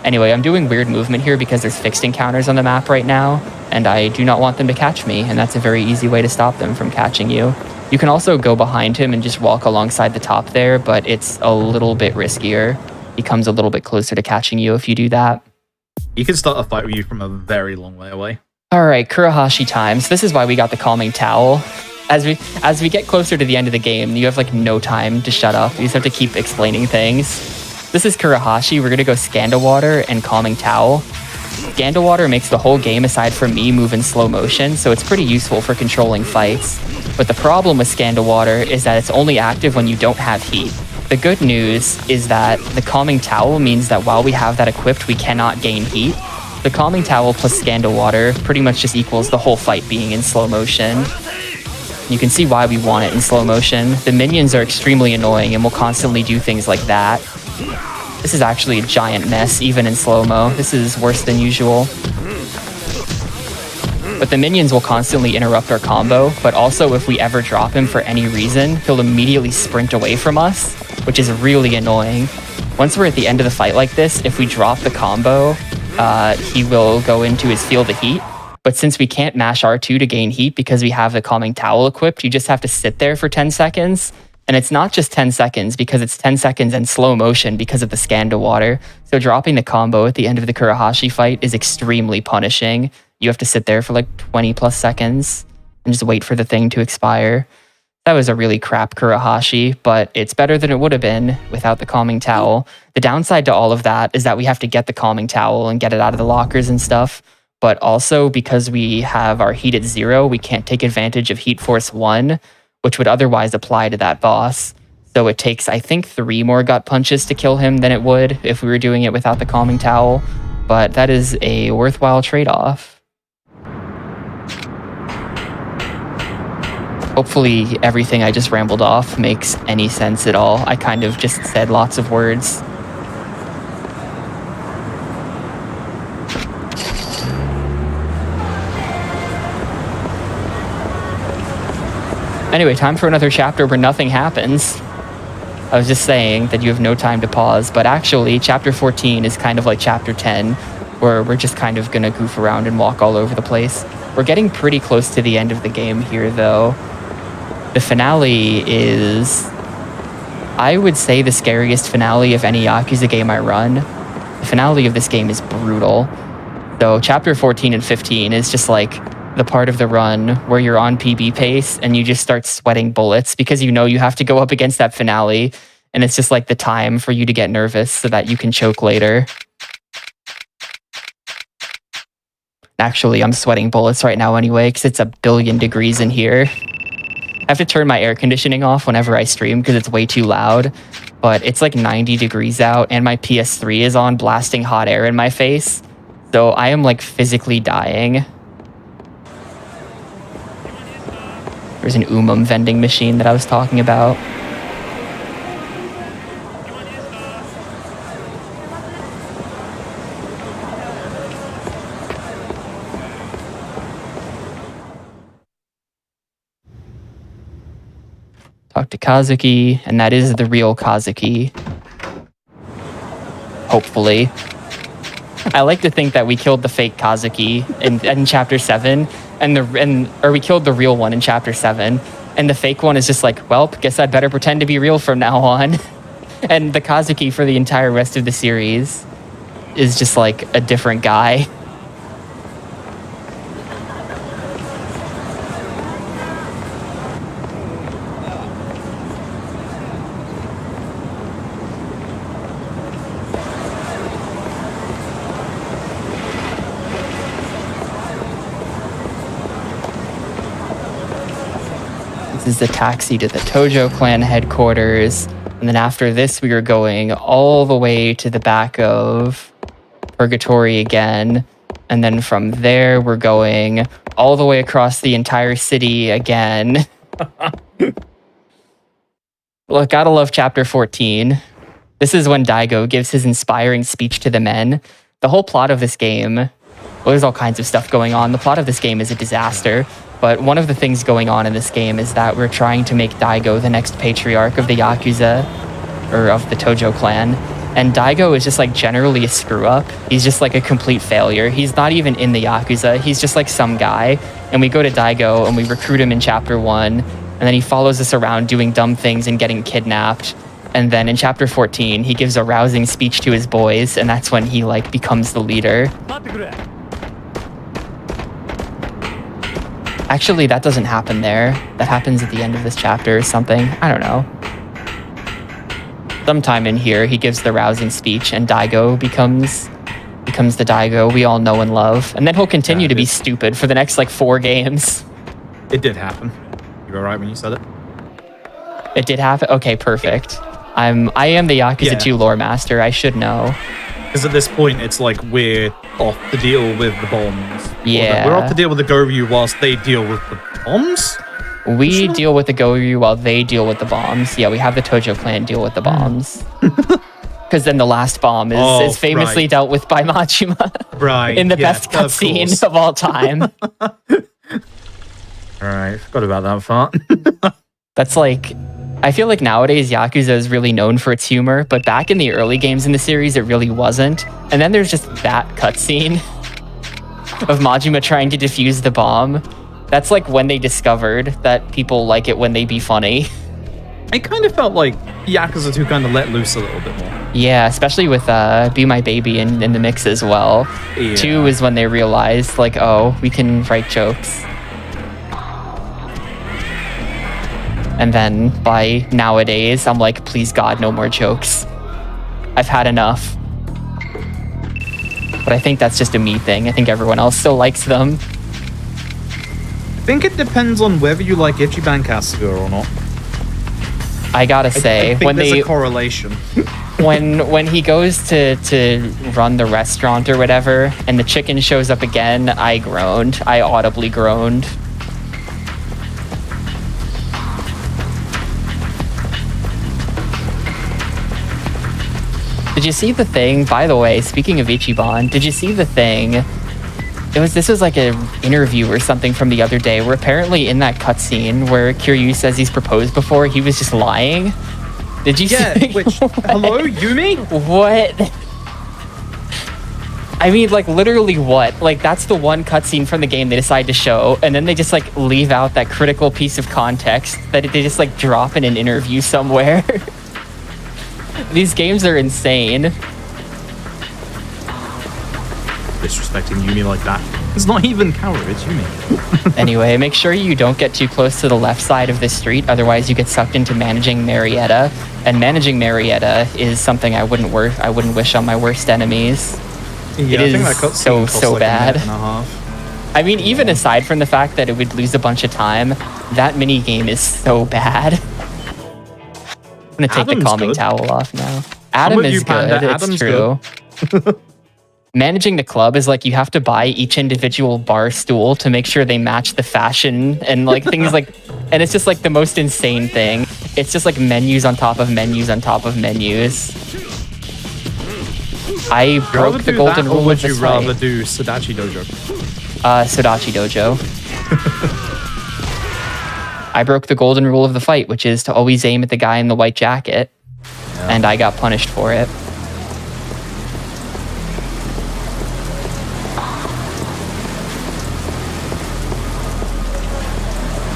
Anyway, I'm doing weird movement here because there's fixed encounters on the map right now, and I do not want them to catch me, and that's a very easy way to stop them from catching you. You can also go behind him and just walk alongside the top there, but it's a little bit riskier. He comes a little bit closer to catching you if you do that. He can start a fight with you from a very long way away. All right, Kurohashi times. This is why we got the calming towel. As we get closer to the end of the game, you have like no time to shut up. You just have to keep explaining things. This is Kurohashi. We're gonna go Scanda Water and Calming Towel. Scanda Water makes the whole game, aside from me, move in slow motion, so it's pretty useful for controlling fights. But the problem with Scanda Water is that it's only active when you don't have heat. The good news is that the Calming Towel means that while we have that equipped, we cannot gain heat. The Calming Towel plus Scanda Water pretty much just equals the whole fight being in slow motion. You can see why we want it in slow motion. The minions are extremely annoying and will constantly do things like that. This is actually a giant mess, even in slow-mo. This is worse than usual. But the minions will constantly interrupt our combo, but also if we ever drop him for any reason, he'll immediately sprint away from us, which is really annoying. Once we're at the end of the fight like this, if we drop the combo, he will go into his field of heat. But since we can't mash R2 to gain heat because we have the calming towel equipped, you just have to sit there for 10 seconds. And it's not just 10 seconds because it's 10 seconds in slow motion because of the Skanda water. So dropping the combo at the end of the Kurahashi fight is extremely punishing. You have to sit there for like 20 plus seconds and just wait for the thing to expire. That was a really crap Kurahashi, but it's better than it would have been without the calming towel. The downside to all of that is that we have to get the calming towel and get it out of the lockers and stuff. But also because we have our heat at 0, we can't take advantage of Heat Force 1, which would otherwise apply to that boss. So it takes, I think, 3 more gut punches to kill him than it would if we were doing it without the calming towel. But that is a worthwhile trade-off. Hopefully everything I just rambled off makes any sense at all. I kind of just said lots of words. Anyway, time for another chapter where nothing happens. I was just saying that you have no time to pause, but actually chapter 14 is kind of like chapter 10, where we're just kind of gonna goof around and walk all over the place. We're getting pretty close to the end of the game here, though. The finale is, I would say, the scariest finale of any Yakuza game I run. The finale of this game is brutal. So chapter 14 and 15 is just like the part of the run where you're on PB pace and you just start sweating bullets because you know you have to go up against that finale, and it's just like the time for you to get nervous so that you can choke later. Actually, I'm sweating bullets right now anyway because it's 1 billion degrees in here. I have to turn my air conditioning off whenever I stream because it's way too loud, but it's like 90 degrees out and my PS3 is on blasting hot air in my face, so I am like physically dying. There's an vending machine that I was talking about. Talk to Kazuki, and that is the real Kazuki. Hopefully. I like to think that we killed the fake Kazuki in chapter 7, or we killed the real one in chapter 7, and the fake one is just like, well, guess I'd better pretend to be real from now on. And the Kazuki for the entire rest of the series is just like a different guy. This is the taxi to the Tojo clan headquarters. And then after this, we are going all the way to the back of Purgatory again. And then from there, we're going all the way across the entire city again. Look, gotta love chapter 14. This is when Daigo gives his inspiring speech to the men. The whole plot of this game, well, there's all kinds of stuff going on. The plot of this game is a disaster. But one of the things going on in this game is that we're trying to make Daigo the next patriarch of the Yakuza, or of the Tojo clan. And Daigo is just like generally a screw up. He's just like a complete failure. He's not even in the Yakuza. He's just like some guy. And we go to Daigo and we recruit him in chapter 1. And then he follows us around doing dumb things and getting kidnapped. And then in chapter 14, he gives a rousing speech to his boys. And that's when he like becomes the leader. Actually, that doesn't happen there. That happens at the end of this chapter or something. I don't know. Sometime in here, he gives the rousing speech and Daigo becomes the Daigo we all know and love. And then he'll continue to be stupid for the next like 4 games. It did happen. You were right when you said it. It did happen? Okay, perfect. I am the Yakuza 2 lore master. I should know. Because at this point, it's like we're off to deal with the bombs. Yeah. We're off to deal with the Goryu whilst they deal with the bombs? We deal with the Goryu while they deal with the bombs. Yeah, we have the Tojo clan deal with the bombs. Because then the last bomb is famously dealt with by Majima. Right. In the best cutscene of all time. Alright, forgot about that part. That's like... I feel like nowadays Yakuza is really known for its humor, but back in the early games in the series, it really wasn't. And then there's just that cutscene of Majima trying to defuse the bomb. That's like when they discovered that people like it when they be funny. I kind of felt like Yakuza 2 kind of let loose a little bit more. Yeah, especially with Be My Baby in the mix as well. Yeah. 2 is when they realized, like, oh, we can write jokes. And then by nowadays, I'm like, please God, no more jokes. I've had enough. But I think that's just a me thing. I think everyone else still likes them. I think it depends on whether you like Ichiban Kasuga or not. I gotta say, I think there's a correlation. when he goes to run the restaurant or whatever, and the chicken shows up again, I groaned. I audibly groaned. Did you see the thing, by the way, speaking of Ichiban, did you see the thing? This was like an interview or something from the other day where apparently in that cutscene where Kiryu says he's proposed before, he was just lying. Did you see? Which, hello, Yumi? What? I mean, like, literally what? Like, that's the one cutscene from the game they decide to show, and then they just, like, leave out that critical piece of context that they just, like, drop in an interview somewhere. These games are insane. Disrespecting Yumi like that. It's not even Kaoru, it's Yumi. Anyway, make sure you don't get too close to the left side of this street, otherwise you get sucked into managing Marietta. And managing Marietta is something I wouldn't wish on my worst enemies. Yeah, it is so like bad. A minute and a half. I mean, even aside from the fact that it would lose a bunch of time, that mini game is so bad. I'm gonna take the calming towel off now. Adam is good, it's true. Managing the club is like you have to buy each individual bar stool to make sure they match the fashion and like things like, and it's just like the most insane thing. It's just like menus on top of menus on top of menus. I broke the golden rule with this fight. Would you rather do Sodachi Dojo? Sodachi Dojo. I broke the golden rule of the fight, which is to always aim at the guy in the white jacket. Yeah. And I got punished for it.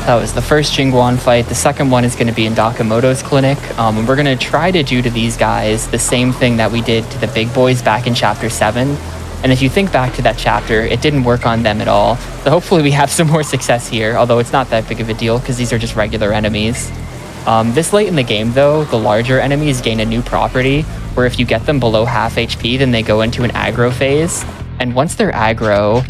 That was the first Jingguan fight. The second one is going to be in Dakamoto's clinic. And we're going to try to do to these guys the same thing that we did to the big boys back in Chapter 7. And if you think back to that chapter, it didn't work on them at all. So hopefully we have some more success here, although it's not that big of a deal because these are just regular enemies. This late in the game, though, the larger enemies gain a new property where if you get them below half HP, then they go into an aggro phase. And once they're aggro,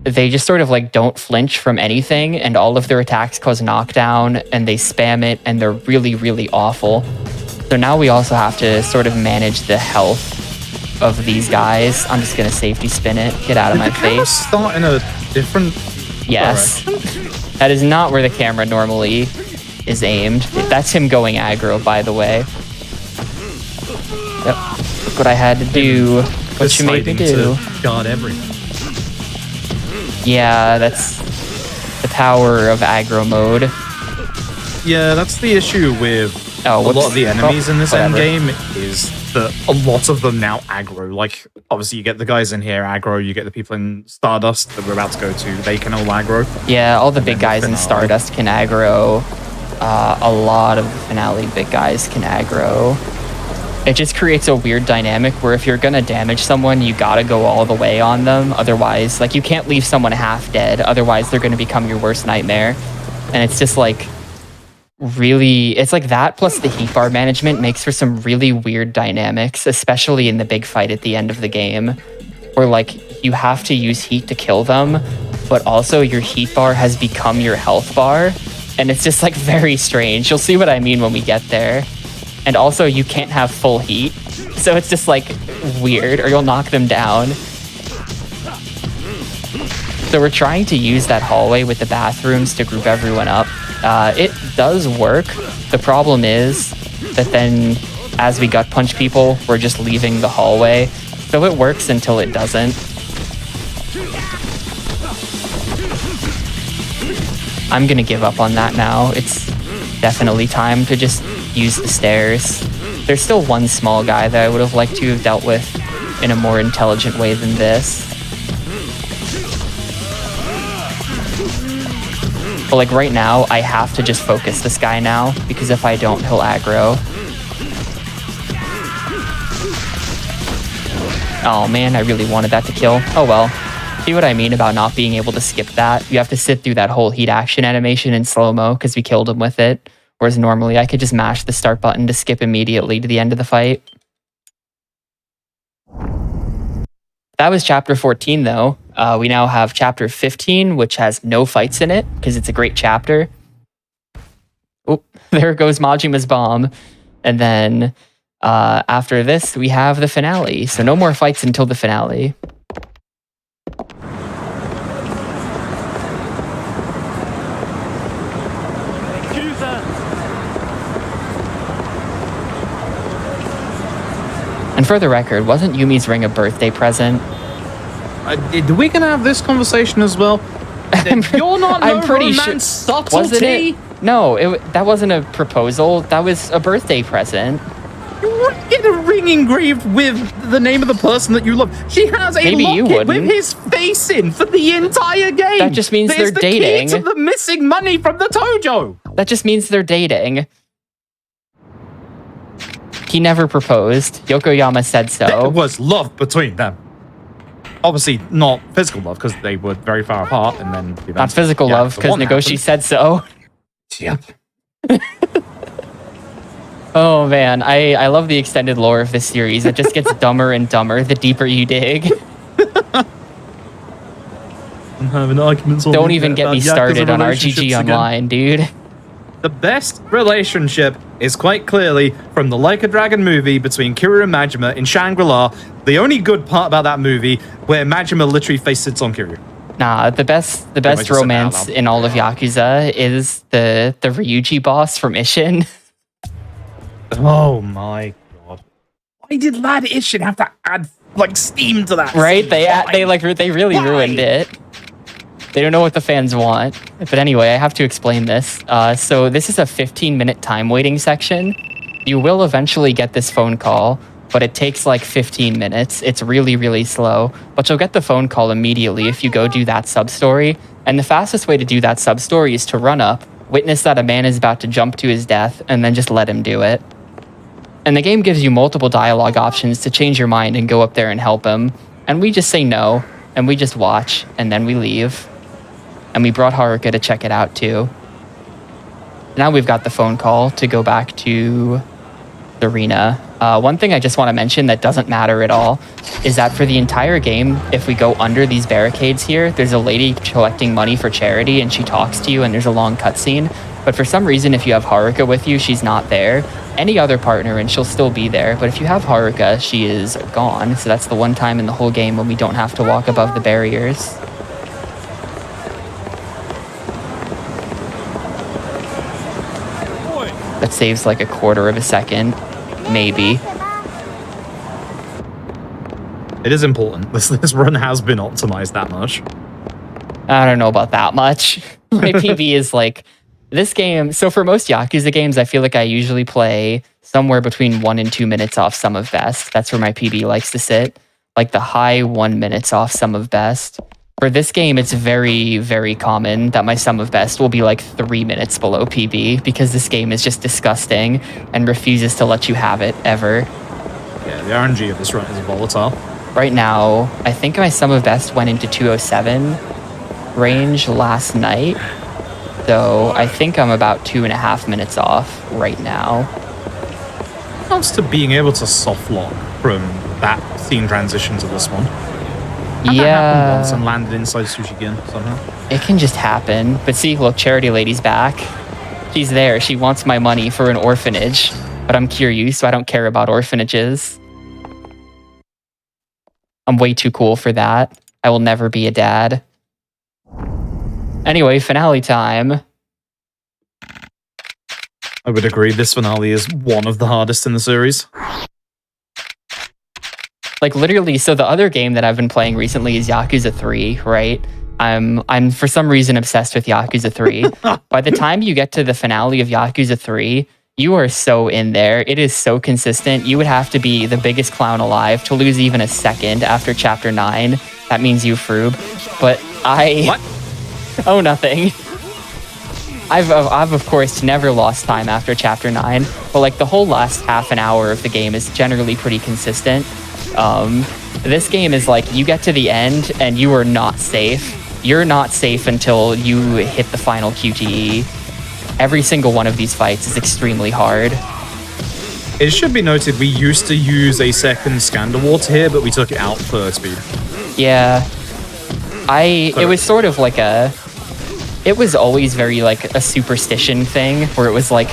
they just sort of like don't flinch from anything, and all of their attacks cause knockdown, and they spam it, and they're really, really awful. So now we also have to sort of manage the health of these guys. I'm just gonna safety spin it. Get out of my face. Start in a different Yes. direction? That is not where the camera normally is aimed. That's him going aggro, by the way. Yep. Look what I had to do. What you made me do. Guard everything. Yeah, that's the power of aggro mode. Yeah, that's the issue with a lot of the enemies in this end game is that a lot of them now aggro. Like, obviously you get the guys in here aggro, you get the people in Stardust that we're about to go to, they can all aggro. Yeah, all the big guys in Stardust can aggro. A lot of the finale big guys can aggro. It just creates a weird dynamic where if you're gonna damage someone, you gotta go all the way on them. Otherwise, like, you can't leave someone half dead. Otherwise, they're gonna become your worst nightmare. And it's just like, really, it's like that plus the heat bar management makes for some really weird dynamics, especially in the big fight at the end of the game, where like you have to use heat to kill them, but also your heat bar has become your health bar. And it's just like very strange. You'll see what I mean when we get there. And also you can't have full heat. So it's just like weird, or you'll knock them down. So we're trying to use that hallway with the bathrooms to group everyone up. It does work. The problem is that then as we gut punch people, we're just leaving the hallway. So it works until it doesn't. I'm gonna give up on that now. It's definitely time to just use the stairs. There's still one small guy that I would have liked to have dealt with in a more intelligent way than this. But like right now, I have to just focus this guy now, because if I don't, he'll aggro. Oh man, I really wanted that to kill. Oh well. See what I mean about not being able to skip that? You have to sit through that whole heat action animation in slow-mo because we killed him with it. Whereas normally I could just mash the start button to skip immediately to the end of the fight. That was chapter 14 though. We now have chapter 15, which has no fights in it because it's a great chapter. Oh, there goes Majima's bomb. And then after this, we have the finale. So no more fights until the finale. And for the record, wasn't Yumi's ring a birthday present? Are we gonna have this conversation as well? You're not no pretty romance sure. subtlety. Wasn't it? No, that wasn't a proposal. That was a birthday present. You wouldn't get a ring engraved with the name of the person that you love. She has a Maybe you locket with wouldn't. his face in for the entire game. That just means they're the dating. Key to the missing money from the Tojo. That just means they're dating. He never proposed. Yokoyama said so. There was love between them. Obviously, not physical love, because they were very far apart, and then... Not physical love, because Nagoshi said so. Yep. Oh man, I love the extended lore of this series. It just gets dumber and dumber the deeper you dig. I'm having arguments on Don't even get me started on RGG Online, dude. The best relationship is quite clearly from the Like a Dragon movie between Kiryu and Majima in Shangri-La. The only good part about that movie where Majima literally face sits on Kiryu. Nah, the best romance in all of Yakuza is the Ryuji boss from Ishin. Oh my god! Why did Lad Ishin have to add like steam to that? Right? Scene? They really ruined it. They don't know what the fans want. But anyway, I have to explain this. So this is a 15-minute time waiting section. You will eventually get this phone call, but it takes like 15 minutes. It's really, really slow. But you'll get the phone call immediately if you go do that sub-story. And the fastest way to do that sub-story is to run up, witness that a man is about to jump to his death, and then just let him do it. And the game gives you multiple dialogue options to change your mind and go up there and help him. And we just say no, and we just watch, and then we leave. And we brought Haruka to check it out too. Now we've got the phone call to go back to the arena. One thing I just want to mention that doesn't matter at all is that for the entire game, if we go under these barricades here, there's a lady collecting money for charity and she talks to you and there's a long cutscene. But for some reason, if you have Haruka with you, she's not there. Any other partner and she'll still be there. But if you have Haruka, she is gone. So that's the one time in the whole game when we don't have to walk above the barriers. That saves like a quarter of a second, maybe. It is important. This run has been optimized that much. I don't know about that much. My PB is like this game. So for most Yakuza games, I feel like I usually play somewhere between 1 and 2 minutes off sum of best. That's where my PB likes to sit. Like the high 1 minutes off sum of best. For this game, it's very, very common that my sum of best will be like 3 minutes below PB because this game is just disgusting and refuses to let you have it ever. Yeah, the RNG of this run is volatile. Right now, I think my sum of best went into 207 range last night. So I think I'm about 2.5 minutes off right now. When it comes to being able to soft lock from that scene transition to this one. That happened once and landed inside Sushigen somehow. It can just happen. But see, look, Charity Lady's back. She's there. She wants my money for an orphanage. But I'm Kiryu, so I don't care about orphanages. I'm way too cool for that. I will never be a dad. Anyway, finale time. I would agree. This finale is one of the hardest in the series. Like literally, so the other game that I've been playing recently is Yakuza 3, right? I'm for some reason obsessed with Yakuza 3. By the time you get to the finale of Yakuza 3, you are so in there. It is so consistent. You would have to be the biggest clown alive to lose even a second after chapter 9. That means you froob. But What? Oh, nothing. I've of course never lost time after chapter 9, but like the whole last half an hour of the game is generally pretty consistent. This game is like you get to the end and you are not safe. You're not safe until you hit the final QTE. Every single one of these fights is extremely hard. It should be noted we used to use a second Scandawart here, but we took it out for speed. Yeah. It was sort of like it was always very like a superstition thing where it was like,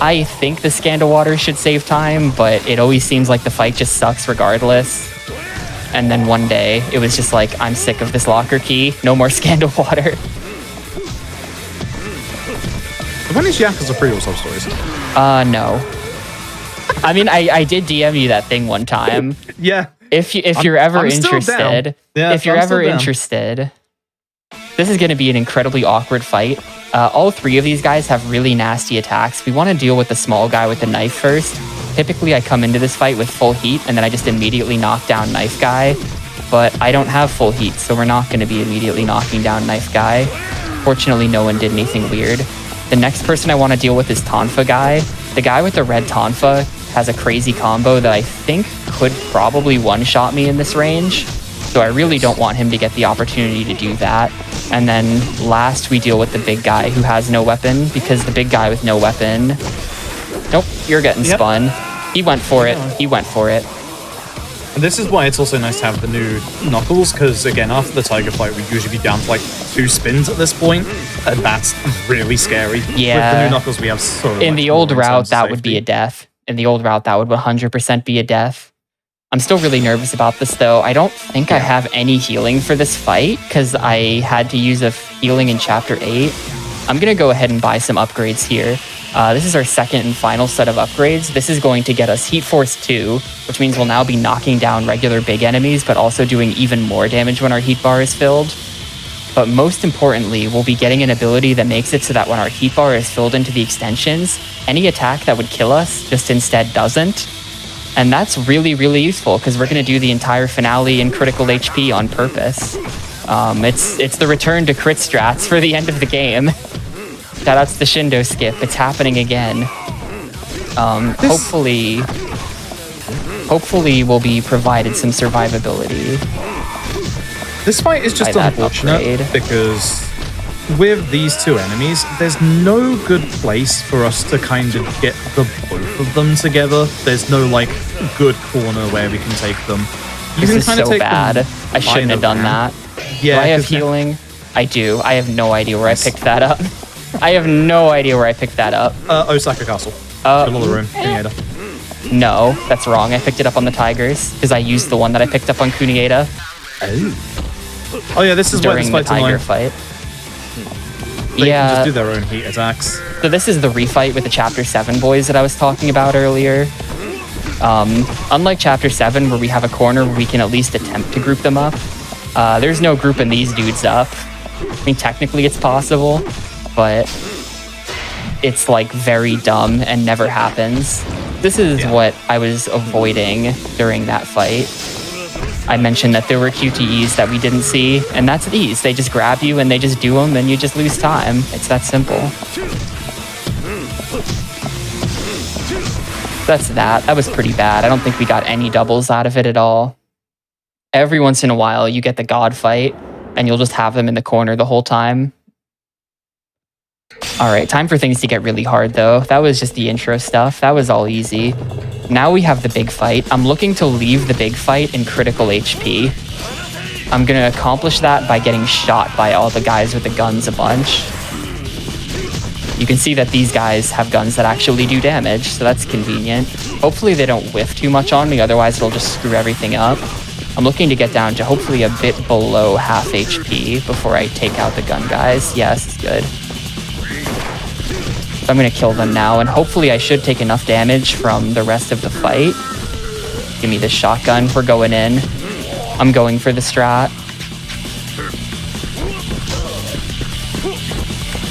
I think the Scandalwater should save time, but it always seems like the fight just sucks regardless. And then one day, it was just like, I'm sick of this locker key. No more Scandalwater. When is Yakuza 3 or sub-stories? No. I mean, I did DM you that thing one time. Yeah. If you're ever I'm still interested, down. Yeah, if you're I'm ever still down. interested, this is going to be an incredibly awkward fight. All three of these guys have really nasty attacks. We want to deal with the small guy with the knife first. Typically, I come into this fight with full heat, and then I just immediately knock down knife guy. But I don't have full heat, so we're not going to be immediately knocking down knife guy. Fortunately, no one did anything weird. The next person I want to deal with is Tonfa guy. The guy with the red Tonfa has a crazy combo that I think could probably one-shot me in this range. So I really don't want him to get the opportunity to do that. And then last we deal with the big guy who has no weapon, because the big guy with no weapon... Nope, you're getting spun. He went for it. He went for it. And this is why it's also nice to have the new Knuckles, because again, after the Tiger fight, we'd usually be down to like 2 spins at this point, and that's really scary. Yeah. With the new Knuckles, we have so In much the more old in route, terms of that would be a safety. death. In the old route, that would 100% be a death. I'm still really nervous about this, though. I don't think I have any healing for this fight, because I had to use a healing in Chapter 8. I'm going to go ahead and buy some upgrades here. This is our second and final set of upgrades. This is going to get us Heat Force 2, which means we'll now be knocking down regular big enemies, but also doing even more damage when our heat bar is filled. But most importantly, we'll be getting an ability that makes it so that when our heat bar is filled into the extensions, any attack that would kill us just instead doesn't. And that's really, really useful because we're going to do the entire finale in critical HP on purpose. It's the return to crit strats for the end of the game. Shoutouts to Shindo Skip. It's happening again. Hopefully we'll be provided some survivability. This fight is just by that unfortunate upgrade. because with these two enemies, there's no good place for us to kind of get the both of them together. There's no like good corner where we can take them. This is so bad. I shouldn't have done that. Yeah, do I have 'cause healing? I do. I have no idea where I picked that up. I have no idea where I picked that up. Osaka Castle. Middle of the room. Kunieda. No, that's wrong. I picked it up on the Tigers because I used the one that I picked up on Kunieda Oh yeah, this is where this during the fight's Tiger annoying. fight. They can just Yeah, do their own heat attacks. so this is the refight with the Chapter 7 boys that I was talking about earlier. Unlike Chapter 7, where we have a corner where we can at least attempt to group them up, there's no grouping these dudes up. I mean, technically it's possible, but it's like very dumb and never happens. This is what I was avoiding during that fight. I mentioned that there were QTEs that we didn't see, and that's these. They just grab you and they just do them and you just lose time. It's that simple. That's that. That was pretty bad. I don't think we got any doubles out of it at all. Every once in a while, you get the God fight, and you'll just have them in the corner the whole time. All right, time for things to get really hard, though. That was just the intro stuff. That was all easy. Now we have the big fight. I'm looking to leave the big fight in critical HP. I'm going to accomplish that by getting shot by all the guys with the guns a bunch. You can see that these guys have guns that actually do damage, so that's convenient. Hopefully they don't whiff too much on me, otherwise it'll just screw everything up. I'm looking to get down to hopefully a bit below half HP before I take out the gun guys. Yes, it's good. So I'm going to kill them now, and hopefully I should take enough damage from the rest of the fight. Give me the shotgun. We're going in. I'm going for the strat.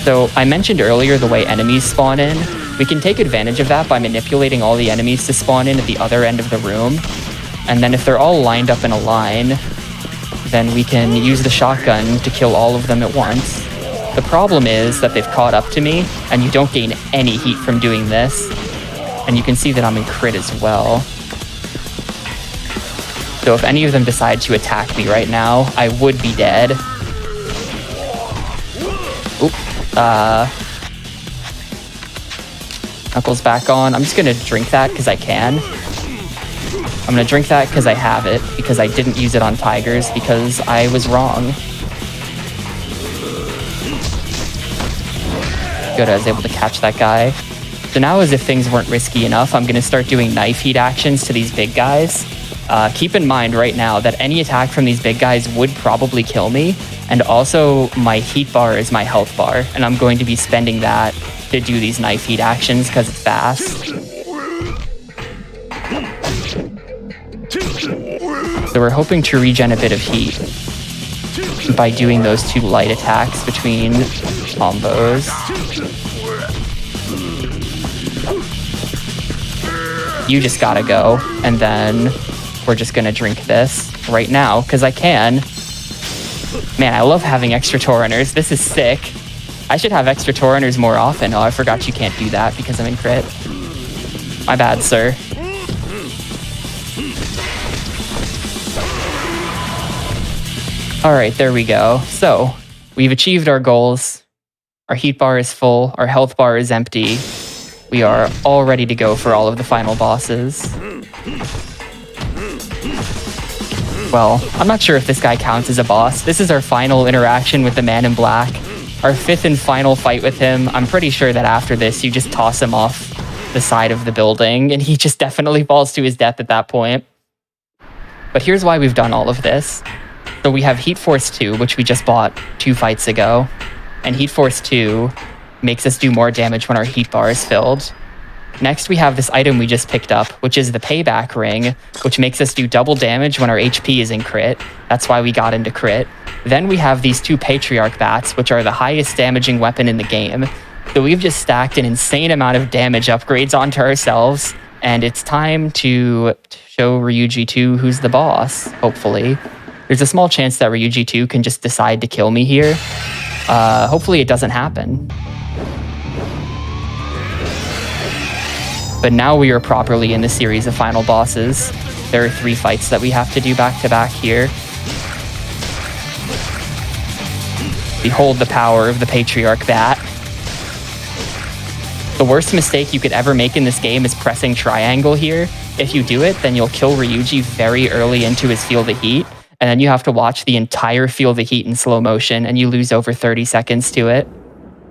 So I mentioned earlier the way enemies spawn in. We can take advantage of that by manipulating all the enemies to spawn in at the other end of the room. And then if they're all lined up in a line, then we can use the shotgun to kill all of them at once. The problem is that they've caught up to me, and you don't gain any heat from doing this. And you can see that I'm in crit as well. So if any of them decide to attack me right now, I would be dead. Oop. Knuckles back on. I'm just gonna drink that because I can. I'm gonna drink that because I have it, because I didn't use it on tigers, because I was wrong. Good, I was able to catch that guy. So now, as if things weren't risky enough, I'm gonna start doing knife heat actions to these big guys. Keep in mind right now that any attack from these big guys would probably kill me, and also my heat bar is my health bar, and I'm going to be spending that to do these knife heat actions because it's fast. So we're hoping to regen a bit of heat by doing those two light attacks between combos. You just gotta go, and then we're just gonna drink this right now because I can. Man, I love having extra Taurunners. This is sick. I should have extra Taurunners more often. Oh, I forgot you can't do that because I'm in crit. My bad, sir. All right, there we go. So we've achieved our goals. Our heat bar is full. Our health bar is empty. We are all ready to go for all of the final bosses. Well, I'm not sure if this guy counts as a boss. This is our final interaction with the Man in Black. Our fifth and final fight with him. I'm pretty sure that after this, you just toss him off the side of the building, and he just definitely falls to his death at that point. But here's why we've done all of this. So we have Heat Force 2, which we just bought 2 fights ago. And Heat Force 2 makes us do more damage when our heat bar is filled. Next, we have this item we just picked up, which is the Payback Ring, which makes us do double damage when our HP is in crit. That's why we got into crit. Then we have these 2 Patriarch Bats, which are the highest damaging weapon in the game. So we've just stacked an insane amount of damage upgrades onto ourselves, and it's time to show Ryuji 2 who's the boss, hopefully. There's a small chance that Ryuji 2 can just decide to kill me here. Hopefully it doesn't happen. But now we are properly in the series of final bosses. There are 3 fights that we have to do back to back here. Behold the power of the Patriarch Bat. The worst mistake you could ever make in this game is pressing triangle here. If you do it, then you'll kill Ryuji very early into his Feel the Heat, and then you have to watch the entire Feel the Heat in slow motion, and you lose over 30 seconds to it.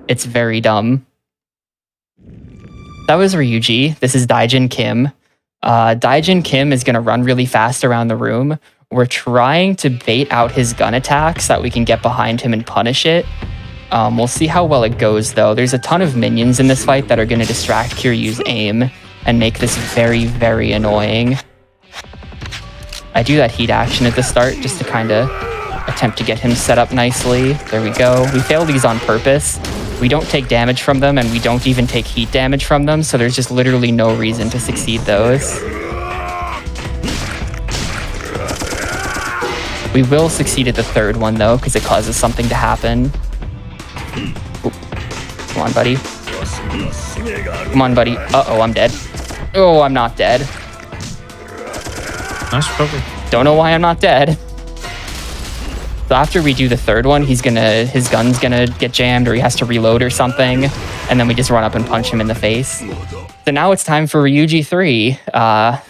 It's very dumb. That was Ryuji. This is Daijin Kim. Daijin Kim is going to run really fast around the room. We're trying to bait out his gun attack so that we can get behind him and punish it. We'll see how well it goes, though. There's a ton of minions in this fight that are going to distract Kiryu's aim and make this very, very annoying. I do that heat action at the start just to kind of attempt to get him set up nicely. There we go. We fail these on purpose. We don't take damage from them, and we don't even take heat damage from them, so there's just literally no reason to succeed those. We will succeed at the third one, though, because it causes something to happen. Ooh. Come on, buddy. Come on, buddy. Uh-oh, I'm dead. Oh, I'm not dead. Nice recovery. Don't know why I'm not dead. So after we do the third one, his gun's gonna get jammed, or he has to reload or something, and then we just run up and punch him in the face. So now it's time for Ryuji 3.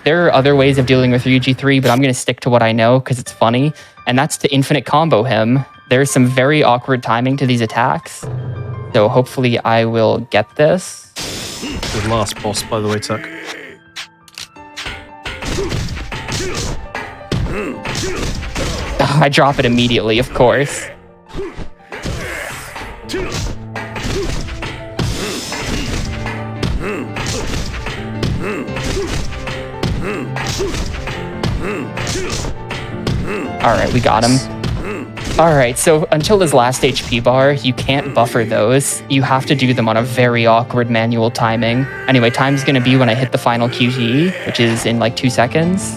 There are other ways of dealing with Ryuji 3, but I'm gonna stick to what I know because it's funny, and that's to infinite combo him. There's some very awkward timing to these attacks, so hopefully I will get this. The last boss, by the way, Tuck. I drop it immediately, of course. All right, we got him. All right, so until his last HP bar, you can't buffer those. You have to do them on a very awkward manual timing. Anyway, time's gonna be when I hit the final QTE, which is in like 2 seconds.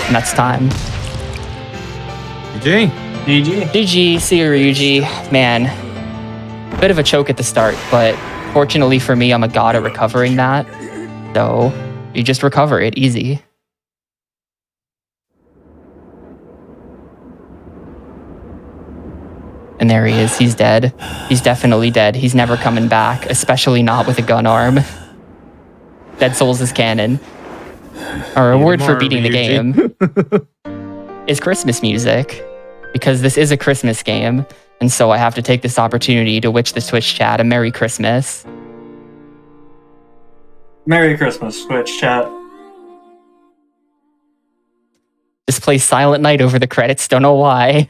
And that's time. GG. GG. GG, see you, Ryuji. Man, bit of a choke at the start, but fortunately for me, I'm a god at recovering that. So you just recover it easy. And there he is. He's dead. He's definitely dead. He's never coming back, especially not with a gun arm. Dead Souls is canon. Our reward for beating the game is Christmas music, because this is a Christmas game, and so I have to take this opportunity to wish the Twitch chat a Merry Christmas. Merry Christmas, Twitch chat. Just play Silent Night over the credits, don't know why.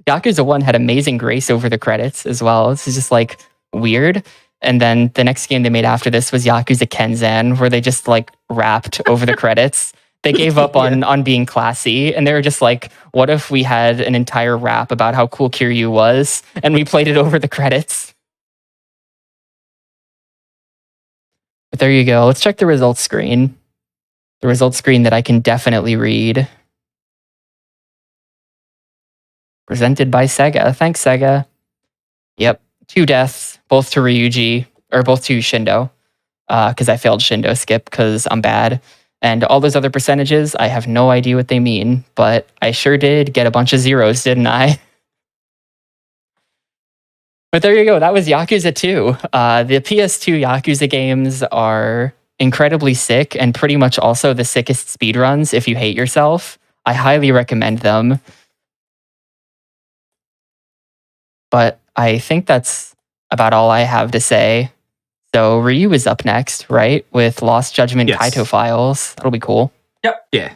Yakuza 1 had amazing grace over the credits as well. This is just like weird. And then the next game they made after this was Yakuza Kenzan, where they just like rapped over the credits. They gave up on being classy, and they were just like, what if we had an entire rap about how cool Kiryu was, and we played it over the credits? But there you go. Let's check the results screen. The results screen that I can definitely read. Presented by Sega. Thanks, Sega. Yep. 2 deaths, both to Ryuji, or both to Shindo, because I failed Shindo skip because I'm bad. And all those other percentages, I have no idea what they mean, but I sure did get a bunch of zeros, didn't I? But there you go. That was Yakuza 2. The PS2 Yakuza games are incredibly sick and pretty much also the sickest speedruns if you hate yourself. I highly recommend them. But I think that's about all I have to say. So Ryu is up next, right? With Lost Judgment Kaito files. That'll be cool. Yep. Yeah.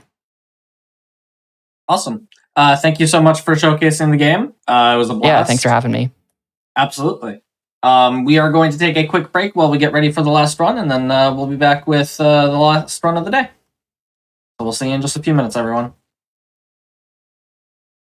Awesome. Thank you so much for showcasing the game. It was a blast. Yeah, thanks for having me. Absolutely. We are going to take a quick break while we get ready for the last run, and then we'll be back with the last run of the day. So we'll see you in just a few minutes, everyone.